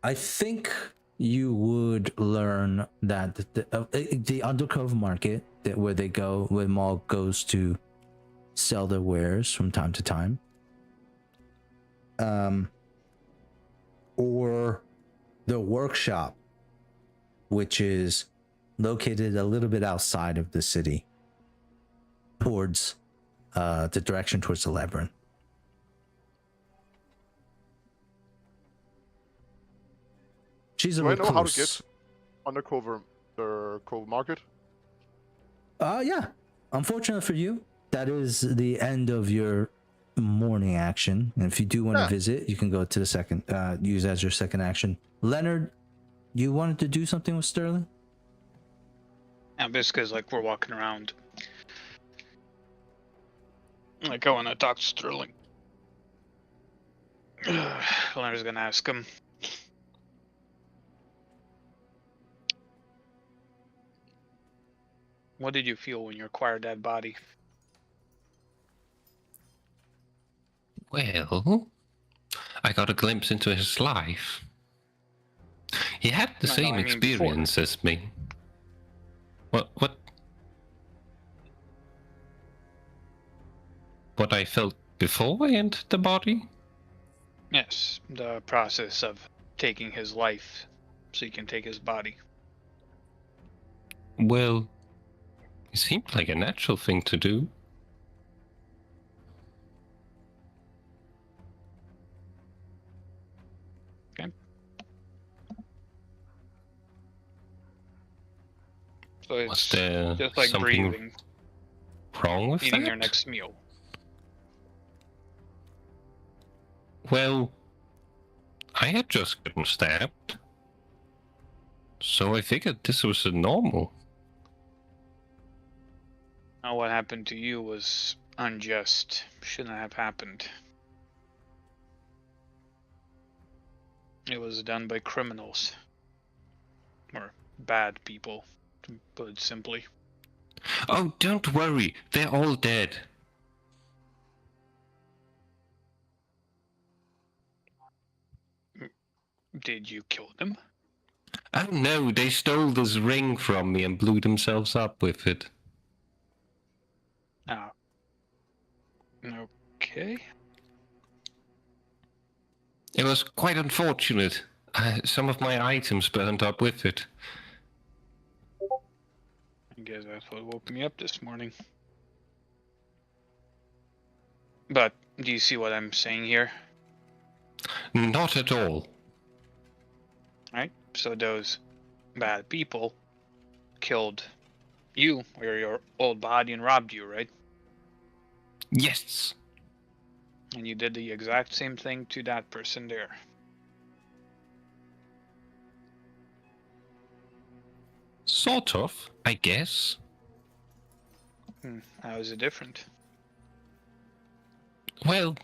I think you would learn that the Undercove Market, where Mog goes to sell their wares from time to time, or the workshop, which is located a little bit outside of the city, towards the direction towards the labyrinth. She's a
Do I
recluse.
know how to get undercover the Cove Market?
Yeah. Unfortunately for you, that is the end of your morning action. And if you do want to visit, you can go to the second, use as your second action. Leonard, you wanted to do something with Sterling?
And basically, it's like we're walking around. Like, I want to talk to Sterling. Leonard's gonna ask him. What did you feel when you acquired that body?
Well, I got a glimpse into his life. He had the
No,
same
I mean before.
experience as me. What I felt before I entered the body?
Yes, the process of taking his life so you can take his body.
Well, it seemed like a natural thing to do.
Okay. So it's
Was there
just like
something
breathing,
wrong with
eating
that?
your next meal.
Well, I had just gotten stabbed, so I figured this was normal.
Now, what happened to you was unjust. Shouldn't have happened. It was done by criminals. Or bad people, to put it simply.
Oh, don't worry, they're all dead.
Did you kill them?
Oh no, they stole this ring from me and blew themselves up with it.
Ah. Okay.
It was quite unfortunate. Some of my items burned up with it.
I guess that's what woke me up this morning. But, do you see what I'm saying here?
Not at all.
Right? So those bad people killed you, or your old body, and robbed you, right?
Yes.
And you did the exact same thing to that person there.
Sort of, I guess.
How is it different?
Well,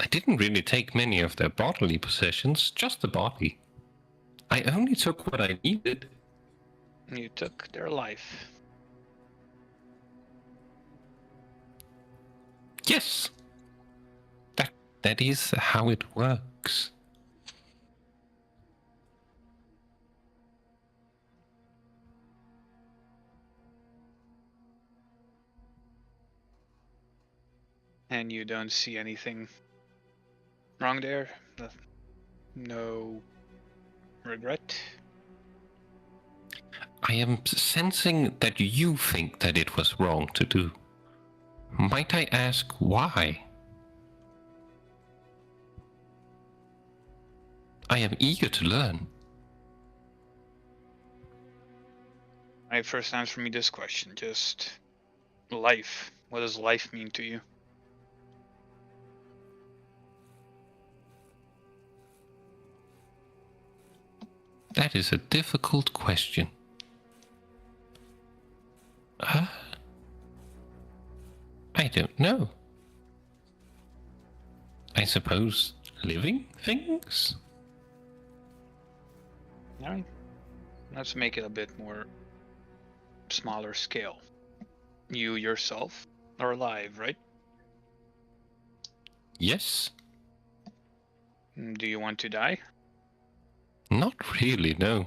I didn't really take many of their bodily possessions, just the body. I only took what I needed.
You took their life.
Yes. That is how it works.
And you don't see anything wrong there? No regret?
I am sensing that you think that it was wrong to do. Might I ask why? I am eager to learn.
Alright, first answer me this question. Just life. What does life mean to you?
That is a difficult question. I don't know. I suppose living things?
Alright. Let's make it a bit more smaller scale. You yourself are alive, right?
Yes.
Do you want to die?
Not really, no.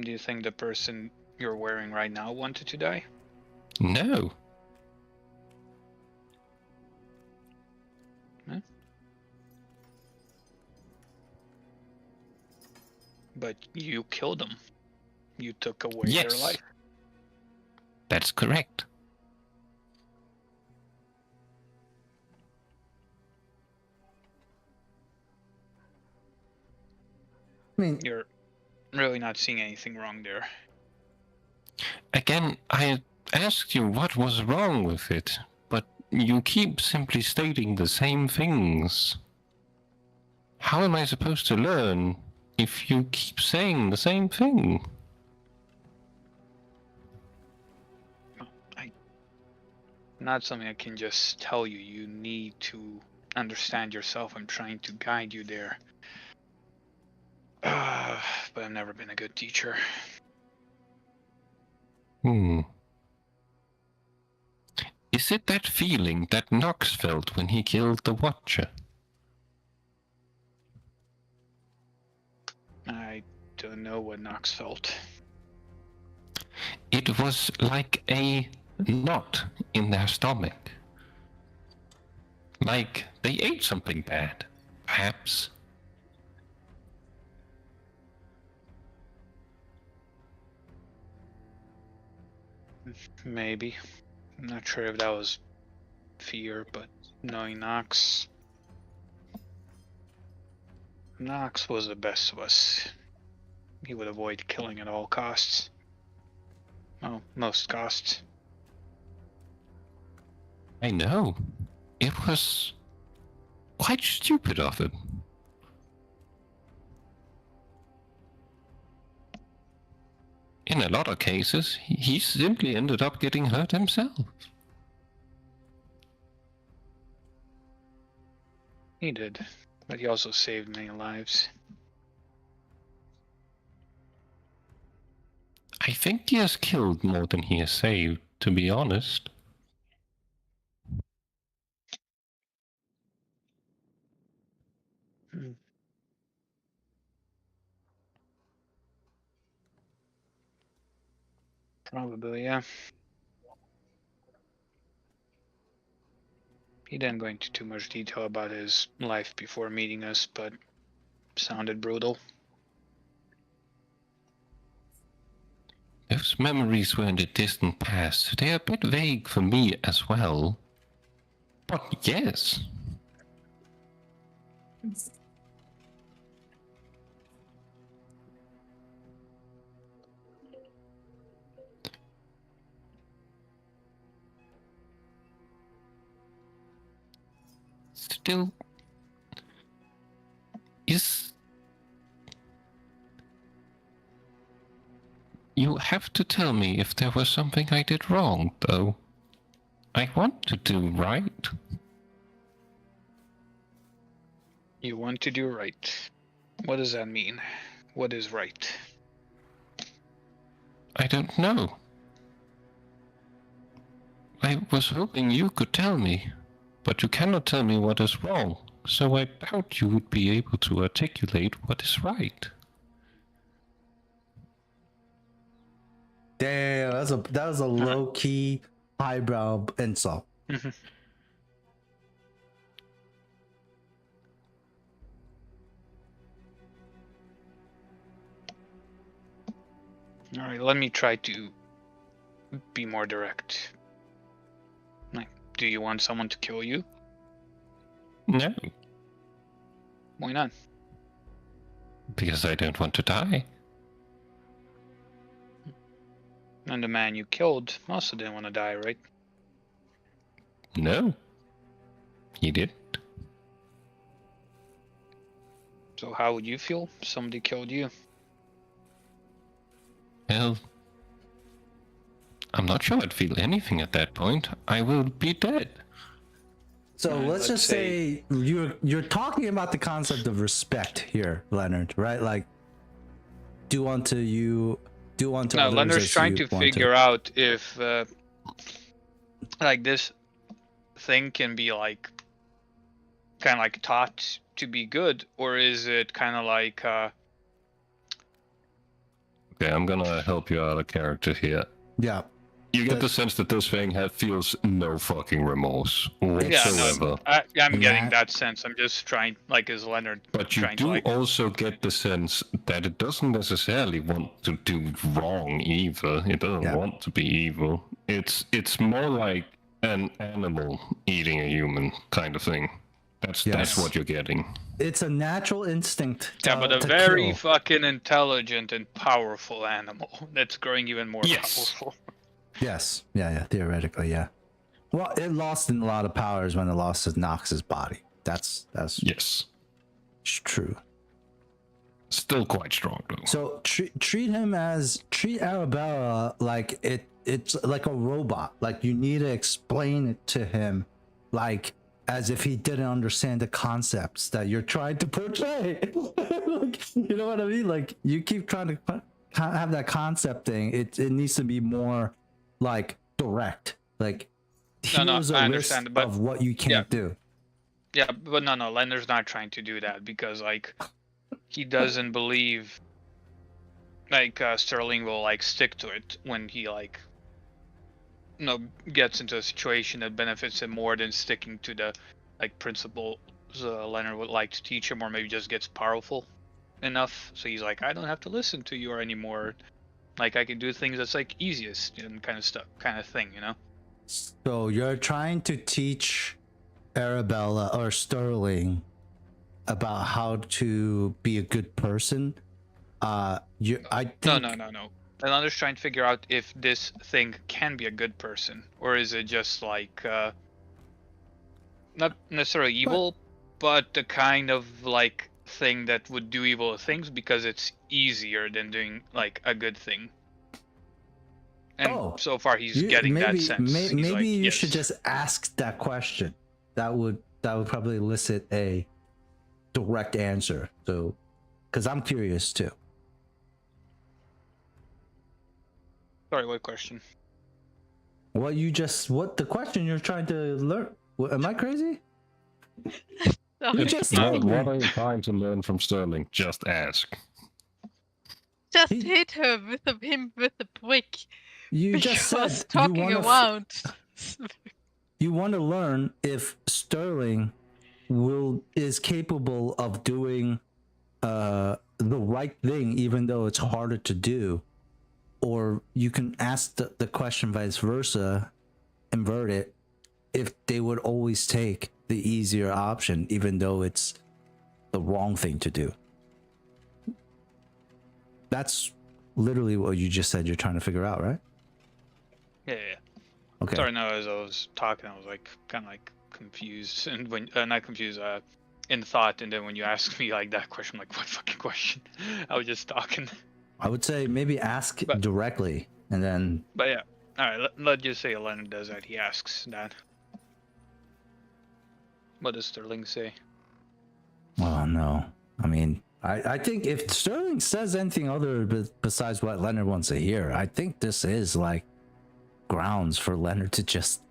Do you think the person you're wearing right now wanted to die?
No.
Huh? But you killed them. You took away their
Yes.
life.
That's correct.
I mean,
You're really not seeing anything wrong there.
Again, I asked you what was wrong with it, but you keep simply stating the same things. How am I supposed to learn if you keep saying the same thing?
Not something I can just tell you. You need to understand yourself. I'm trying to guide you there. But I've never been a good teacher.
Is it that feeling that Nox felt when he killed the Watcher?
I don't know what Nox felt.
It was like a knot in their stomach. Like they ate something bad, perhaps.
Maybe. I'm not sure if that was fear, but knowing Nox was the best of us. He would avoid killing at all costs. Well, most costs.
I know. It was quite stupid of him. In a lot of cases, he simply ended up getting hurt himself.
He did, but he also saved many lives.
I think he has killed more than he has saved, to be honest.
Probably, yeah. He didn't go into too much detail about his life before meeting us, but sounded brutal.
Those memories were in the distant past. They are a bit vague for me as well. But yes. Still, is... You have to tell me if there was something I did wrong, though. I want to do right.
You want to do right. What does that mean? What is right?
I don't know. I was hoping you could tell me, but you cannot tell me what is wrong. So I doubt you would be able to articulate what is right.
Damn, that was a low key highbrow insult.
All right, let me try to be more direct. Like, do you want someone to kill you?
No,
Why not?
because I don't want to die.
And the man you killed also didn't want to die, right?
No, he didn't.
So how would you feel if somebody killed you?
Well, I'm not sure I'd feel anything at that point. I will be dead.
So let's
let's
just say you're talking about the concept of respect here, Leonard, right? Like, do unto
No,
others
Leonard's
as
trying
you
to
want
figure out if, like, this thing can be, like, kind of, like, taught to be good, or is it kind of like,
Okay, I'm gonna help you out of character here.
Yeah.
You get the sense that this thing feels no fucking remorse whatsoever.
I'm getting that sense. I'm just trying, like, as Leonard.
But you
trying
do
to, like,
also get the sense that it doesn't necessarily want to do wrong either. It doesn't want to be evil. It's more like an animal eating a human kind of thing. That's what you're getting.
It's a natural instinct.
but a
to
very
kill.
fucking intelligent and powerful animal that's growing even more powerful.
Yes. Yeah. Theoretically, yeah. Well, it lost a lot of powers when it lost Nox's body. That's
yes,
true.
Still quite strong though.
So treat Arabella like it's like a robot. Like, you need to explain it to him, like, as if he didn't understand the concepts that you're trying to portray. Like, you know what I mean? Like, you keep trying to have that concept thing. It needs to be more like direct. Like, here's a list of what you can't do.
Yeah, but no, Leonard's not trying to do that because, like, he doesn't believe, like, Sterling will, like, stick to it when he, like, gets into a situation that benefits him more than sticking to the, like, principles Leonard would like to teach him, or maybe just gets powerful enough. So he's like, I don't have to listen to you anymore. Like, I can do things that's, like, easiest and kind of thing, you know?
So you're trying to teach Arabella or Sterling about how to be a good person. I think
No. Leonard's trying to figure out if this thing can be a good person, or is it just like not necessarily evil, but the kind of, like, thing that would do evil things because it's easier than doing, like, a good thing. And so far he's getting that sense.
Maybe
like,
you should just ask that question. That would probably elicit a direct answer. So, because I'm curious too.
Sorry, what question?
What the question you're trying to learn? Am I crazy?
What are you trying to learn from Sterling? Just ask.
Just hit her with him with the brick.
You just said
talking around.
You want to learn if Sterling is capable of doing the right thing, even though it's harder to do. Or you can ask the question vice versa, invert it, if they would always take the easier option, even though it's the wrong thing to do. That's literally what you just said you're trying to figure out, right?
Yeah.
Okay.
Sorry, no, as I was talking, I was, like, kind of, like, confused, and when not confused, in thought, and then when you asked me, like, that question, I'm like, what fucking question? I was just talking.
I would say maybe ask directly, and then.
But yeah, all right. Let's just say Leonard does that. He asks that. What does Sterling say?
Oh no! I mean, I think if Sterling says anything other besides what Leonard wants to hear, I think this is, like, grounds for Leonard to just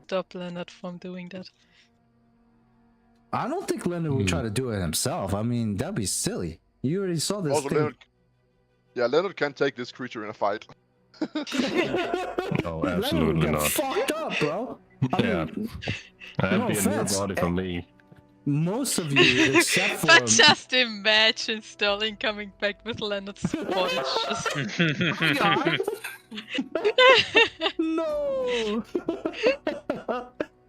stop Leonard from doing that.
I don't think Leonard would try to do it himself. I mean, that'd be silly. You already saw this
Also,
thing.
Leonard can't take this creature in a fight.
No,
Leonard would
absolutely
get
not.
fucked up, bro. I
Yeah.
mean,
That'd
no
be a new
offense.
body for me.
most of you, except for
But just imagine Sterling coming back with Leonard's body. Just...
no.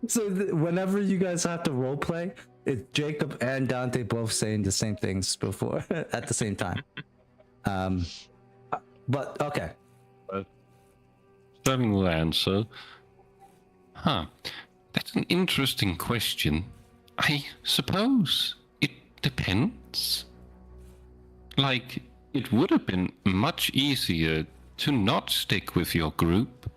So whenever you guys have to role play, it's Jacob and Dante both saying the same things before at the same time. But okay.
Sterling will answer. That's an interesting question. I suppose it depends. Like, it would have been much easier to not stick with your group.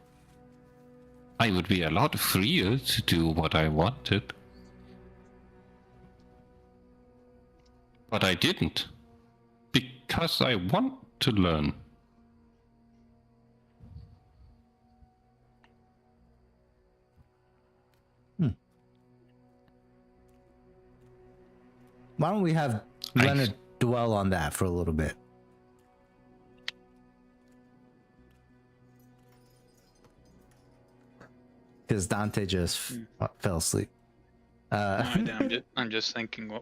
I would be a lot freer to do what I wanted. But I didn't. Because I want to learn.
Why don't we have Leonard dwell on that for a little bit? Because Dante just fell asleep.
I'm just thinking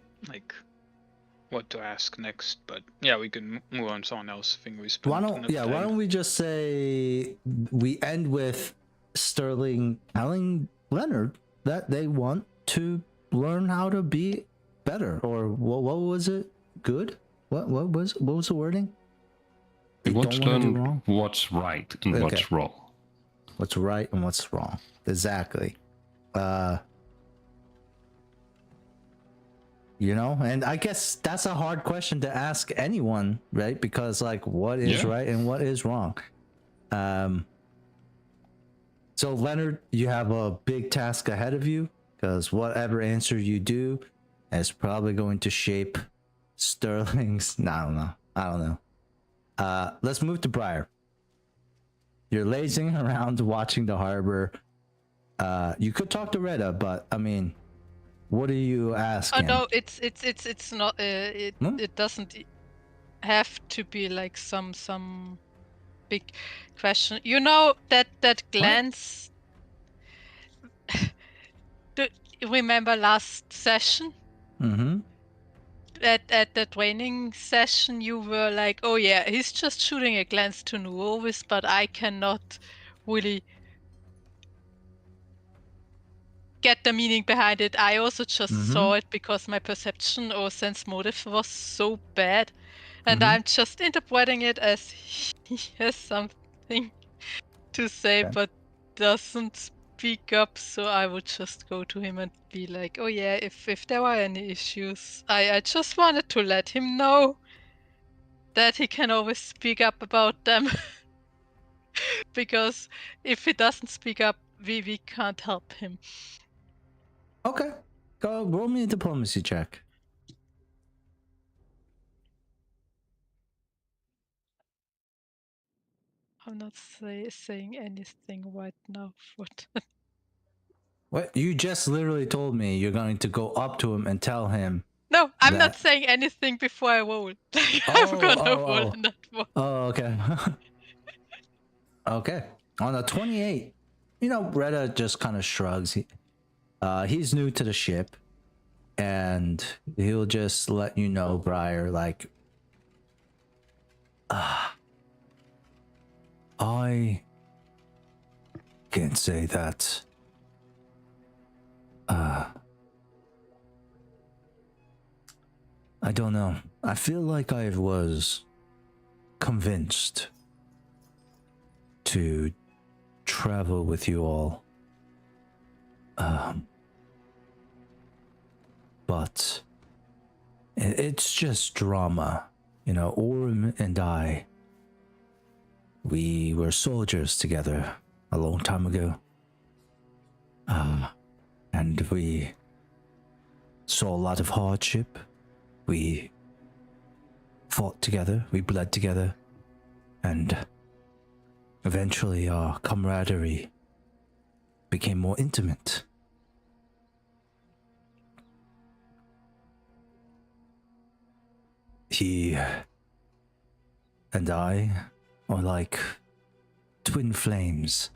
what to ask next, but yeah, we can move on to someone else. I think we spent
Why don't we just say we end with Sterling telling Leonard that they want to learn how to be better, or what was it? Good? What was the wording?
We want to
wanna do
learn
wrong?
what's right and what's wrong.
What's right and what's wrong? Exactly. You know, and I guess that's a hard question to ask anyone, right? Because like, what is right and what is wrong? So Leonard, you have a big task ahead of you, because whatever answer you do is probably going to shape Sterling's. I don't know. Let's move to Briar. You're lazing around watching the harbor. You could talk to Retta, but I mean, what are you asking?
Oh no, it's not. It doesn't have to be like some big question. You know that glance. Do you remember last session?
Mm-hmm.
At the training session, you were like, "Oh yeah, he's just shooting a glance to Nuovis, but I cannot really get the meaning behind it. I also just saw it because my perception or sense motive was so bad, and I'm just interpreting it as he has something to say but doesn't speak up. So I would just go to him and be like, "Oh yeah, if there are any issues, I just wanted to let him know that he can always speak up about them." Because if he doesn't speak up, we can't help him.
Okay. Go roll me a diplomacy check.
I'm not saying anything right now for that.
What? You just literally told me you're going to go up to him and tell him.
No, I'm not saying anything before I roll. I'm gonna roll on that one.
Oh, okay. Okay. On a 28, you know, Retta just kind of shrugs. He's new to the ship, and he'll just let you know, Briar, like, I can't say that. I don't know. I feel like I was convinced to travel with you all. But it's just drama. You know, Orm and I, we were soldiers together a long time ago. And we saw a lot of hardship. We fought together, we bled together, and eventually our camaraderie became more intimate. he and I are like twin flames,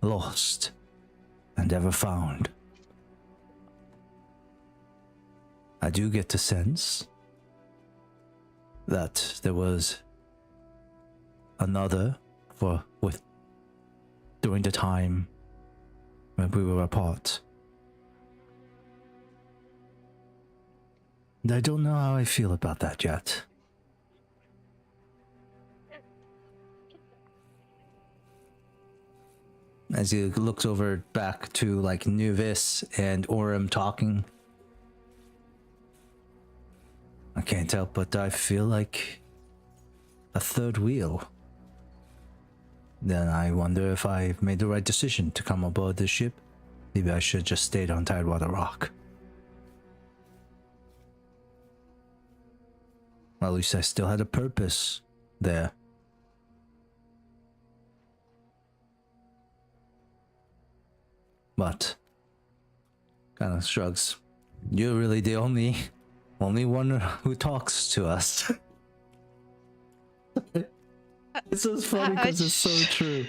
lost and ever found. I do get the sense that there was another during the time when we were apart. And I don't know how I feel about that yet. As he looks over back to like Nuvis and Orem talking, I can't help but I feel like a third wheel. Then I wonder if I made the right decision to come aboard this ship. Maybe I should just stayed on Tidewater Rock. Well, at least I still had a purpose there. But kind of shrugs. You're really the only one who talks to us. It's so funny because it's so true.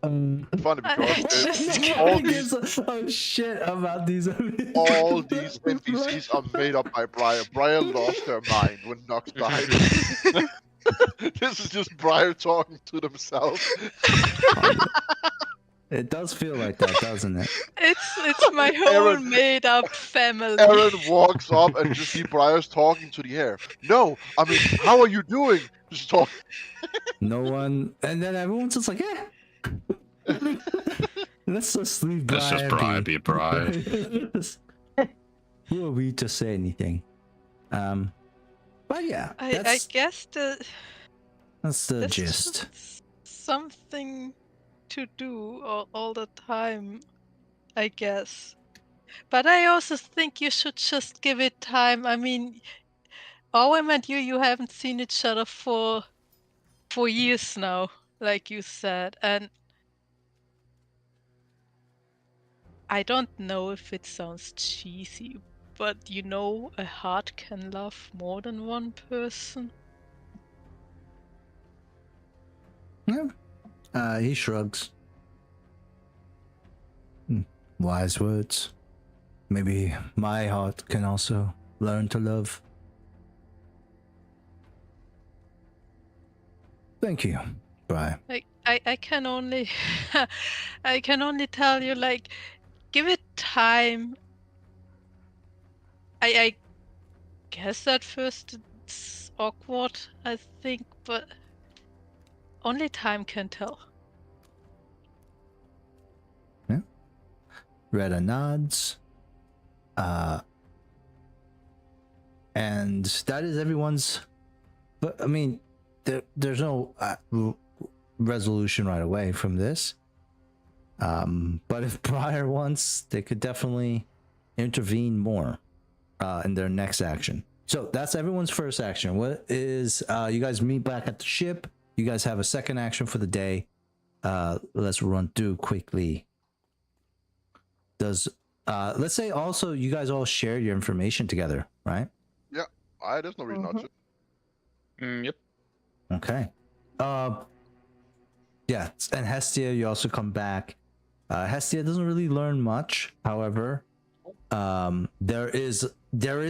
It's funny because
All gives a shit about these.
all these NPCs are made up by Briar. Briar lost their mind when Nox died. This is just Briar talking to themselves.
It does feel like that, doesn't it?
It's my whole
Aaron-
made up family.
Aaron walks up and just see Briar's talking to the air. No, I mean, how are you doing? Just talk.
No one, and then everyone's just like, eh. Let's just leave Briar.
Let's just Briar be Briar.
Who are we to say anything? But yeah,
I guess
that's the
there's
gist.
just something to do all the time, I guess. But I also think you should just give it time. I mean, Owen and you haven't seen each other for years now, like you said, and I don't know if it sounds cheesy, but a heart can love more than one person.
Yeah. He shrugs. Wise words. Maybe my heart can also learn to love. Thank you, Brian.
I can only I can only tell you, like, give it time. I guess at first it's awkward, I think, but only time can tell.
Yeah. Retta nods. And that is everyone's. But I mean, there's no resolution right away from this. But if Briar wants, they could definitely intervene more in their next action. So that's everyone's first action. What is you guys meet back at the ship? You guys have a second action for the day. Let's run through quickly. Let's say also you guys all share your information together, right?
Yeah, there's no reason not to.
Yep.
Okay. Yeah, and Hestia, you also come back. Hestia doesn't really learn much. However, there is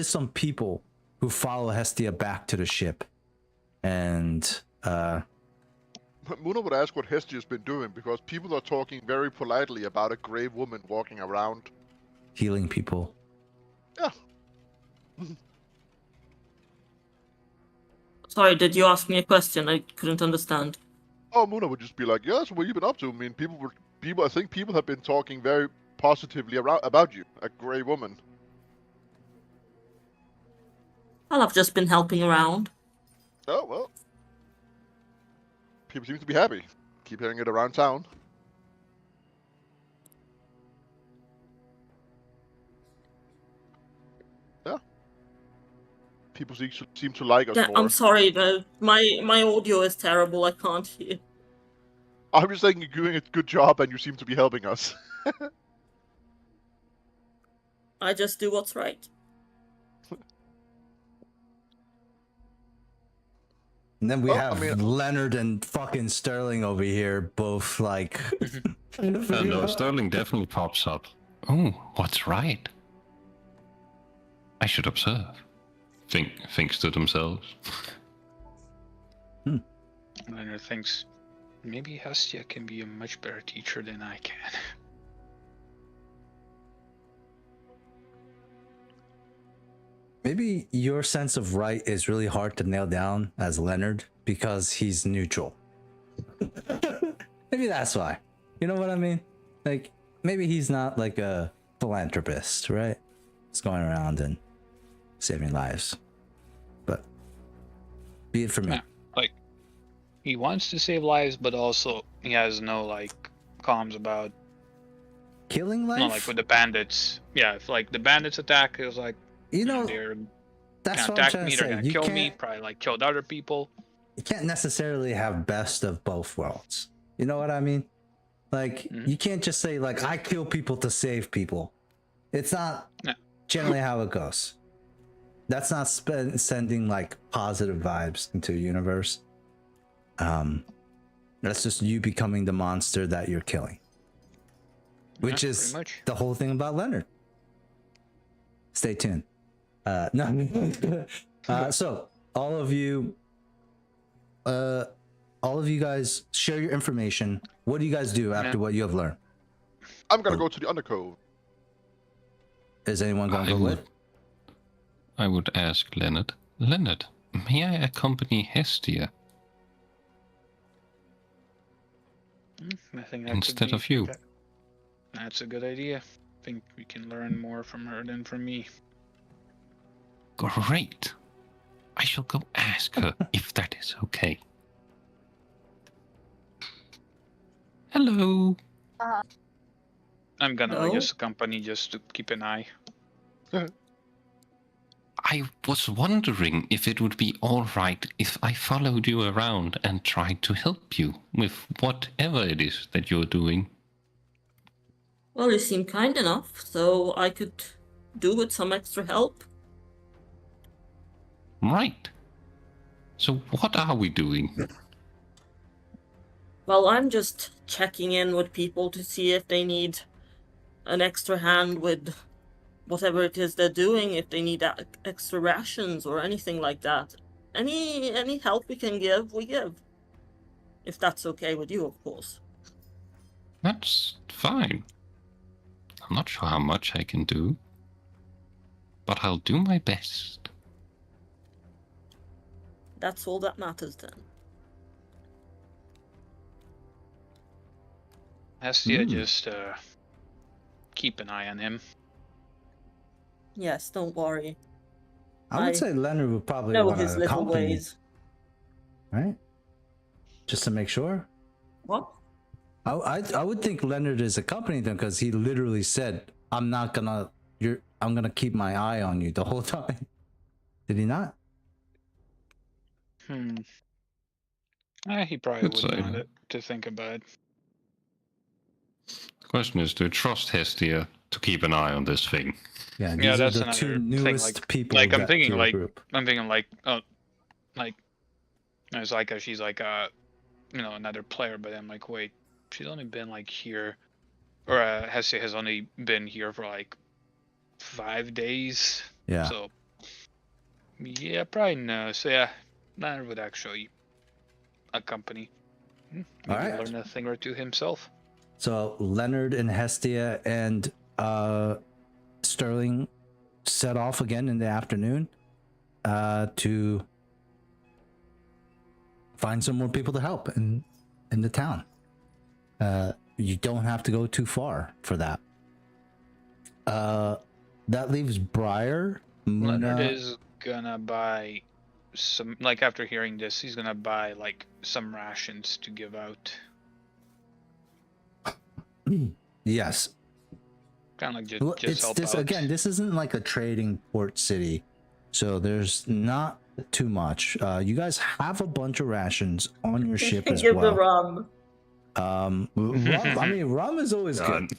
some people who follow Hestia back to the ship, and
Muna would ask what Hestia's been doing because people are talking very politely about a grey woman walking around.
healing people.
Yeah.
Sorry, did you ask me a question? I couldn't understand.
Oh, Muna would just be like, "Yes, what have you been up to?" I mean, I think people have been talking very positively about you, a grey woman.
Well, I've just been helping around.
Oh well. People seem to be happy. Keep hearing it around town. Yeah. People seem to like us
Yeah,
more.
I'm sorry, but my audio is terrible. I can't hear.
I'm just saying you're doing a good job and you seem to be helping us.
I just do what's right.
And then we
Well, I
have
mean-
Leonard and fucking Sterling over here, both like.
No, Sterling definitely pops up. Oh, what's right? I should observe. Thinks to themselves.
Leonard thinks maybe Hestia can be a much better teacher than I can.
Maybe your sense of right is really hard to nail down as Leonard because he's neutral. Maybe that's why. You know what I mean? Like, maybe he's not like a philanthropist, right? He's going around and saving lives. But be it for me.
Yeah. Like, he wants to save lives, but also he has no like comms about
Killing life?
not like with the bandits. Yeah, if like the bandits attack, it was like
you know,
they're
that's
gonna
what I'm
attack
trying
me,
to
they're
say.
gonna
You
kill
can't,
me, probably like killed other people.
you can't necessarily have best of both worlds. You know what I mean? Like, you can't just say, like, I kill people to save people. It's not
Yeah.
generally how it goes. That's not sending, like, positive vibes into the universe. That's just you becoming the monster that you're killing. Which
Yeah,
is
pretty much.
the whole thing about Leonard. Stay tuned. No. So, all of you guys share your information. What do you guys do after what you have learned?
I'm gonna go to the Undercove.
Is anyone going to
I
go
would,
with?
I would ask Leonard. Leonard, may I accompany Hestia
I think that
instead
could be,
of you?
That's a good idea. I think we can learn more from her than from me.
Great. I shall go ask her if that is okay. Hello.
I'm gonna
No?
just accompany just to keep an eye.
I was wondering if it would be all right if I followed you around and tried to help you with whatever it is that you're doing.
Well, you seem kind enough, so I could do with some extra help.
Right. So what are we doing?
Well, I'm just checking in with people to see if they need an extra hand with whatever it is they're doing, if they need extra rations or anything like that. Any help we can give, we give. If that's okay with you, of course.
That's fine. I'm not sure how much I can do, but I'll do my best.
That's all that matters then.
Hestia, just keep an eye on him.
Yes, don't worry.
I would
I
say Leonard would probably
Know
want
his
to
little
accompany,
ways.
right? Just to make sure.
What?
I would think Leonard is accompanying them because he literally said, I'm gonna keep my eye on you the whole time. Did he not?
He probably
Could
wouldn't
say
want
that.
it to think about.
The question is, do you trust Hestia to keep an eye on this thing?
Yeah,
Yeah,
these
that's
are the
another
two
thing,
newest
like-
people
like, I'm
that-
thinking,
to your
like-
group.
I'm thinking like, oh, like, it's like she's like another player, but I'm like, wait, she's only been like here, or Hestia has only been here for like 5 days.
Yeah.
So, yeah, probably no. So yeah, Leonard would actually accompany. Maybe
Alright.
learn a thing or two himself.
So Leonard and Hestia and Sterling set off again in the afternoon to find some more people to help in the town. You don't have to go too far for that. That leaves Briar.
Leonard
Muna,
is gonna buy some, like after hearing this, he's gonna buy like some rations to give out.
yes.
Kind of like
Well,
just
it's
help
this
out.
again. This isn't like a trading port city, so there's not too much. You guys have a bunch of rations on your ship as
Give the
well.
rum.
Rum, I mean, rum is always good.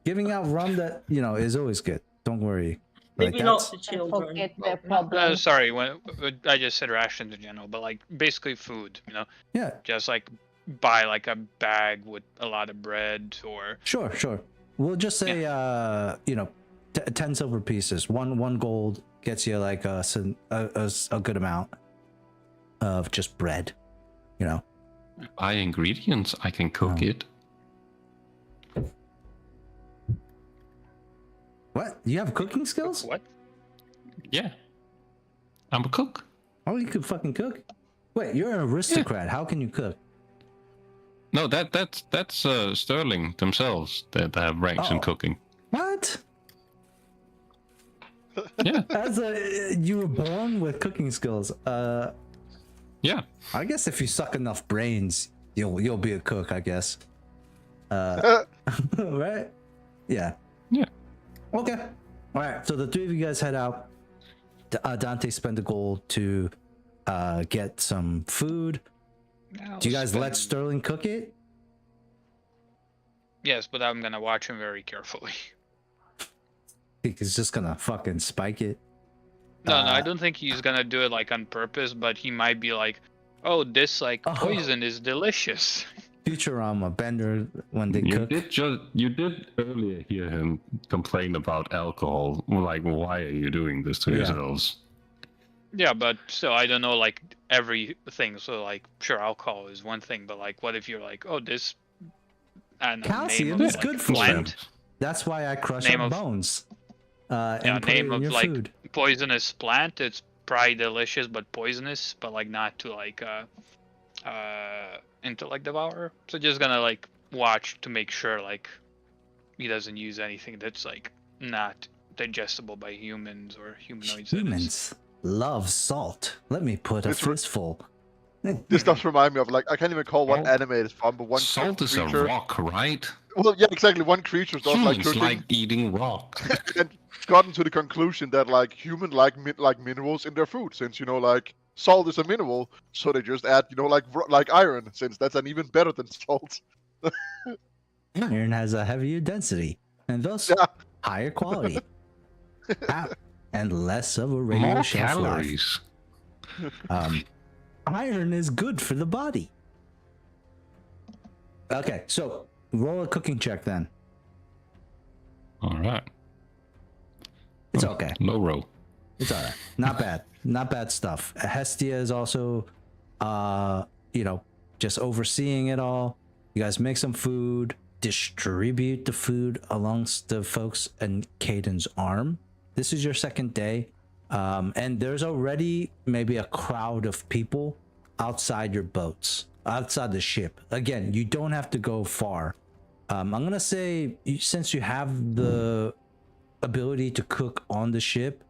Giving out rum that is always good. Don't worry, Like
Maybe not
that's
the
And
children.
forget
but-
their problems.
Sorry, when I just said rations in general, but like basically food. You know,
yeah.
just like buy like a bag with a lot of bread or
Sure. We'll just say, you know, 10 silver pieces. One gold gets you like a good amount of just bread. You know.
Buy ingredients. I can cook
Oh.
it.
What? You have cooking skills?
what?
Yeah. I'm a cook.
Oh, you could fucking cook. Wait, you're an aristocrat. How can you cook?
No, that's Sterling themselves that have ranks in
Oh.
cooking.
What?
Yeah.
You were born with cooking skills.
Yeah.
I guess if you suck enough brains, you'll be a cook. I guess. Right? Yeah.
Yeah.
Okay. All right. So the three of you guys head out. Dante spent the gold to get some food. Do you guys let Sterling cook it?
Yes, but I'm gonna watch him very carefully.
He's just gonna fucking spike it.
No, I don't think he's gonna do it like on purpose, but he might be like, "Oh, this like
Oh.
poison is delicious."
Futurama Bender when they cook.
You did earlier hear him complain about alcohol. Like, why are you doing this to
Yeah.
yourselves?
Yeah, but still, I don't know like everything. So like, sure, alcohol is one thing, but like, what if you're like, "Oh, this." I don't know,
Calcium
name of,
is
like,
good for you.
plant,
That's why I crush
Name
up
of-
bones.
Yeah,
And put it
name
in
of
your
like
food.
poisonous plant. It's probably delicious, but poisonous, but like not to like into like devour. So just gonna like watch to make sure like he doesn't use anything that's like not digestible by humans or humanoids. that is.
Humans love salt. Let me put a
It's r-
fistful.
This does remind me of like I can't even call what
Salt-
anime it's from, but one
Salt is a
creature.
rock, right?
Well, yeah, exactly. One creature does like
Humans
cooking
like eating rock.
and gotten to the conclusion that like human like minerals in their food, since like salt is a mineral, so they just add like iron, since that's an even better than salt.
Iron has a heavier density and thus
Yeah.
higher quality. And less of a radio
More
shelf life.
calories.
Iron is good for the body. Okay, so roll a cooking check then.
All right.
It's
Oh,
okay.
Low row.
It's all right. Not bad. Not bad stuff. Hestia is also, just overseeing it all. You guys make some food, distribute the food amongst the folks in Caden's arm. This is your second day. And there's already maybe a crowd of people outside your boats, outside the ship. Again, you don't have to go far. I'm going to say, since you have the ability to cook on the ship,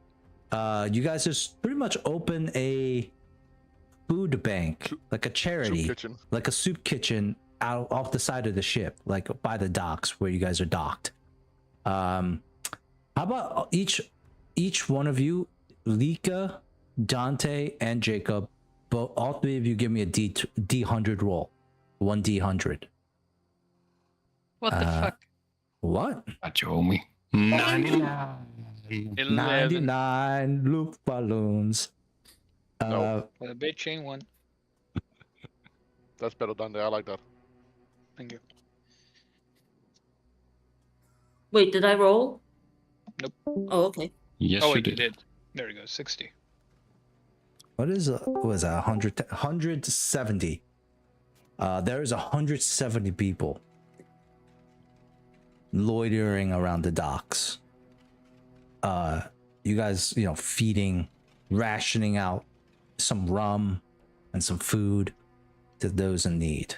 you guys just pretty much open a food bank, like a charity,
Soup kitchen.
like a soup kitchen out off the side of the ship, like by the docks where you guys are docked. How about each one of you, Lika, Dante, and Jacob, but all three of you give me a D100 roll. 1D100.
What the fuck?
What?
Got you, homie. 99.
11.
99 loop balloons.
No.
With a big chain one.
That's better than I like that.
Thank you.
Wait, did I roll?
Nope.
Oh, okay.
Yes,
Oh
you
wait, you
did.
did. There we go. 60.
What was that? 170. There's 170 people loitering around the docks. You guys, feeding, rationing out some rum and some food to those in need.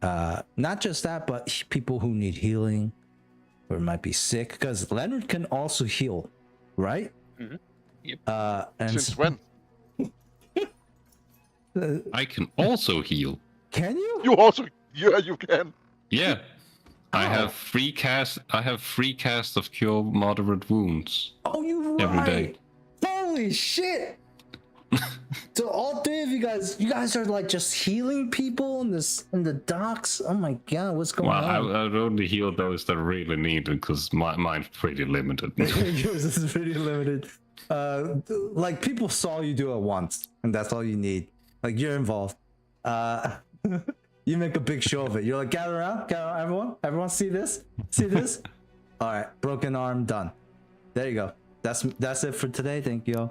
Not just that, but people who need healing or might be sick, because Leonard can also heal, right?
Mhm. Yep.
And
Since when?
I can also heal.
Can you?
You also, yeah, you can.
Yeah. I
How?
have free cast of cure moderate wounds.
Oh, you
Every
right.
day.
Holy shit! So all three of you guys are like just healing people in the docks. Oh my god, what's going
Well,
on?
I would only heal those that really need it because mine's pretty limited.
Yours is pretty limited. Like people saw you do it once, and that's all you need. Like you're involved. You make a big show of it. You're like, gather around, everyone, see this, All right, broken arm done. There you go. That's it for today. Thank you.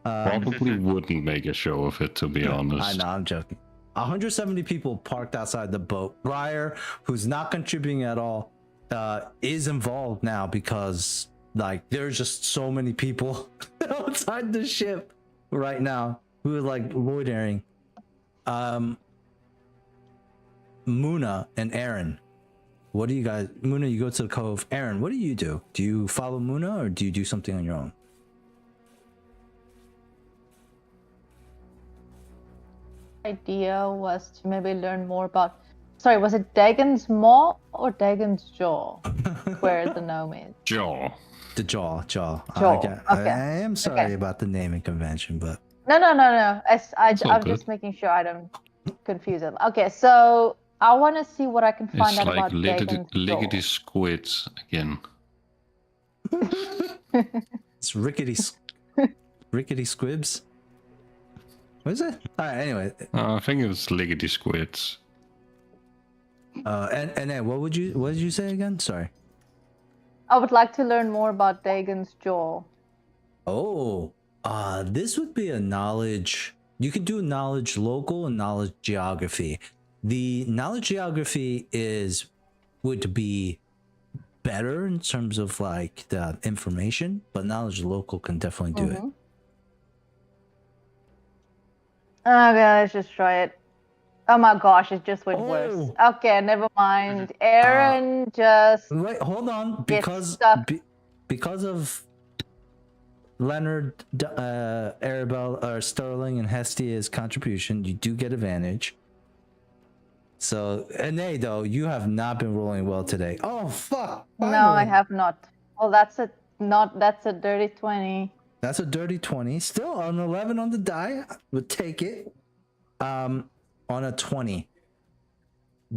Probably wouldn't make a show of it, to be honest.
I know, I'm joking. 170 people parked outside the boat. Briar, who's not contributing at all, is involved now because like there's just so many people outside the ship right now who are like loitering. Muna and Aaron, what do you guys? Muna, you go to the cove. Aaron, what do you do? Do you follow Muna or do you do something on your own?
Idea was to maybe learn more about. Sorry, was it Dagon's Maw or Dagon's Jaw? Where the gnome is?
Jaw.
The jaw.
Jaw,
Okay.
okay.
I am sorry
Okay.
about the naming convention, but
No. I'm
all
just making sure I don't confuse it. Okay, so I want to see what I can find
It's
out
like
about Dagon's
lickety
Jaw.
squids again.
it's rickety squibs. What is it? All right. Anyway,
I think it's lickety squids.
and then what did you say again? Sorry.
I would like to learn more about Dagon's Jaw.
Oh, this would be a knowledge. You could do knowledge local and knowledge geography. The knowledge geography would be better in terms of like the information, but knowledge local can definitely do it.
Okay, let's just try it. Oh my gosh, it just went worse.
Oh.
Okay, never mind. Aaron just
Wait, hold on.
gets
Because
stuck.
because of Leonard, Arabelle, or Sterling, and Hestia's contribution, you do get advantage. So, and though, you have not been rolling well today. Oh fuck!
No, I
finally.
have not. Well, that's a dirty 20.
That's a dirty 20. Still an 11 on the die. Would take it. On a 20.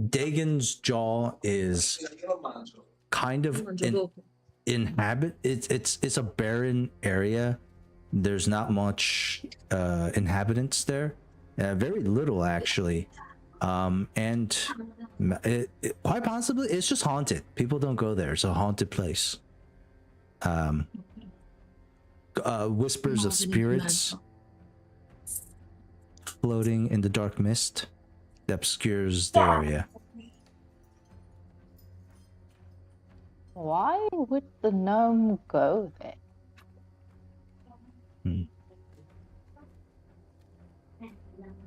Dagon's Jaw is kind of it's a barren area. There's not much inhabitants there. Very little actually. And quite possibly it's just haunted. People don't go there. It's a haunted place. Whispers of spirits floating in the dark mist that obscures the area.
Why would the gnome go there?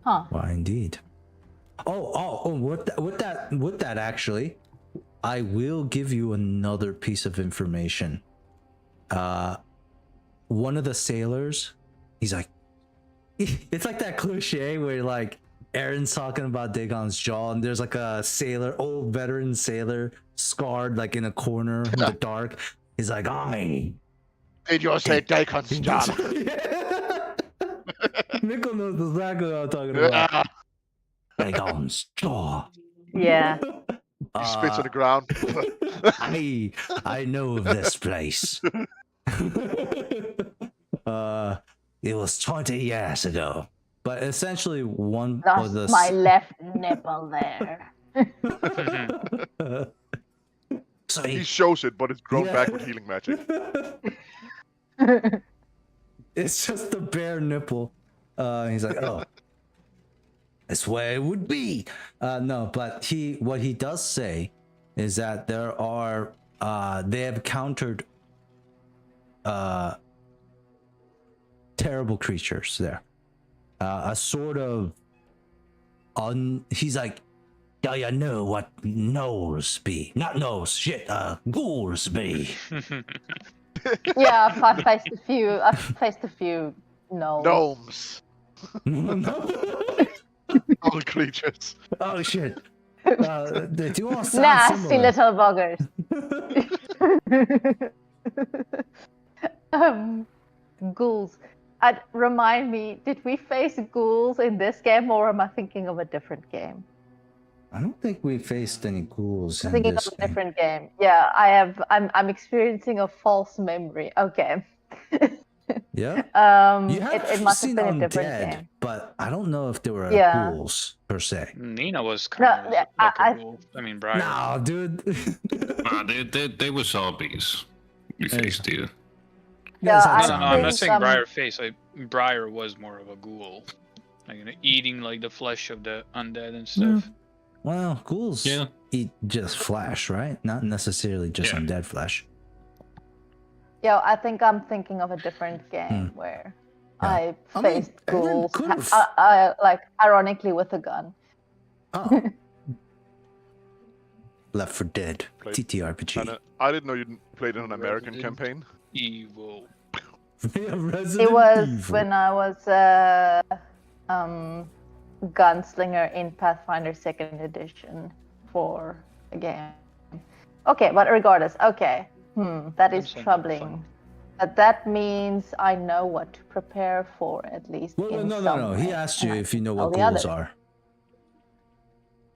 Huh.
Why indeed. With that actually, I will give you another piece of information. One of the sailors, he's like, it's like that cliche where like Aaron's talking about Dagon's Jaw, and there's like a sailor, old veteran sailor, scarred like in a corner in the dark. He's like, I.
Did you say Dagon's Jaw?
Nickel knows exactly what I'm talking about. Dagon's Jaw.
Yeah.
He spits on the ground.
I know of this place. It was 20 years ago. But essentially one of the
That's my left nipple there.
So
He shows it, but it's grown back with healing magic.
it's just a bare nipple. He's like, oh, that's where it would be. No, but what he does say is that there are they have countered terrible creatures there. A sort of he's like, yeah, you know what gnolls be. Not gnolls, shit, ghouls be.
Yeah, I've faced a few gnomes.
All creatures.
Oh shit. They do all sound
Nasty
similar.
little buggers. Ghouls. Remind me, did we face ghouls in this game, or am I thinking of a different game?
I don't think we faced any ghouls
I'm
in
thinking
this
of a
game.
different game. Yeah, I have. I'm experiencing a false memory. Okay.
Yeah. You have
It must have
seen
been a different
undead,
game.
but I don't know if there were
Yeah.
ghouls per se.
Nina was
No,
kind of
yeah,
like a
I-
ghoul. I mean, Briar.
Nah, dude.
They were zombies. We faced here.
Yeah,
Guys had
I
No, I'm not
zombies.
think,
saying Briar face. Briar was more of a ghoul, like eating like the flesh of the undead and stuff.
Well, ghouls
Yeah.
eat just flesh, right? Not necessarily just
Yeah.
undead flesh.
Yeah, I think I'm thinking of a different game where
Yeah.
I
I mean,
faced
Aaron
ghouls,
could've-
like ironically with a gun.
Oh. Left 4 Dead.
Played-
TTRPG.
And I didn't know you played in an American
Resident
campaign.
Evil.
Yeah, Resident
It was
Evil.
when I was gunslinger in Pathfinder 2nd edition for a game. Okay, but regardless, okay. That is
Sounds like
troubling.
fun.
But that means I know what to prepare for, at least.
Well,
in
no.
some
He
way,
asked you
and I
if you
can
know
tell
what
the
ghouls
others.
are.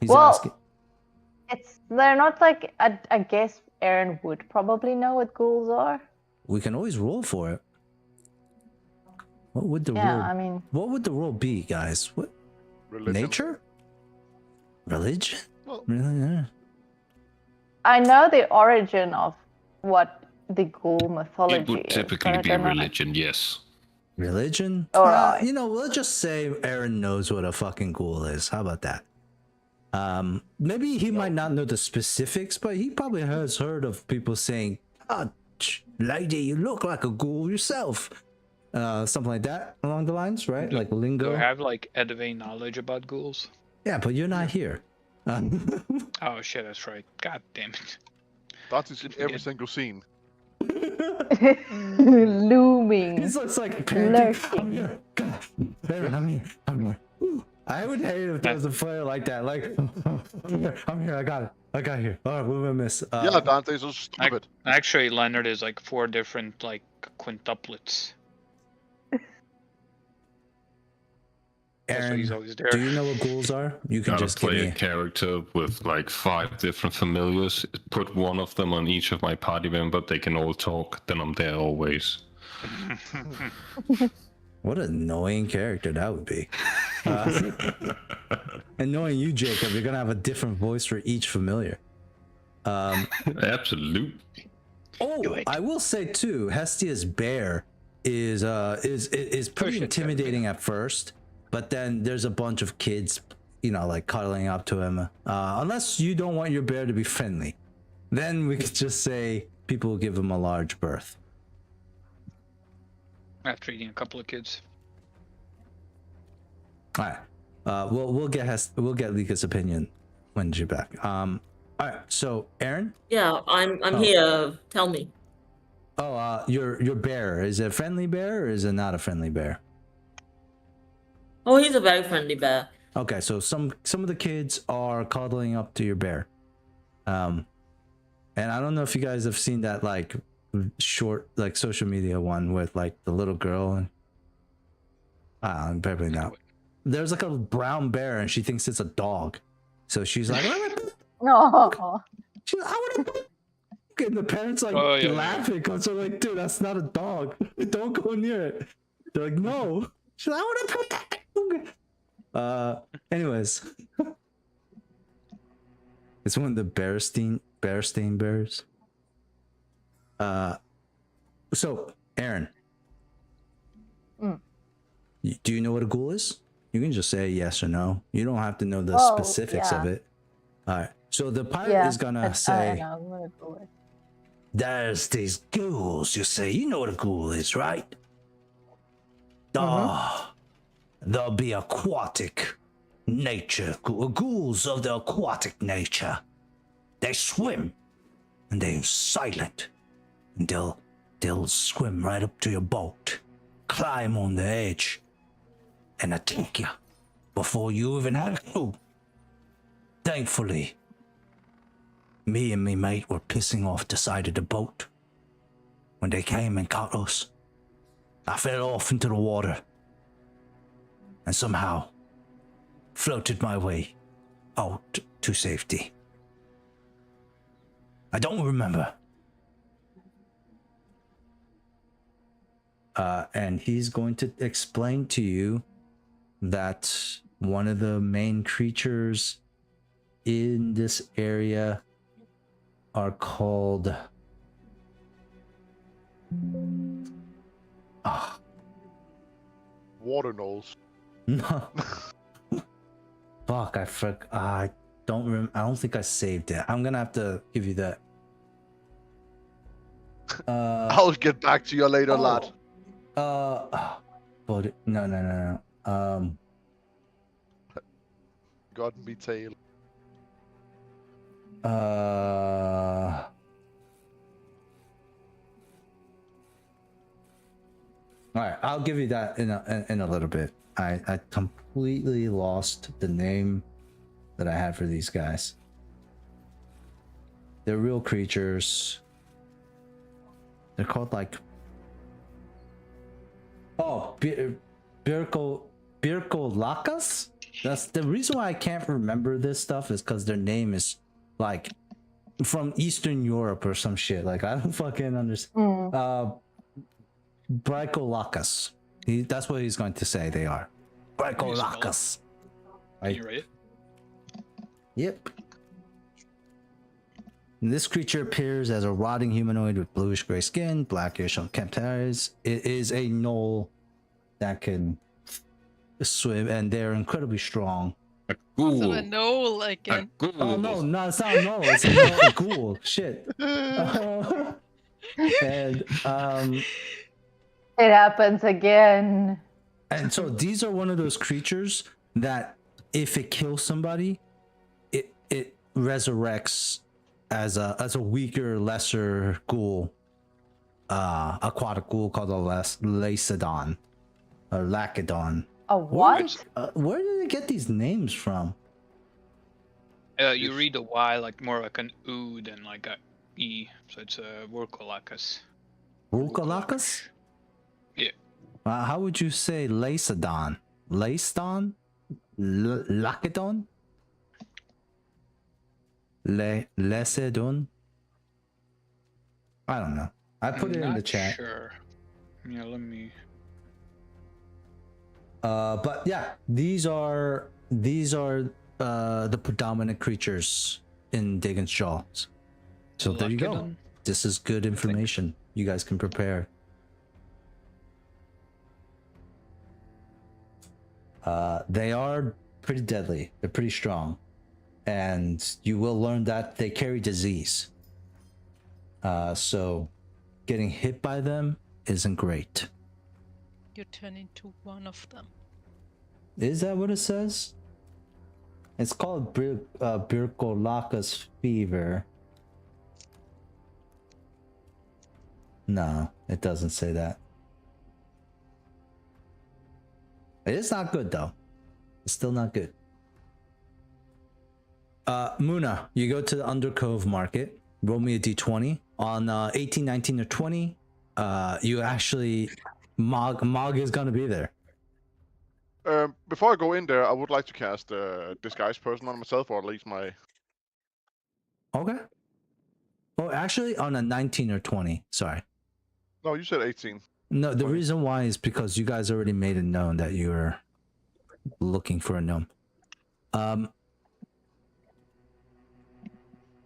He's
Well,
asking.
they're not like I guess Aaron would probably know what ghouls are.
We can always roll for it. What would the
Yeah,
roll?
I mean,
What would the roll be, guys? What?
Religion.
Nature? Religion?
Well,
Really? Yeah.
I know the origin of what the ghoul
It
mythology
would
is.
typically
but I
be
don't know.
religion, yes.
Religion?
All right.
You know, we'll just say Aaron knows what a fucking ghoul is. How about that? Maybe he might not know the specifics, but he probably has heard of people saying, "Ah, lady, you look like a ghoul yourself." Something like that along the lines, right? Like
Do
lingo.
I have like Edway knowledge about ghouls?
Yeah, but you're not here.
Oh shit, that's right. God damn it.
that is in every
Forget.
single scene.
Looming.
He looks like parenting.
Lurking.
I'm here. God, Aaron, I'm here. I'm here. I would hate if there was a player like that. Like, I'm here. I got it. I got here. All right, what did I miss?
Yeah, Dante's so stupid.
Actually, Leonard is like 4 different like quintuplets. That's why he's
Aaron,
always there.
do you know what ghouls are? You can
Gotta
just give
play
me.
a character with like 5 different familiars. Put one of them on each of my party member. They can all talk. Then I'm there always.
What an annoying character that would be. And knowing you, Jacob, you're gonna have a different voice for each familiar.
Absolutely.
Oh, I will say too, Hestia's bear is pretty
shit,
intimidating at first, but then there's a bunch of kids, you know, like cuddling up to him. Unless you don't want your bear to be friendly, then we could just say people will give him a large berth.
After eating a couple of kids.
All right. We'll get Lika's opinion when she's back. All right. So Aaron,
Yeah, I'm
Oh.
here. Tell me.
your bear, is it a friendly bear or is it not a friendly bear?
Oh, he's a very friendly bear.
Okay, so some of the kids are cuddling up to your bear. And I don't know if you guys have seen that like short like social media one with like the little girl and probably not. There's like a brown bear and she thinks it's a dog. So she's like,
No.
she's like, I want to. And the parents like
Oh, yeah, yeah.
laughing because they're like, dude, that's not a dog. Don't go near it. They're like, no. She's like, I want to put that. Anyways, it's one of the Bearstein bears. So Aaron, do you know what a ghoul is? You can just say yes or no. You don't have to know the
Oh,
specifics of
yeah.
it. All right. So the pilot
Yeah,
is gonna
I
say,
know what a ghoul is.
there's these ghouls. You say, you know what a ghoul is, right? They'll be aquatic nature. Ghouls of the aquatic nature. They swim and they're silent. And they'll swim right up to your boat, climb on the edge, and attack you before you even have a clue. Thankfully, me and me mate were pissing off the side of the boat when they came and caught us. I fell off into the water and somehow floated my way out to safety. I don't remember. And he's going to explain to you that one of the main creatures in this area are called
Water gnolls.
no. Fuck, I don't remember. I don't think I saved it. I'm gonna have to give you that.
I'll get back to you later, lad.
But no.
Got me tail.
All right, I'll give you that in a little bit. I completely lost the name that I had for these guys. They're real creatures. They're called like Birkolacas? That's the reason why I can't remember this stuff is because their name is like from Eastern Europe or some shit. Like I don't fucking understand. Braikolacas. That's what he's going to say they are. Braikolacas.
Can you write it?
Yep. This creature appears as a rotting humanoid with bluish-gray skin, blackish unkempt eyes. It is a gnoll that can swim, and they're incredibly strong.
A ghoul.
So a gnoll again.
A ghoul.
Oh no, it's not a gnoll. It's a ghoul. Shit. And
It happens again.
And so these are one of those creatures that if it kills somebody, it resurrects as a weaker, lesser ghoul, aquatic ghoul called a Lacedon or Lacedon.
A what?
Where did they get these names from?
You read a Y like more like an U than like a E, so it's a Workolacus.
Workolacus?
Yeah.
How would you say Lacedon? Lacedon? Lacedon? Lacedon? I don't know. I put it in the chat.
Sure. Yeah, let me.
But yeah, these are the predominant creatures in Dagon's Jaws. So there you go.
Lacedon?
This is good information. You guys can prepare. They are pretty deadly. They're pretty strong. And you will learn that they carry disease. So getting hit by them isn't great.
You turn into one of them.
Is that what it says? It's called Birkolacus fever. No, it doesn't say that. It's not good though. It's still not good. Muna, you go to the Undercove Market. Roll me a d20 on 18, 19, or 20. You actually Mog is gonna be there.
Before I go in there, I would like to cast Disguise Person on myself, or at least my...
Okay. Oh, actually, on a 19 or 20. Sorry.
No, you said 18.
No, the
20.
reason why is because you guys already made it known that you were looking for a gnome.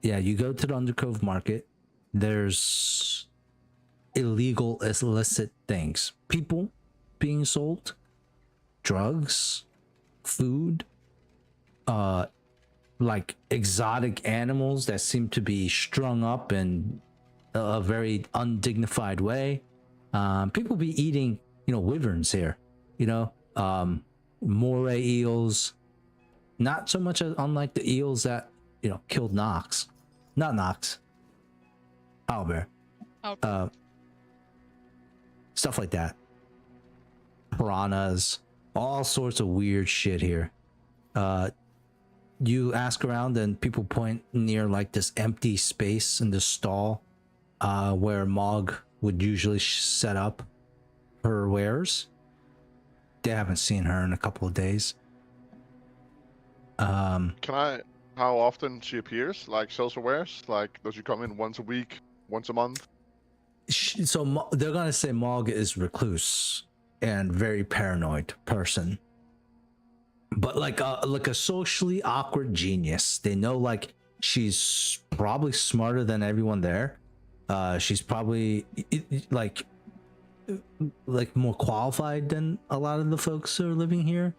Yeah, you go to the Undercove Market. There's illegal, illicit things. People being sold, drugs, food, like exotic animals that seem to be strung up in a very undignified way. People be eating, wyverns here, moray eels, not so much unlike the eels that, killed Nox. Not Nox. Owlbear. Stuff like that. Piranhas, all sorts of weird shit here. You ask around and people point near like this empty space in the stall where Mog would usually set up. her wares. They haven't seen her in a couple of days.
Can I? How often she appears? Like social wares? Like does she come in once a week, once a month?
So they're gonna say Mog is recluse and very paranoid person, but like a socially awkward genius. They know like she's probably smarter than everyone there. She's probably like more qualified than a lot of the folks who are living here.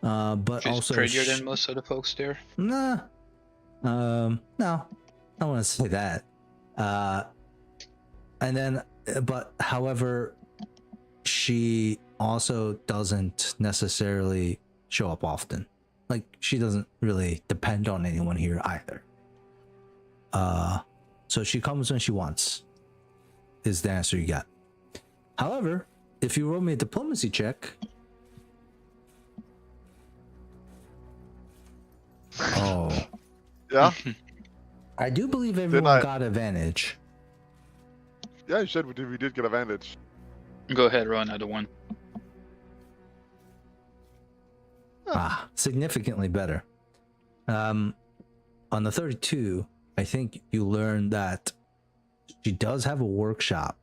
But
She's
also
prettier than most of the folks there.
Nah. No, I want to say that. And then, but however, she also doesn't necessarily show up often. Like she doesn't really depend on anyone here either. So she comes when she wants. Is the answer you got? However, if you roll me a diplomacy check. Oh.
Yeah.
I do believe everyone got advantage.
Yeah, you said we did get advantage.
Go ahead, roll another one.
Significantly better. On the 32, I think you learn that she does have a workshop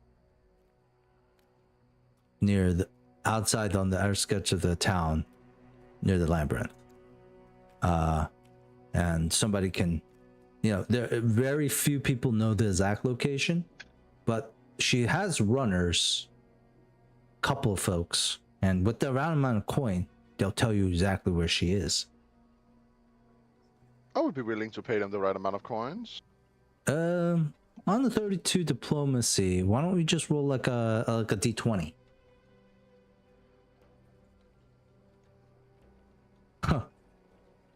near the outside on the outskirts of the town, near the labyrinth. And somebody can, there very few people know the exact location, but she has runners, couple of folks, and with the round amount of coin, they'll tell you exactly where she is.
I would be willing to pay them the right amount of coins.
On the 32 diplomacy, why don't we just roll like a d20? Huh.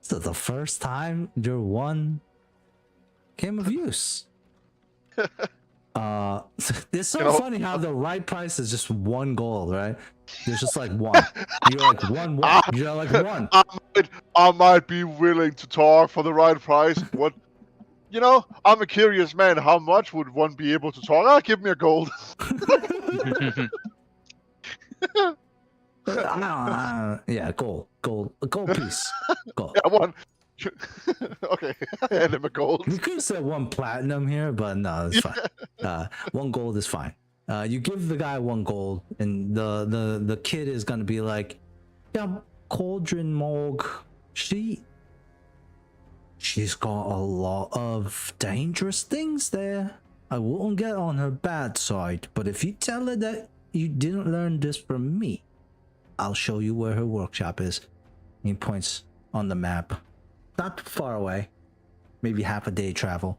So the first time your one came of use. It's so funny how the right price is just 1 gold, right? There's just like one. You're like one. You're like one.
I might be willing to talk for the right price. What? I'm a curious man. How much would one be able to talk? Give me a gold.
Yeah, gold piece. Gold.
Yeah, one. Okay, I hand him a gold.
We could have said 1 platinum here, but no, it's fine. 1 gold is fine. You give the guy 1 gold, and the kid is gonna be like, yeah, Cauldron Morg, she's got a lot of dangerous things there. I wouldn't get on her bad side, but if you tell her that you didn't learn this from me, I'll show you where her workshop is. He points on the map. Not far away. Maybe half a day travel.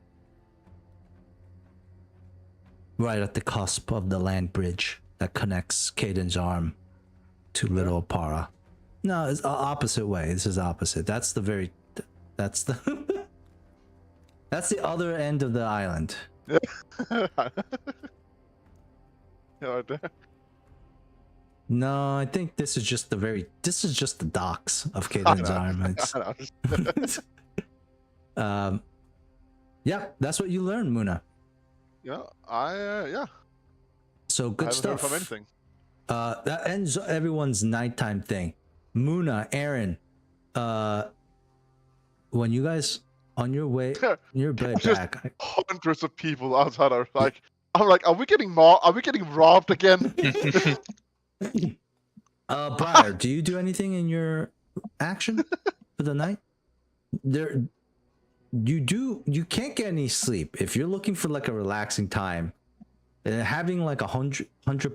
Right at the cusp of the land bridge that connects Caden's Arm to Little Para. No, it's opposite way. This is opposite. That's the that's the other end of the island.
Yeah, right there.
No, I think this is just the docks of Caden's Arm. Yeah, that's what you learned, Muna.
Yeah, yeah.
So good stuff.
From anything.
That ends everyone's nighttime thing. Muna, Aaron, when you guys on your way, your bed back,
hundreds of people outside are like, I'm like, are we getting robbed again?
Briar, do you do anything in your action for the night? You can't get any sleep if you're looking for like a relaxing time. Having like 100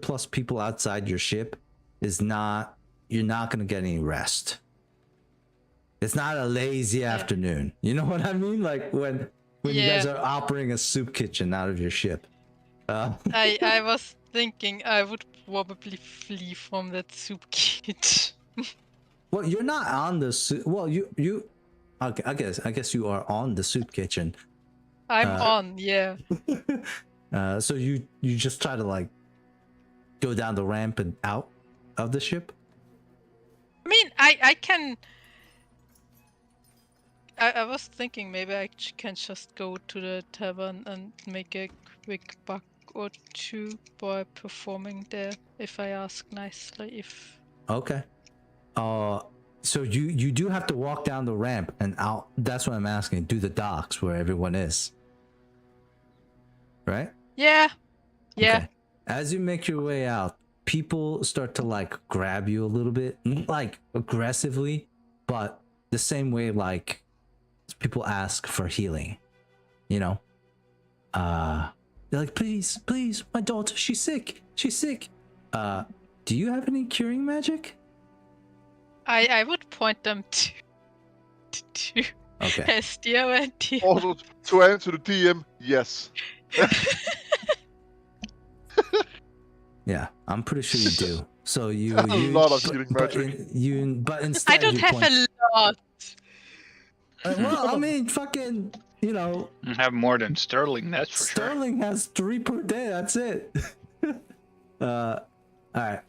plus people outside your ship you're not gonna get any rest. It's not a lazy afternoon. You know what I mean? Like when you guys are operating a soup kitchen out of your ship.
I was thinking I would probably flee from that soup kitchen.
Well, you're not on the soup. Well, you. Okay, I guess you are on the soup kitchen.
I'm on, yeah.
So you just try to like go down the ramp and out of the ship.
I mean, I can. I was thinking maybe I can just go to the tavern and make a quick buck or two by performing there, if I ask nicely. If
Okay. So you do have to walk down the ramp and out. That's what I'm asking. Do the docks where everyone is. Right?
yeah.
Okay. As you make your way out, people start to like grab you a little bit, not like aggressively, but the same way like people ask for healing. You know? They're like, please, my daughter, she's sick. Do you have any curing magic?
I would point them to
Okay.
Hestia and Tia.
Also, to answer the DM, yes.
Yeah, I'm pretty sure you do. So you
A lot of healing
but
magic.
but instead
I don't
you
have
point,
a lot.
well, I mean, fucking, you know,
You have more than Sterling, that's for sure.
Sterling has 3 per day. That's it. All right.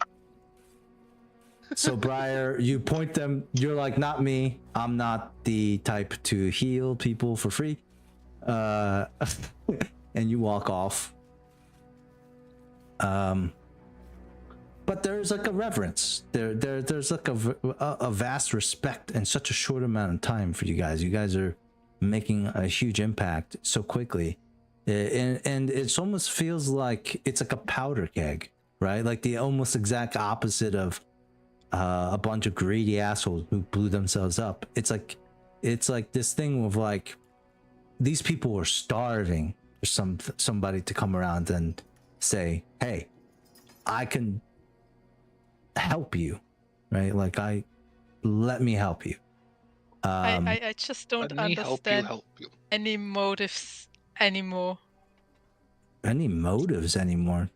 So Briar, you point them. You're like, not me. I'm not the type to heal people for free. And you walk off. But there's like a reverence. There's like a vast respect in such a short amount of time for you guys. You guys are making a huge impact so quickly, and it almost feels like it's like a powder keg, right? Like the almost exact opposite of a bunch of greedy assholes who blew themselves up. It's like this thing of like these people are starving for somebody to come around and say, hey, I can help you, right? Like let me help you.
I just don't
Let me
understand
help you.
any motives anymore.
Any motives anymore?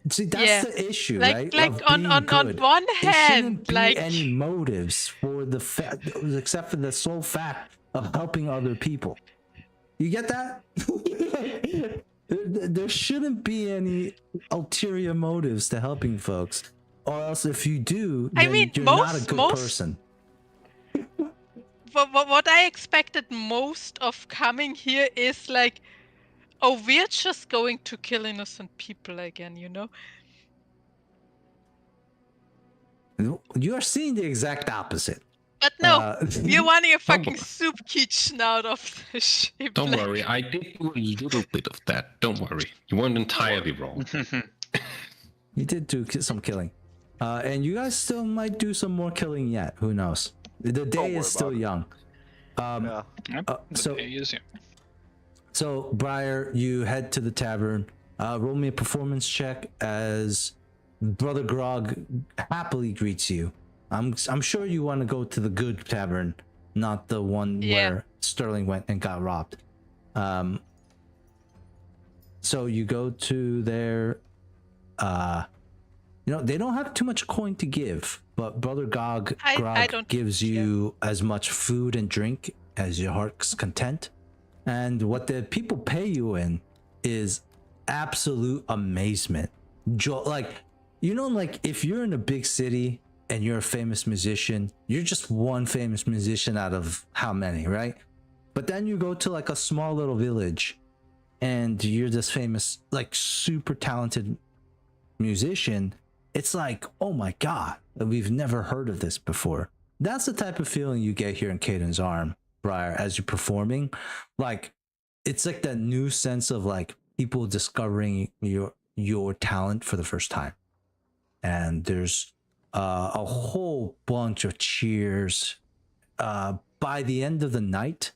See, that's
Yeah.
the issue,
Like
right?
like
Of
on
being
on
good.
one
There
hand,
shouldn't be
like
any motives for the fact, except for the sole fact of helping other people. You get that? There shouldn't be any ulterior motives to helping folks, or else if you do,
I
then
mean,
you're not a
most-
good
most-
person.
what I expected most of coming here is like, oh, we're just going to kill innocent people again, you know?
You are seeing the exact opposite.
But no, we're wanting a
Don't
fucking
worry.
soup kitchen out of the ship.
Don't
like-
worry, I did do a little bit of that. Don't worry, you weren't entirely wrong.
You did do some killing, and you guys still might do some more killing yet. Who knows? The day
worry
is still
about it.
young.
Yeah.
Yep, the
so-
day is, yeah.
So, Briar, you head to the tavern. Roll me a performance check as Brother Grog happily greets you. I'm sure you want to go to the good tavern, not the one where Sterling went and got robbed. So you go to their, they don't have too much coin to give, but Brother Grog
I don't
gives you as much food and drink as your heart's content. And what the people pay you in is absolute amazement. Like if you're in a big city and you're a famous musician, you're just one famous musician out of how many, right? But then you go to like a small little village and you're this famous, like super talented musician. It's like, oh my God, we've never heard of this before. That's the type of feeling you get here in Caden's Arm, Briar, as you're performing. Like, it's like that new sense of like people discovering your talent for the first time. And there's a whole bunch of cheers. By the end of the night,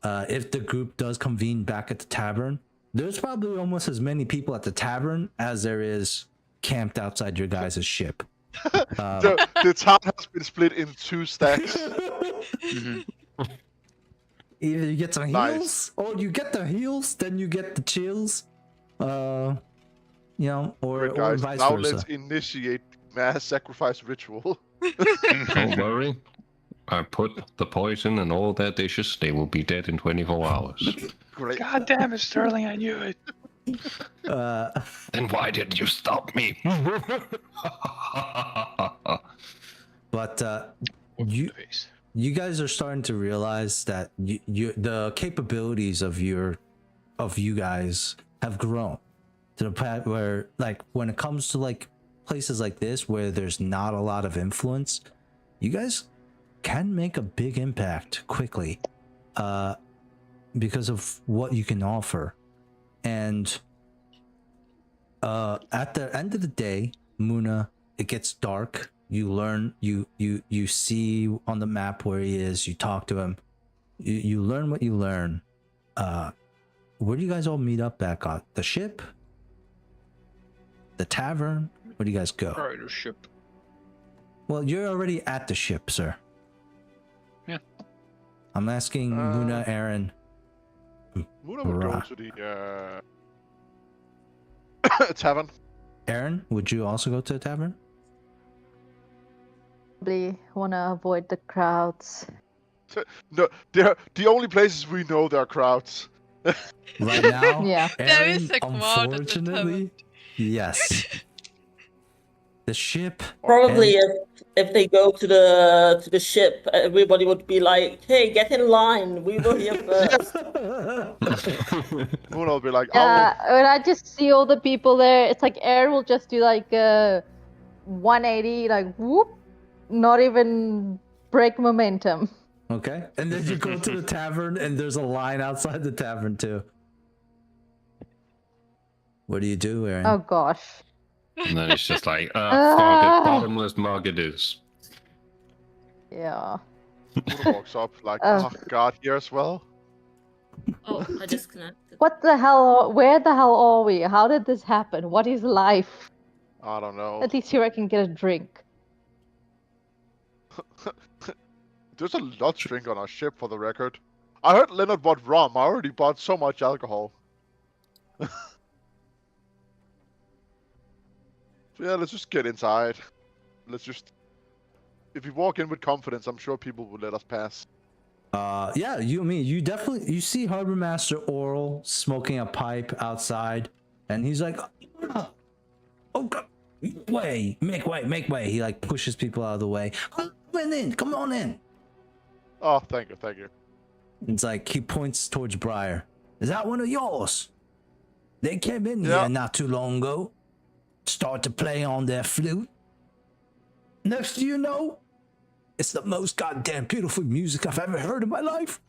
if the group does convene back at the tavern, there's probably almost as many people at the tavern as there is camped outside your guys' ship.
The town has been split in 2 stacks.
Either you get some
Nice.
heals, or you get the heals, then you get the chills. Or
Alright, guys,
vice
now
versa.
let's initiate mass sacrifice ritual.
Don't worry, I put the poison in all their dishes. They will be dead in 24 hours.
Great.
God damn it, Sterling, I knew it.
Then why didn't you stop me?
But
Whoop
you
the face.
you guys are starting to realize that the capabilities of you guys have grown. to the point where, like, when it comes to like places like this where there's not a lot of influence, you guys can make a big impact quickly, because of what you can offer. And at the end of the day, Muna, it gets dark. You learn, you see on the map where he is. You talk to him. You learn what you learn. Where do you guys all meet up back on the ship? The tavern? Where do you guys go?
Ridership.
Well, you're already at the ship, sir.
Yeah.
I'm asking Muna, Aaron.
Muna would go
Right.
to the tavern.
Aaron, would you also go to the tavern?
Probably want to avoid the crowds.
No, they're the only places we know there are crowds.
Right now,
Yeah.
There
Aaron,
is a crowd at the
unfortunately, yes. The ship.
Probably if they go to the ship, everybody would be like, "Hey, get in line. We were here first."
Muna will be like,
Yeah, when I just see all the people there, it's like Aaron will just do like 180, like whoop, not even break momentum.
Okay, and then you go to the tavern, and there's a line outside the tavern too. What do you do, Aaron?
Oh gosh.
And then it's just like, fuck
Ah.
it, bottomless mug it is.
Yeah.
Muna walks up like,
Ugh.
oh god, here as well.
Oh, I disconnected.
What the hell? Where the hell are we? How did this happen? What is life?
I don't know.
At least here I can get a drink.
There's a lot to drink on our ship, for the record. I heard Leonard bought rum. I already bought so much alcohol. So yeah, let's just get inside. Let's just... If we walk in with confidence, I'm sure people will let us pass.
Yeah, you definitely you see Harbor Master Oral smoking a pipe outside, and he's like, "Oh God, make way!" He like pushes people out of the way. Come on in.
Oh, thank you, thank you.
It's like he points towards Briar. Is that one of yours? They came in
Yeah.
here not too long ago. Start to play on their flute. Next thing you know, it's the most goddamn beautiful music I've ever heard in my life.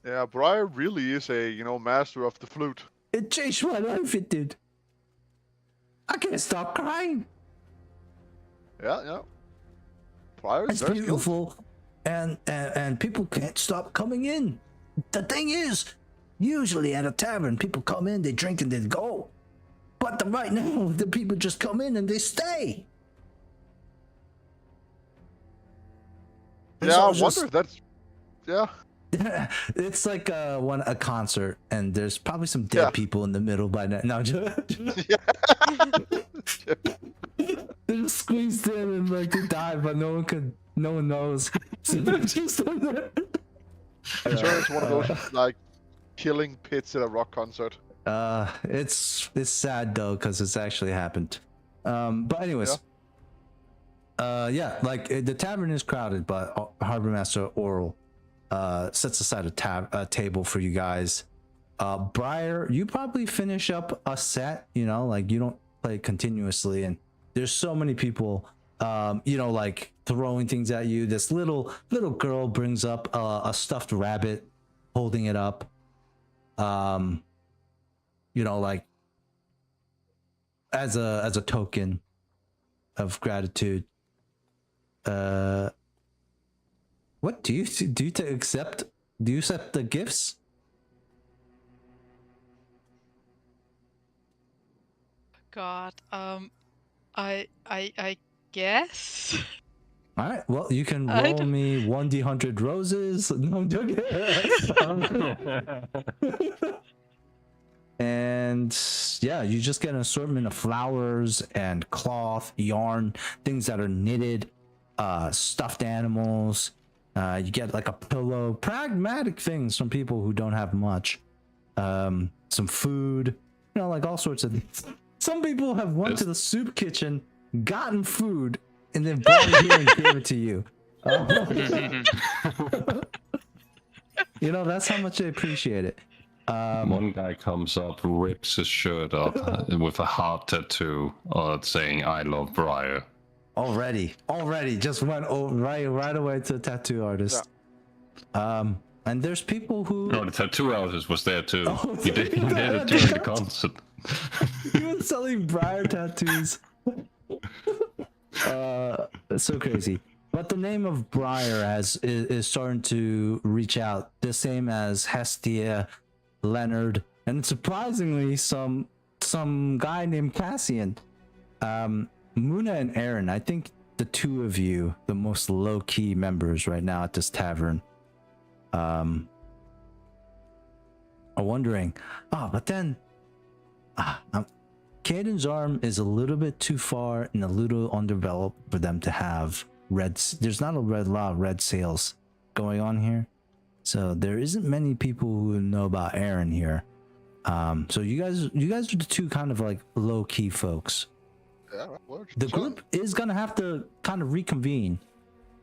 Yeah, Briar really is a, master of the flute.
It changed my life, it did. I can't stop crying.
Yeah. Briar is
It's
very skilled.
beautiful. And people can't stop coming in. The thing is, usually at a tavern, people come in, they drink and they go. But right now, the people just come in and they stay.
Yeah, I wonder if that's... Yeah.
It's like a concert, and there's probably some dead
Yeah.
people in the middle by now. No, they're just squeezed in and like they died, but no one knows. So they're just like that.
I'm sure it's one of those, like, killing pits at a rock concert.
It's sad though because it's actually happened. But anyways, yeah, like the tavern is crowded, but Harbor Master Oral sets aside a table for you guys. Briar, you probably finish up a set. Like you don't play continuously, and there's so many people. Like throwing things at you. This little girl brings up a stuffed rabbit, holding it up. Like as a token of gratitude. What do you accept? Do you accept the gifts?
God, I guess.
All right. Well, you can
I
roll
don't-
me 1d100 roses. No, I'm joking. And yeah, you just get an assortment of flowers and cloth, yarn, things that are knitted, stuffed animals. You get like a pillow, pragmatic things from people who don't have much. Some food, like all sorts of things. Some people have went to the soup kitchen, gotten food, and then brought it here and gave it to you. That's how much they appreciate it.
One guy comes up, rips his shirt up with a heart tattoo saying "I love Briar."
Already, just went right away to the tattoo artist. And there's people who.
No, the tattoo artist was there too.
Oh,
He did it during the concert.
He was selling Briar tattoos. It's so crazy. But the name of Briar is starting to reach out, the same as Hestia, Leonard, and surprisingly some guy named Cassian. Muna and Aaron, I think the two of you, the most low-key members right now at this tavern, are wondering, but then Caden's arm is a little bit too far and a little underdeveloped for them to have there's not a lot of red sails going on here, so there isn't many people who know about Aaron here. So you guys are the two kind of like low-key folks.
Yeah,
The group is gonna have to kind of reconvene.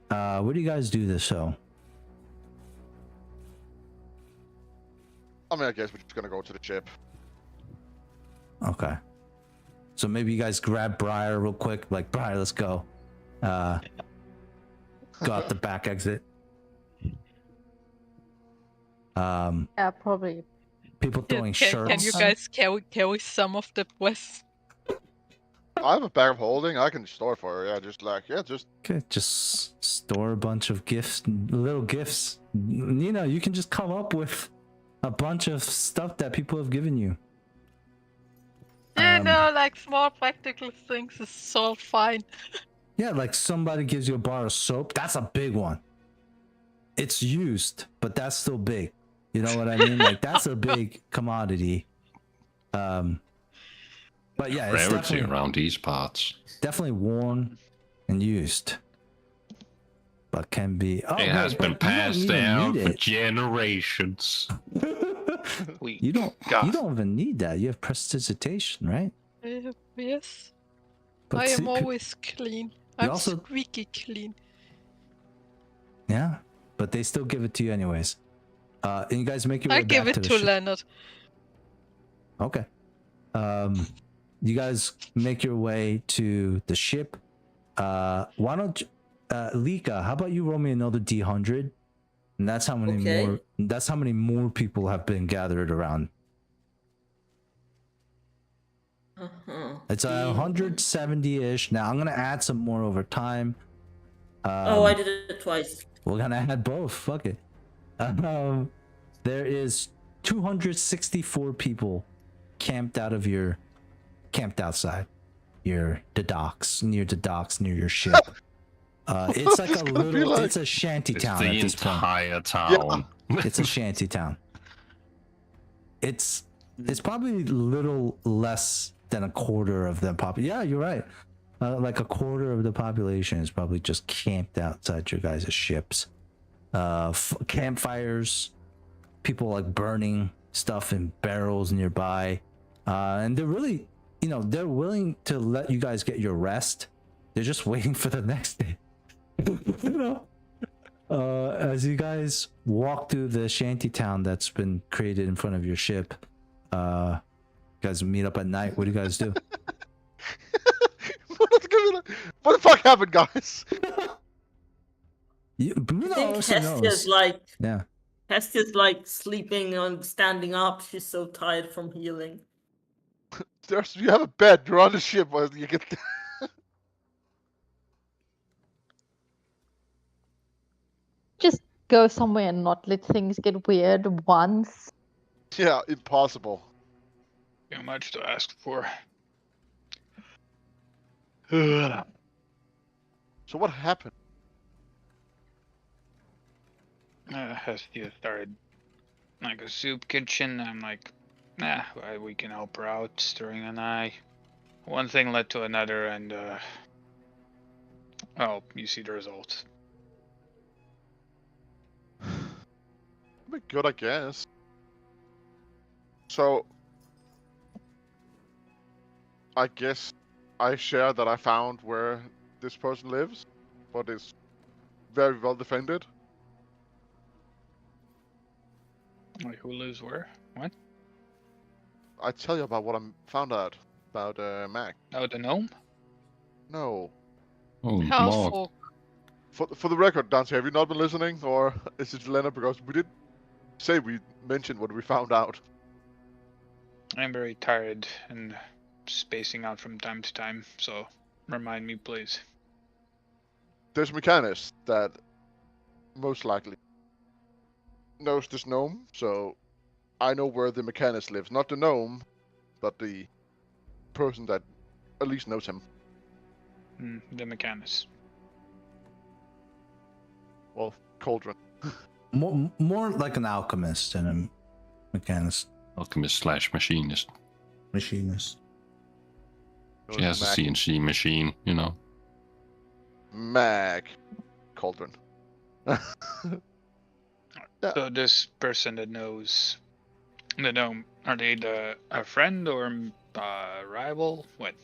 What do you guys do this show?
I mean, I guess we're just gonna go to the ship.
Okay. So maybe you guys grab Briar real quick, like Briar, let's go. Go out the back exit.
Yeah, probably.
People throwing shirts.
Can you guys carry some of the West?
I have a bag of holding. I can store it for her. Yeah, just
Okay, just store a bunch of gifts, little gifts. Nina, you can just come up with a bunch of stuff that people have given you.
Like small practical things is all fine.
Yeah, like somebody gives you a bar of soap. That's a big one. It's used, but that's still big. You know what I mean? Like that's a big commodity. But yeah, it's
Rarity
definitely
around these parts.
definitely worn and used, but can be. Oh,
It
no,
has
but
been
you don't
passed
even
down
need
for
it.
generations.
You don't even need that. You have prestidigitation, right?
Yes.
But
I am
see,
always clean. I'm
also-
squeaky clean.
Yeah, but they still give it to you anyways. And you guys make your way
I give
back
it
to the
to
ship.
Leonard.
Okay. You guys make your way to the ship. Why don't Lika, how about you roll me another D100? And that's how many
Okay.
more people have been gathered around. It's 170-ish. Now I'm gonna add some more over time.
I did it twice.
We're gonna add both. Fuck it. There is 264 people camped outside the docks near your ship. It's like a little. It's a shanty
It's
town
the
at this point.
entire town.
It's a shanty town. It's probably a little less than a quarter of the population. Yeah, you're right. Like a quarter of the population is probably just camped outside your guys' ships. Campfires, people like burning stuff in barrels nearby, and they're really, they're willing to let you guys get your rest. They're just waiting for the next day. As you guys walk through the shanty town that's been created in front of your ship, you guys meet up at night. What do you guys do?
What the fuck happened, guys?
Bruno
I think
also
Hestia's
knows.
like
Yeah.
Hestia's like sleeping and standing up. She's so tired from healing.
You have a bed. You're on the ship. You get.
Just go somewhere and not let things get weird once.
Yeah, impossible.
Too much to ask for.
So what happened?
Hestia started like a soup kitchen. I'm like, we can help her out. Stirring an eye. One thing led to another, and you see the results.
Pretty good, I guess. So, I guess I share that I found where this person lives, but it's very well defended.
Wait, who lives where? What?
I tell you about what I found out about Mac?
Oh, the gnome?
No.
Oh,
House
Mark.
folk.
For the record, Dante, have you not been listening, or is it Leonard? Because we did say we mentioned what we found out.
I'm very tired and spacing out from time to time, so remind me, please.
There's a mechanist that most likely knows this gnome, so I know where the mechanist lives. Not the gnome, but the person that at least knows him.
The mechanist.
Well, Cauldron.
More like an alchemist and a mechanist,
Alchemist / machinist.
machinist.
She has a
Mac.
CNC machine, you know.
Mac. Cauldron. Yeah.
So this person that knows the gnome, are they a friend or rival? What?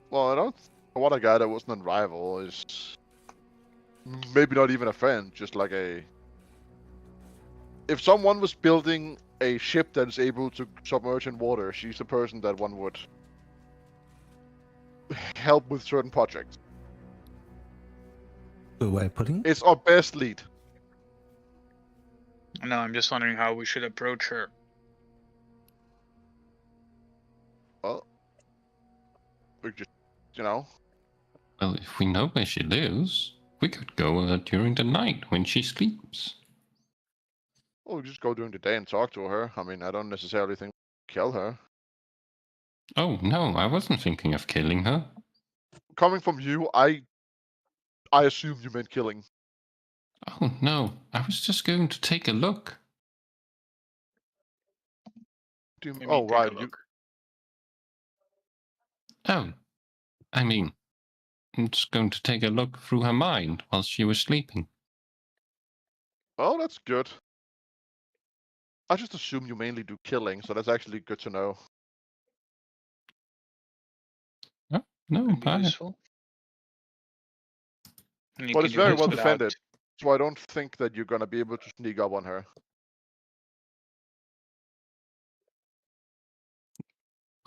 Well, I don't. What I got, it wasn't a rival. Is maybe not even a friend. Just like a. If someone was building a ship that is able to submerge in water, she's the person that one would help with certain projects.
Good way of putting it.
It's our best lead.
No, I'm just wondering how we should approach her.
Well, we just, you know,
Well, if we know where she lives, we could go during the night when she sleeps.
well, we just go during the day and talk to her. I mean, I don't necessarily think we kill her.
Oh, no, I wasn't thinking of killing her.
Coming from you, I assume you meant killing.
Oh, no, I was just going to take a look.
Maybe
Oh,
take
right.
a look.
Oh, I mean, I'm just going to take a look through her mind while she was sleeping.
Oh, that's good. I just assume you mainly do killing, so that's actually good to know.
Oh, no,
Could be
I,
useful. And you
But
can
it's
do
very
this
well
without.
defended, so I don't think that you're gonna be able to sneak up on her.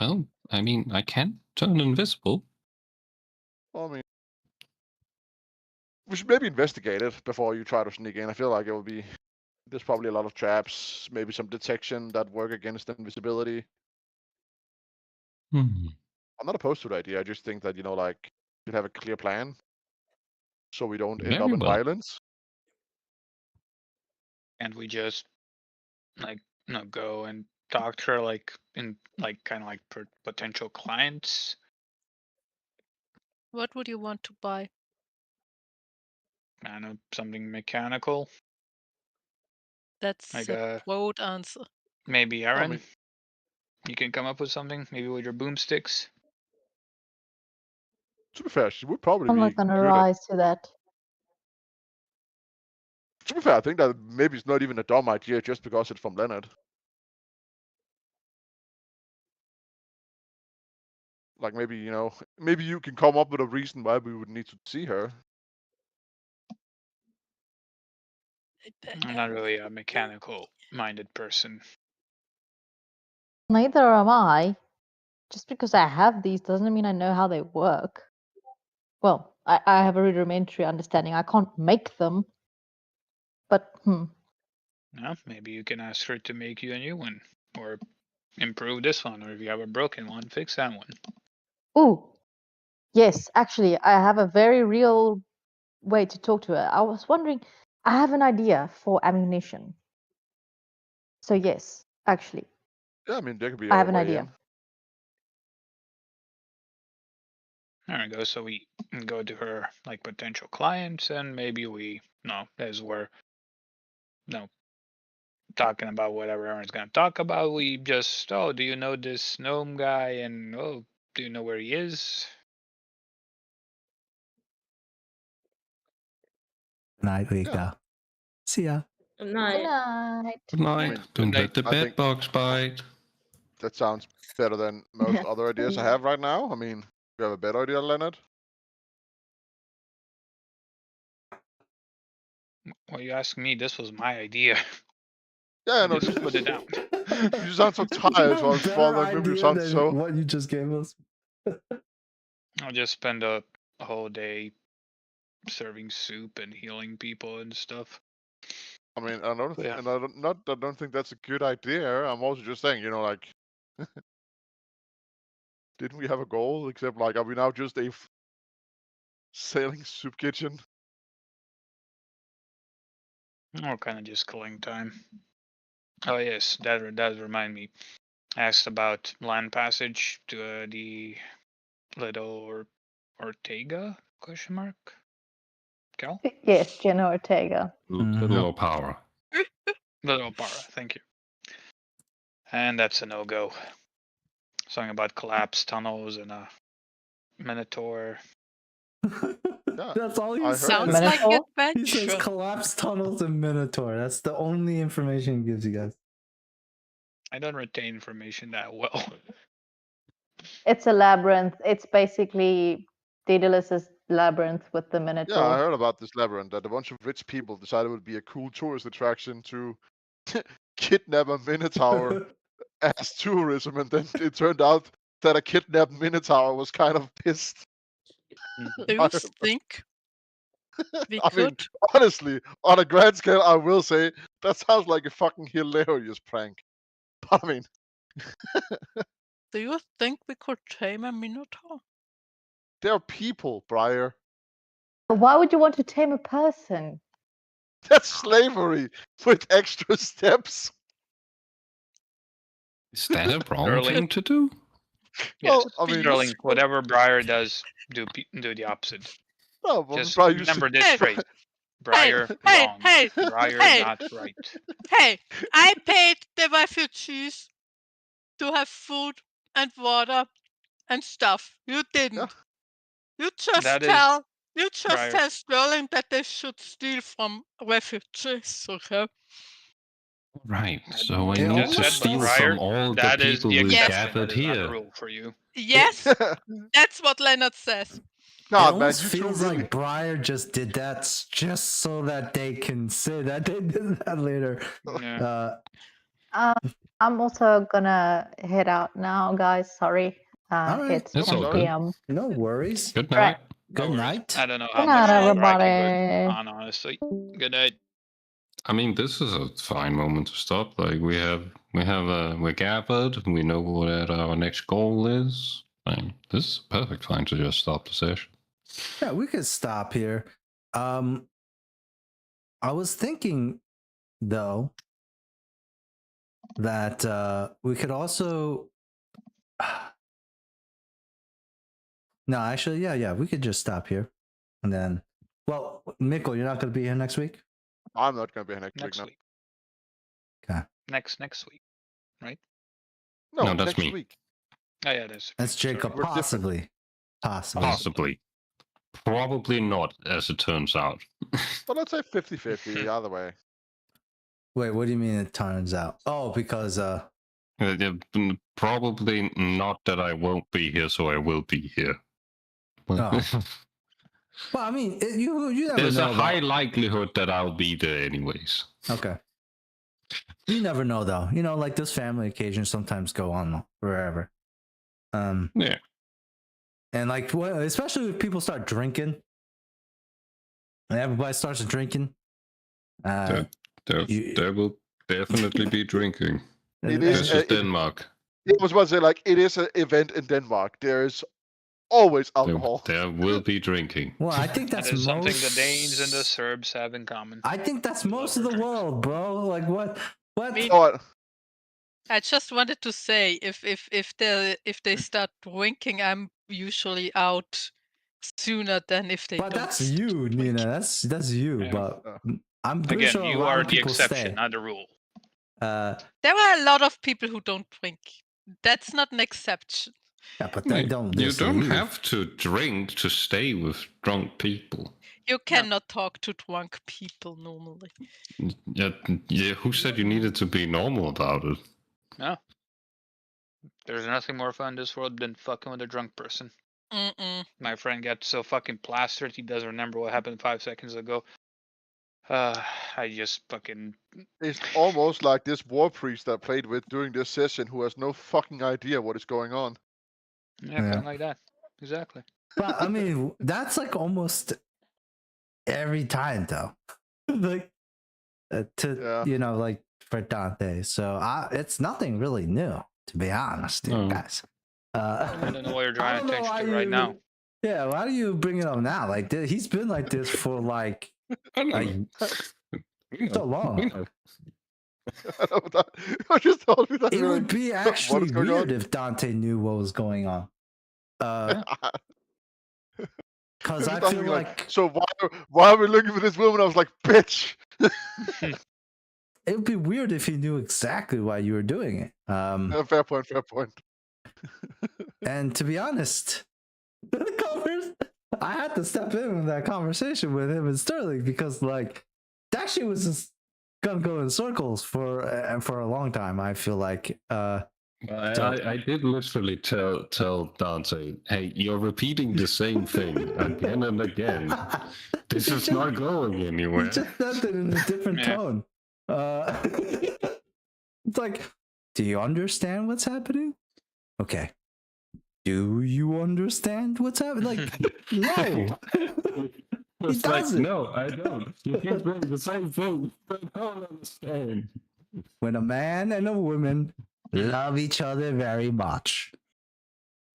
well, I mean, I can turn invisible.
Well, I mean, we should maybe investigate it before you try to sneak in. I feel like it will be. There's probably a lot of traps, maybe some detection that work against invisibility.
Hmm.
I'm not opposed to the idea. I just think that, like, you'd have a clear plan so we don't end up
Very
in
well.
violence.
And we just go and talk to her like in like kind of like potential clients.
What would you want to buy?
I don't know, something mechanical,
That's
like
a broad answer.
maybe
I
Aaron.
mean,
You can come up with something, maybe with your boomsticks.
to be fair, she would probably
I'm
be
not gonna
good at.
rise to that.
To be fair, I think that maybe it's not even a dumb idea just because it's from Leonard. Like, maybe, maybe you can come up with a reason why we would need to see her.
I'm not really a mechanical-minded person.
Neither am I. Just because I have these doesn't mean I know how they work. Well, I have a rudimentary understanding. I can't make them. But
Yeah, maybe you can ask her to make you a new one, or improve this one, or if you have a broken one, fix that one.
ooh, yes, actually, I have a very real way to talk to her. I was wondering, I have an idea for ammunition. So yes, actually,
Yeah, I mean, there could be
I
a
have an
way
idea.
in.
There we go. So we go to her like potential clients, and maybe we as we're talking about whatever Aaron's gonna talk about. We just do you know this gnome guy? And do you know where he is?
Night,
Yeah.
Rika. See ya.
Good
Good
night.
night.
Good night.
mean,
Don't
good
let the
I
bed
think-
bugs bite.
That sounds better than most other ideas I have right now. I mean, you have a better idea, Leonard?
Well, you asked me. This was my idea.
Yeah,
I
no,
just put it down.
you sound so tired, so I
Better
thought like maybe you
idea
sound
than
so.
what you just gave us.
I'll just spend a whole day serving soup and healing people and stuff.
I mean, I don't,
Yeah.
and I don't think that's a good idea. I'm also just saying, like, didn't we have a goal? Except, like, are we now just a sailing soup kitchen?
Oh, kind of just killing time. Oh yes, that does remind me. I asked about land passage to the little Ortega ? Cal?
Yes, Jenna Ortega.
Little power.
Little Para, thank you. And that's a no-go. Something about collapsed tunnels and a Minotaur.
Yeah,
That's all he
I heard
says.
Sounds
that.
like
Minotaur?
He says
adventure.
collapsed tunnels and Minotaur. That's the only information he gives you guys.
I don't retain information that well.
It's a labyrinth. It's basically Daedalus's labyrinth with the Minotaur.
Yeah, I heard about this labyrinth that a bunch of rich people decided it would be a cool tourist attraction to kidnap a minotaur as tourism, and then it turned out that a kidnapped minotaur was kind of pissed.
Do you think we
I mean,
could?
honestly, on a grand scale, I will say that sounds like a fucking hilarious prank. But I mean,
Do you think we could tame a Minotaur?
they're people, Briar.
Why would you want to tame a person?
That's slavery with extra steps.
Is that a wrong
Sterling.
thing to do?
Yes,
Well, I mean,
Sterling, whatever Briar does, do the opposite.
no, but
Just
Briar, you
remember
should-
this phrase. Briar
hey,
wrong.
hey,
Briar
hey.
not right.
Hey, I paid the refugees to have food and water and stuff. You didn't.
Yeah.
You just
That is
tell
Briar.
tell Sterling that they should steal from refugees, okay?
Right.
I
So I
It
need
almost
to
sounds-
steal
Briar,
from all the
that is
people
the
who
exception.
gathered
That is not
here.
a rule for you.
Yes, that's what Leonard says.
It
God, man,
almost
you two
feels
really.
like Briar just did that just so that they can say that they did that later.
Yeah.
I'm also gonna head out now, guys. Sorry.
Alright.
It's
That's
10
all good.
p.m.
No worries.
Good
Right.
night.
Good
No worries.
night.
I don't know how
Good
much
night,
longer I can
everybody.
go on, honestly. Good night.
I mean, this is a fine moment to stop. Like we're gathered. We know what our next goal is. Like, this is a perfect time to just stop the session.
Yeah, we could stop here. I was thinking though that we could also no, actually, yeah, we could just stop here. And then Mikkel, you're not gonna be here next week?
I'm not gonna be here next
Next
week.
week.
Okay.
Next week.
No,
No, that's
next
me.
week.
Oh yeah, that's
That's Jacob.
We're different.
Possibly.
Possibly. Probably not, as it turns out.
But let's say 50-50 either way.
Wait, what do you mean it turns out? Oh, because
Probably not that I won't be here, so I will be here.
Oh. well, I mean, you never
There's
know.
a high likelihood that I'll be there anyways.
Okay. You never know, though. Like those family occasions sometimes go on forever.
Yeah.
And like, especially if people start drinking, and everybody starts drinking.
There will definitely be drinking.
It
This
is.
is Denmark.
I was about to say, like, it is an event in Denmark. There is always alcohol.
There will be drinking.
Well, I think
that
that's
is something
most...
the Danes and the Serbs have in common.
I think that's most of the world, bro. Like what? What?
Me-
Oh,
I just wanted to say if they start drinking, I'm usually out sooner than if they
But
don't.
that's you, Nina. That's you.
Yeah.
But I'm pretty
Again,
sure a
you
lot
are
of
the
people
exception,
stay.
not the rule.
There are a lot of people who don't drink. That's not an exception.
Yeah, but they don't.
You
just
don't
leave.
have to drink to stay with drunk people.
You cannot talk to drunk people normally.
Yeah, who said you needed to be normal about it?
No. There's nothing more fun in this world than fucking with a drunk person.
Mm-mm.
My friend got so fucking plastered he doesn't remember what happened 5 seconds ago. I just fucking
It's almost like this war priest that I played with during this session who has no fucking idea what is going on.
yeah, kind of like that. Exactly.
But I mean, that's like almost every time though. Like
Yeah.
you know, like for Dante. So it's nothing really new, to be honest,
No.
guys.
I want to know what you're
I
drawing
don't know
attention
why
to right now.
Yeah, why do you bring it up now? Like he's been like this for like
I don't
like
know.
so long.
I know that. I just told me that.
It
you're
would
like,
be
"What
actually
is going
weird
on?"
if Dante knew what was going on. Because
He
I
was
feel
asking me,
like
so why are we looking for this woman? I was like, bitch.
it would be weird if he knew exactly why you were doing it.
Fair point. Fair point.
And to be honest, I had to step in that conversation with him and Sterling because like that shit was just gonna go in circles for a long time. I feel like
I did literally tell Dante, hey, you're repeating the same thing again and again. This is not going
he
anywhere.
just said it in a different
Yeah.
tone. It's like, do you understand what's happening? Okay. Do you understand what's happening? Like, no.
It's
He
like,
doesn't.
no, I don't. You keep saying the same thing. I don't understand.
When a man and a woman love each other very much,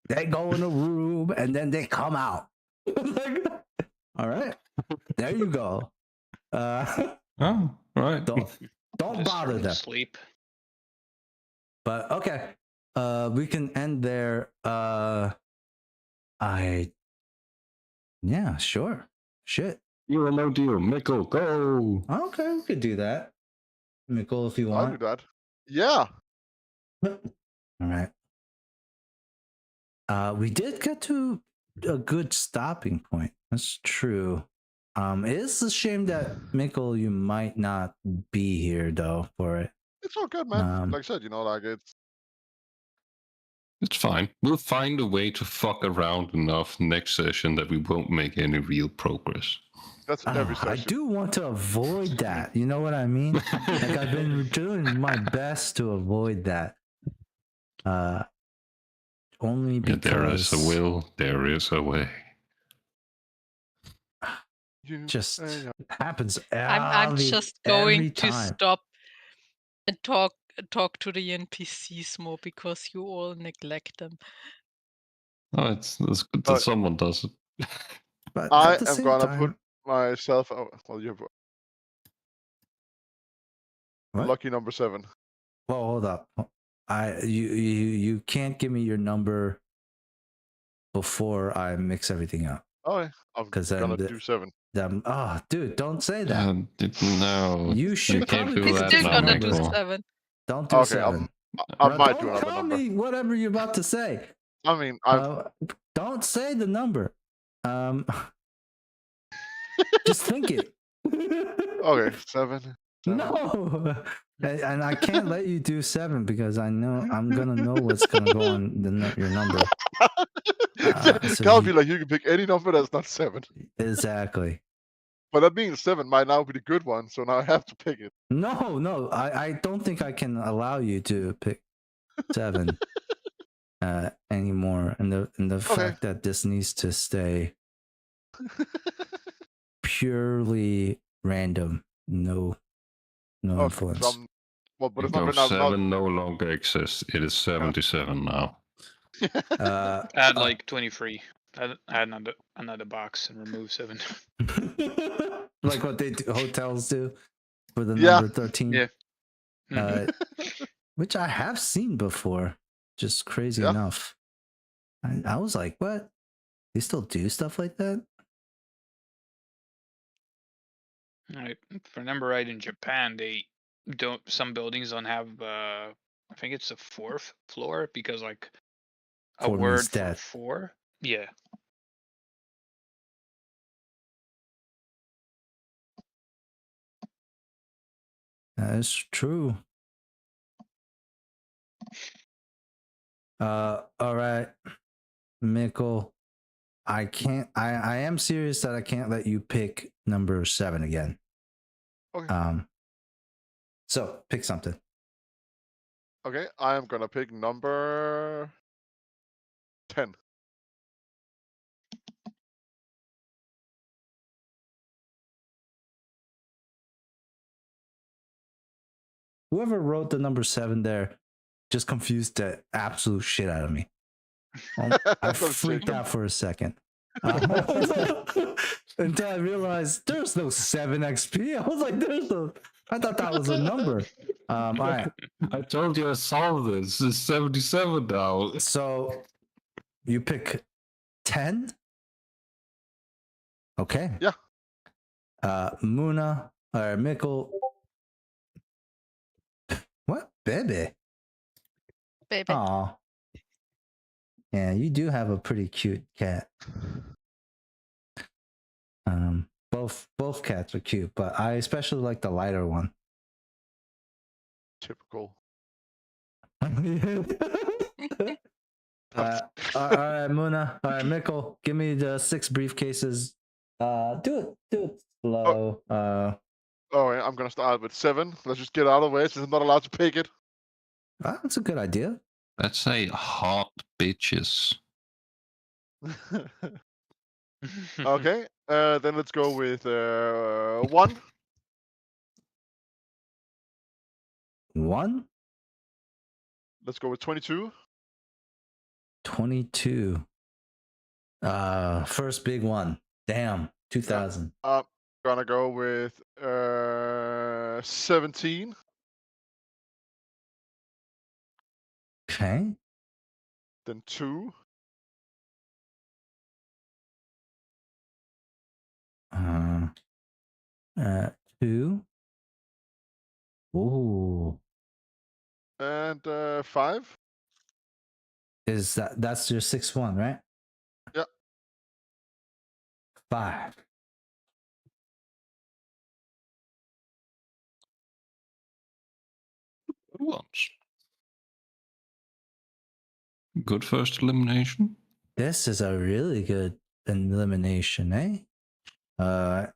they go in a room and then they come out. Like, all right, there you go.
Oh, right.
Don't
Just
bother
from
them.
sleep.
But okay, we can end there. Yeah, sure. Shit.
You're a no deal. Mickle, go.
Okay, we could do that. Mikkel, if you
I'll do
want.
that. Yeah.
All right. We did get to a good stopping point. That's true. It is a shame that Mikkel, you might not be here though for it.
It's all good, man. Like I said, like
It's fine. We'll find a way to fuck around enough next session that we won't make any real progress.
that's every
I
session.
do want to avoid that. You know what I mean? Like I've been doing my best to avoid that. Only because
There is a will, there is a way.
Just happens.
I'm just
every
going to
time.
stop and talk to the NPCs more because you all neglect them.
Oh, it's good that someone does it.
But
I
at the
am
same
gonna
time,
put myself. Well, you're
what?
lucky number 7.
Well, hold up. You can't give me your number before I mix everything up.
Oh, yeah. I'm
'Cause
gonna
then
do 7.
Oh, dude, don't say that.
No,
You should
can't
probably
do
put
He's
that
still
different
now,
gonna do
numbers.
Michael.
7.
Don't do
Okay,
7.
I
Now,
might do
don't
another
tell
number.
me whatever you're about to say.
I mean,
Don't say the number. Just think it.
okay, 7.
No, and I can't let you do 7 because I know I'm gonna know what's gonna go on your number. So
Can't be like you can pick any number that's not 7.
Exactly.
But that being 7 might now be the good one, so now I have to pick it.
No, I don't think I can allow you to pick 7 anymore. And the fact that this needs to stay purely random, no influence.
So but it's
No,
not right now.
7 no longer exists. It is 77 now.
Add like 23. Add another box and remove 7.
Like what they do, hotels do for the
Yeah.
number 13.
Yeah. Mhm.
Which I have seen before. Just crazy
Yeah.
enough. I was like, what? They still do stuff like that?
Right. If I remember right, in Japan, some buildings don't have I think it's a 4th floor because like a
4 means
word for
death.
4. Yeah.
That is true. All right, Mikkel. I am serious that I can't let you pick number 7 again.
Okay.
So pick something.
Okay, I am gonna pick number 10.
Whoever wrote the number 7 there just confused the absolute shit out of me. I
That's
freaked
Jacob.
out for a second. Until I realized there's no 7 XP. I was like, I thought that was a number. All right.
I told you I solved this. It's 77 now.
So you pick 10? Okay.
Yeah.
Muna or Mikkel. What? Baby.
Baby.
Aw. Yeah, you do have a pretty cute cat. Both cats are cute, but I especially like the lighter one.
Typical.
All right, Muna. All right, Mikkel, give me the 6 briefcases. Do it slow.
Oh, yeah, I'm gonna start with 7. Let's just get out of the way since I'm not allowed to pick it.
That's a good idea.
Let's say hot bitches.
Okay, then let's go with 1.
1,
Let's go with 22.
22. First big one. Damn, 2000.
Gonna go with 17.
Okay.
Then 2.
2. Ooh.
And 5.
That's your 6th one, right?
Yeah.
5.
Good ones. Good first elimination.
This is a really good elimination, eh? I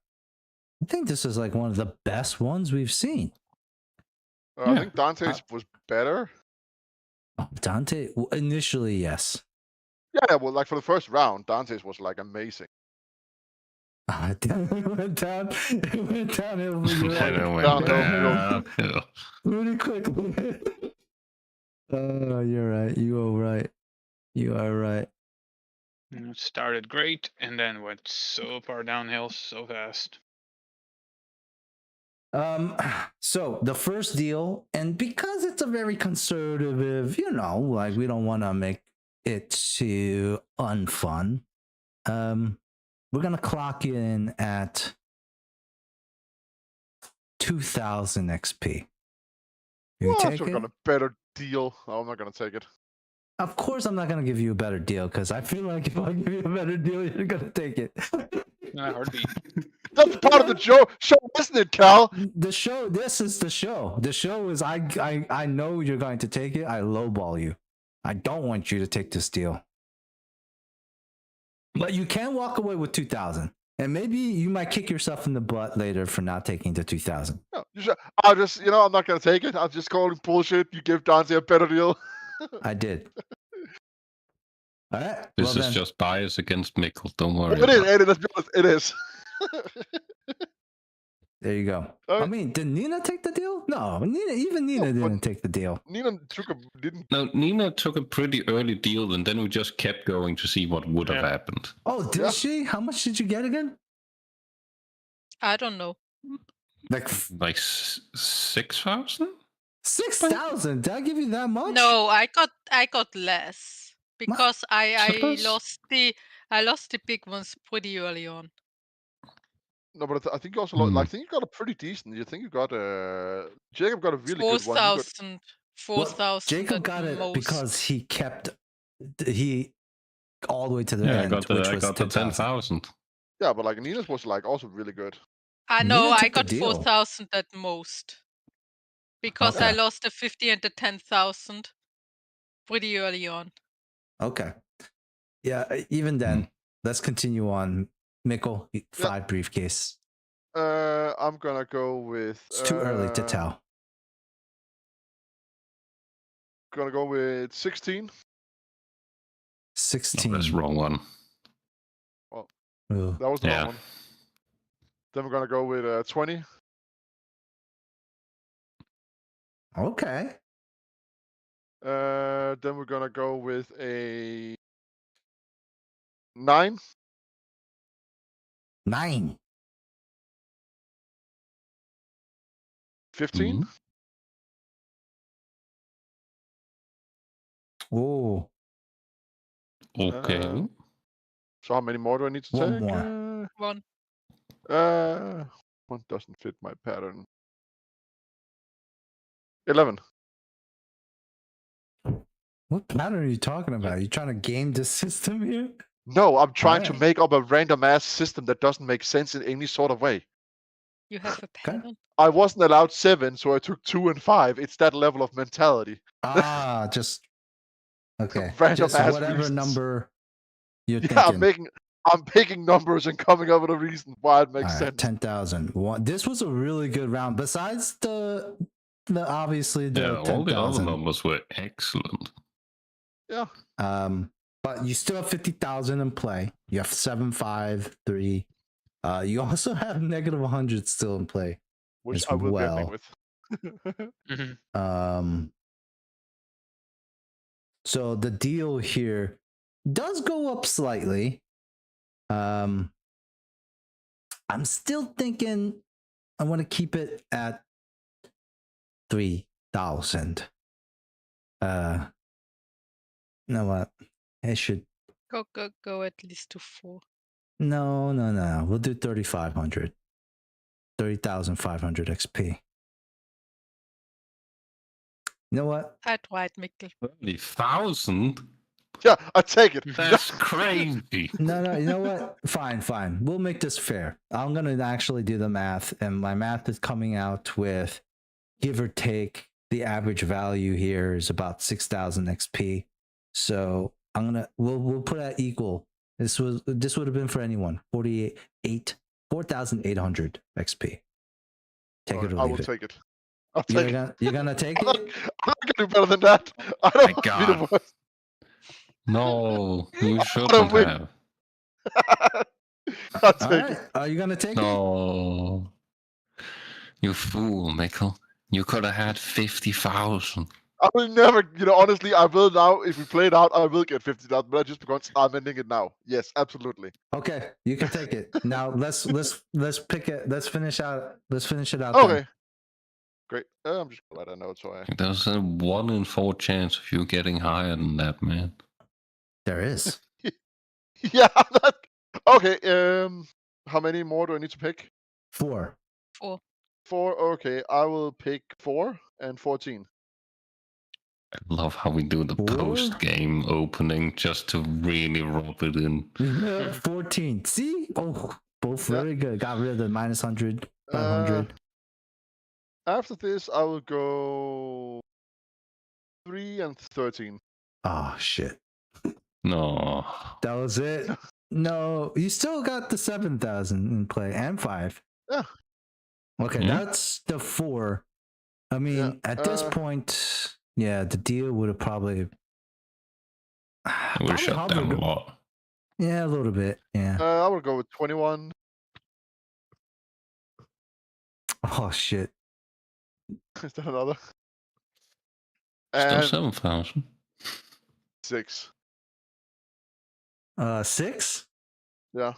think this is like one of the best ones we've seen.
I think Dante's was better.
Oh, Dante, initially, yes.
Yeah, well, like for the first round, Dante's was like amazing.
It went down. It went downhill.
Downhill.
Really quickly. Oh, you're right. You are right. You are right.
It started great and then went so far downhill so fast.
So the first deal, and because it's a very conservative, like we don't want to make it too unfun. We're gonna clock in at 2000 XP. You take
I've
it?
got a better deal. Oh, I'm not gonna take it.
Of course, I'm not gonna give you a better deal because I feel like if I give you a better deal, you're gonna take it.
Heartbeat.
That's part of the show, isn't it, Cal?
The show. This is the show. The show is I know you're going to take it. I lowball you. I don't want you to take this deal. But you can walk away with 2000, and maybe you might kick yourself in the butt later for not taking the 2000.
No, I'll just, I'm not gonna take it. I'll just call it bullshit. You give Dante a better deal.
I did. All right.
This is just bias against Mikkel. Don't worry.
It is, Eddie. Let's be honest. It is.
There you go. I mean, did Nina take the deal? No, Nina didn't take the deal.
Nina didn't.
No, Nina took a pretty early deal, and then we just kept going to see what would have happened.
Oh, did she? How much did you get again?
I don't know.
Like 6,000?
6,000? Did I give you that much?
No, I got less because I lost the big ones pretty early on.
No, but I think you also I think you got a pretty decent. You think you got Jacob got a really good one.
4,000. 4,000.
Well, Jacob got it because he kept all the way to the
Yeah,
end,
I got the 10,000.
Yeah, but like Nina's was like also really good.
I know.
Nina
I
took the
got
deal.
4,000 at most because I
Okay.
lost the 50 and the 10,000 pretty early on.
Okay. Yeah, even then, let's continue on. Mikkel, 5 briefcase.
I'm gonna go with.
It's too early to tell.
Gonna go with 16.
16.
No, that's the wrong one.
Ooh.
That was the wrong
Yeah.
one. Then we're gonna go with 20.
Okay.
Then we're gonna go with a 9.
9.
15.
Mhm.
Oh,
Okay.
So how many more do I need to
one
take?
more.
One.
One doesn't fit my pattern. 11.
What pattern are you talking about? You trying to game the system here?
No, I'm trying to
Alright.
make up a random ass system that doesn't make sense in any sort of way.
You have a pattern.
I wasn't allowed 7, so I took 2 and 5. It's that level of mentality.
Just okay.
Random
Just
ass
whatever
reasons.
number you're
Yeah,
thinking.
I'm picking numbers and coming up with a reason why it makes
All right,
sense.
10,000. This was a really good round. Besides the obviously the
Yeah, all the other
10,000.
numbers were excellent.
Yeah.
But you still have 50,000 in play. You have 7, 5, 3. You also have negative 100 still in play.
Which
as
I will
well.
get with.
Mhm.
So the deal here does go up slightly. I'm still thinking I want to keep it at 3,000. You know what? It should.
Go at least to 4.
No. We'll do 3,500. 30,500 XP. You know what?
I'd write Mikkel.
30,000?
Yeah, I take it.
That's crazy.
No. You know what? Fine. We'll make this fair. I'm gonna actually do the math, and my math is coming out with, give or take, the average value here is about 6,000 XP. So we'll put it at equal. This would have been for anyone 4,800 XP. Take it or
I
leave
will
it.
take it. I'll take it.
You're gonna take
I'm not
it?
gonna do better than that. I don't
My
want to be
God.
the worst.
No, you
don't
shouldn't
win.
have.
I'll
All
take
right.
it.
Are you gonna take it?
No. You fool, Mikkel. You could have had 50,000.
I will never, honestly, I will now, if we play it out, I will get 50,000, but just because I'm ending it now. Yes, absolutely.
Okay, you can take it. Now let's pick it. Let's finish it out.
Okay.
Then.
Great. I'm just glad I know it, so I...
There's a 1 in 4 chance of you getting higher than that, man.
There is.
Yeah, that... Okay, how many more do I need to pick?
4.
4.
4, okay. I will pick 4 and 14.
I love how we do the
4?
post-game opening just to really rub it in.
14. See? Oh, both
Yeah.
very good. Got rid of the minus 100, 500.
After this, I will go 3 and 13.
Oh shit.
No.
That was it. No, you still got the 7,000 in play and 5.
Yeah.
Okay,
Yeah.
that's the 4. I mean,
Yeah,
at this point, yeah, the deal would have probably.
We would shut down a lot.
Yeah, a little bit. Yeah.
I will go with 21.
Oh shit.
Is that another?
Still
And
7,000.
6.
6?
Yeah.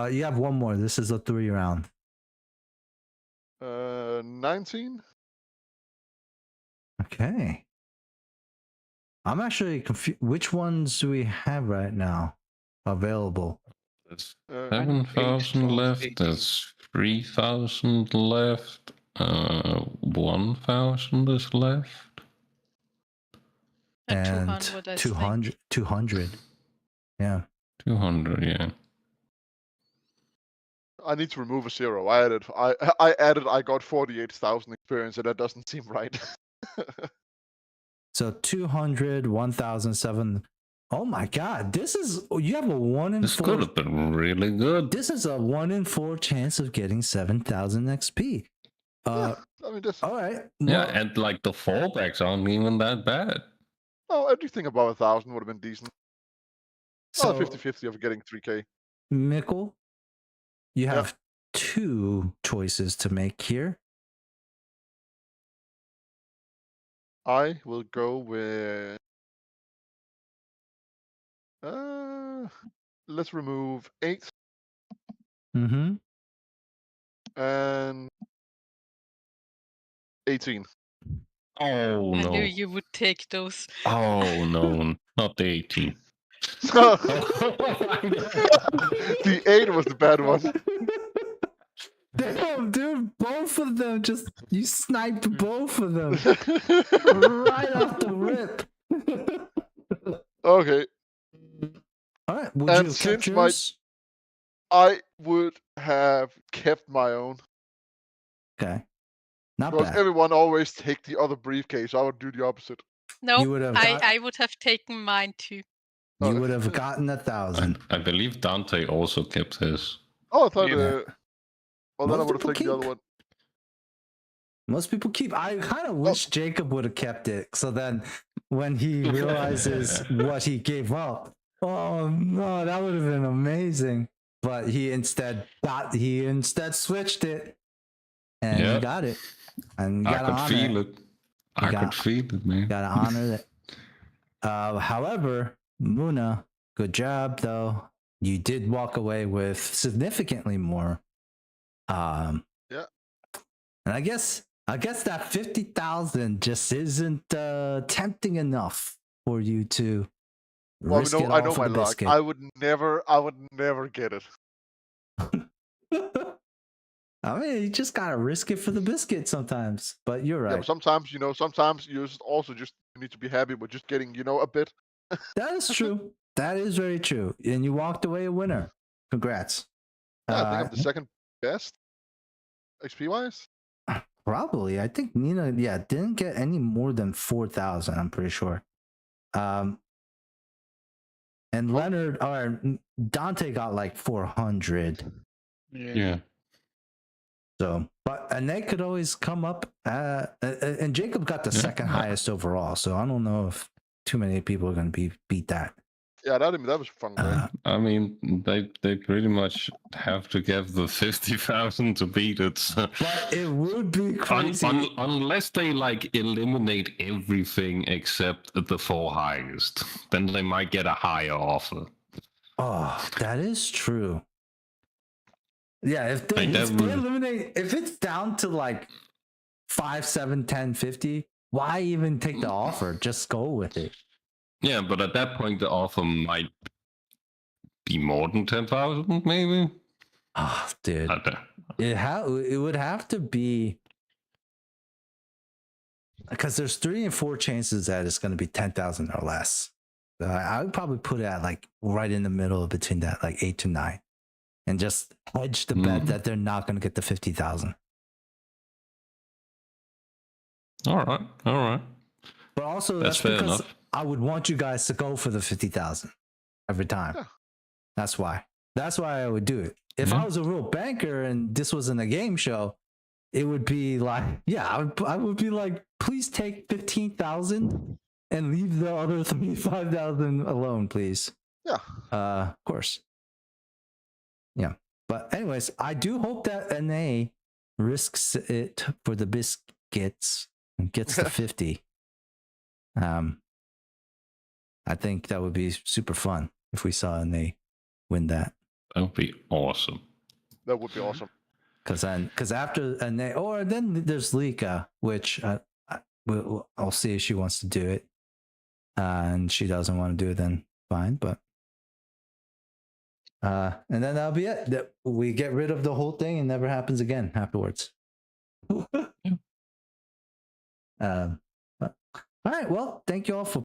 You have one more. This is a 3 round.
19.
Okay. I'm actually confused. Which ones do we have right now available?
There's
Uh,
7,000 left. There's 3,000 left. 1,000 is left.
And 200, I think.
200. Yeah.
200, yeah.
I need to remove a 0. I added. I got 48,000 experience, and that doesn't seem right.
So 200, 1,007. Oh my god, you have a 1 in
This
4.
could have been really good.
This is a 1 in 4 chance of getting 7,000 XP.
Yeah, I mean, this.
All right.
Yeah,
Well,
and like the fallbacks aren't even that bad.
Oh, anything above 1,000 would have been decent.
so
50-50 of getting 3K.
Mikkel, you
Yeah.
have 2 choices to make here.
I will go with. Let's remove 8
Mm-hmm.
and 18.
Oh
I knew
no.
you would take those.
Oh no, not the 18.
So the 8 was the bad one.
Damn, dude, both of them you sniped both of them right off the rip.
Okay,
All right, would
And
you have kept
since my-
yours?
I would have kept my own
Okay, not
because
bad.
everyone always take the other briefcase. I would do the opposite.
No,
You would have
I would have taken mine too.
Oh,
You would have gotten 1,000.
I believe Dante also kept his.
Oh, I thought.
Yeah.
Well, then I
Most
would have
people
taken the other
keep.
one.
Most people keep. I kind of wish Jacob would have kept it. So then, when he realizes what he gave up, oh no, that would have been amazing. But he instead switched it, and
Yeah.
he got it. And you
I
gotta
could
honor
feel
it.
it. I
got-
could feel it, man.
Gotta honor it. However, Muna, good job though. You did walk away with significantly more.
Yeah.
And I guess that 50,000 just isn't tempting enough for you to
Well,
risk it
I
all
know
for
my
the
luck.
biscuit.
I would never get it.
I mean, you just gotta risk it for the biscuit sometimes. But you're
Yeah,
right.
but sometimes you just need to be happy with just getting a bit.
That is true. That is very true. And you walked away a winner. Congrats.
Yeah, I think I'm the second best XP wise.
Probably. I think Nina, didn't get any more than 4,000, I'm pretty sure. And Leonard or Dante got like 400.
Yeah.
So, and they could always come up. And Jacob got the second highest overall. So I don't know if too many people are going to beat that.
Yeah, that was fun. Right?
I mean, they pretty much have to give the 50,000 to beat it. So.
But it would be crazy.
Unless they like eliminate everything except the 4 highest, then they might get a higher offer.
Oh, that is true. Yeah, if they eliminate, if it's down to like 5, 7, 10, 50, why even take the offer? Just go with it.
Yeah, but at that point, the offer might be more than 10,000, maybe.
Oh, dude, it would have to be because there's 3 and 4 chances that it's going to be 10,000 or less. I would probably put it at like right in the middle between that, like 8 to 9, and just hedge the bet that they're not going to get the 50,000.
All right.
But also,
That's fair
because
enough.
I would want you guys to go for the 50,000 every time.
Yeah.
That's why I would do it. If I was a real banker and this wasn't a game show, it would be like, I would be like, please take 15,000 and leave the other 35,000 alone, please.
Yeah.
Of course. Yeah. But anyways, I do hope that NA risks it for the biscuits and gets the 50. I think that would be super fun if we saw NA win that.
That would be awesome.
That would be awesome.
Because after NA, or then there's Lika, which I'll see if she wants to do it. And she doesn't want to do it, then fine. But and then that'll be it. That we get rid of the whole thing and never happens again afterwards. All right. Well, thank you all for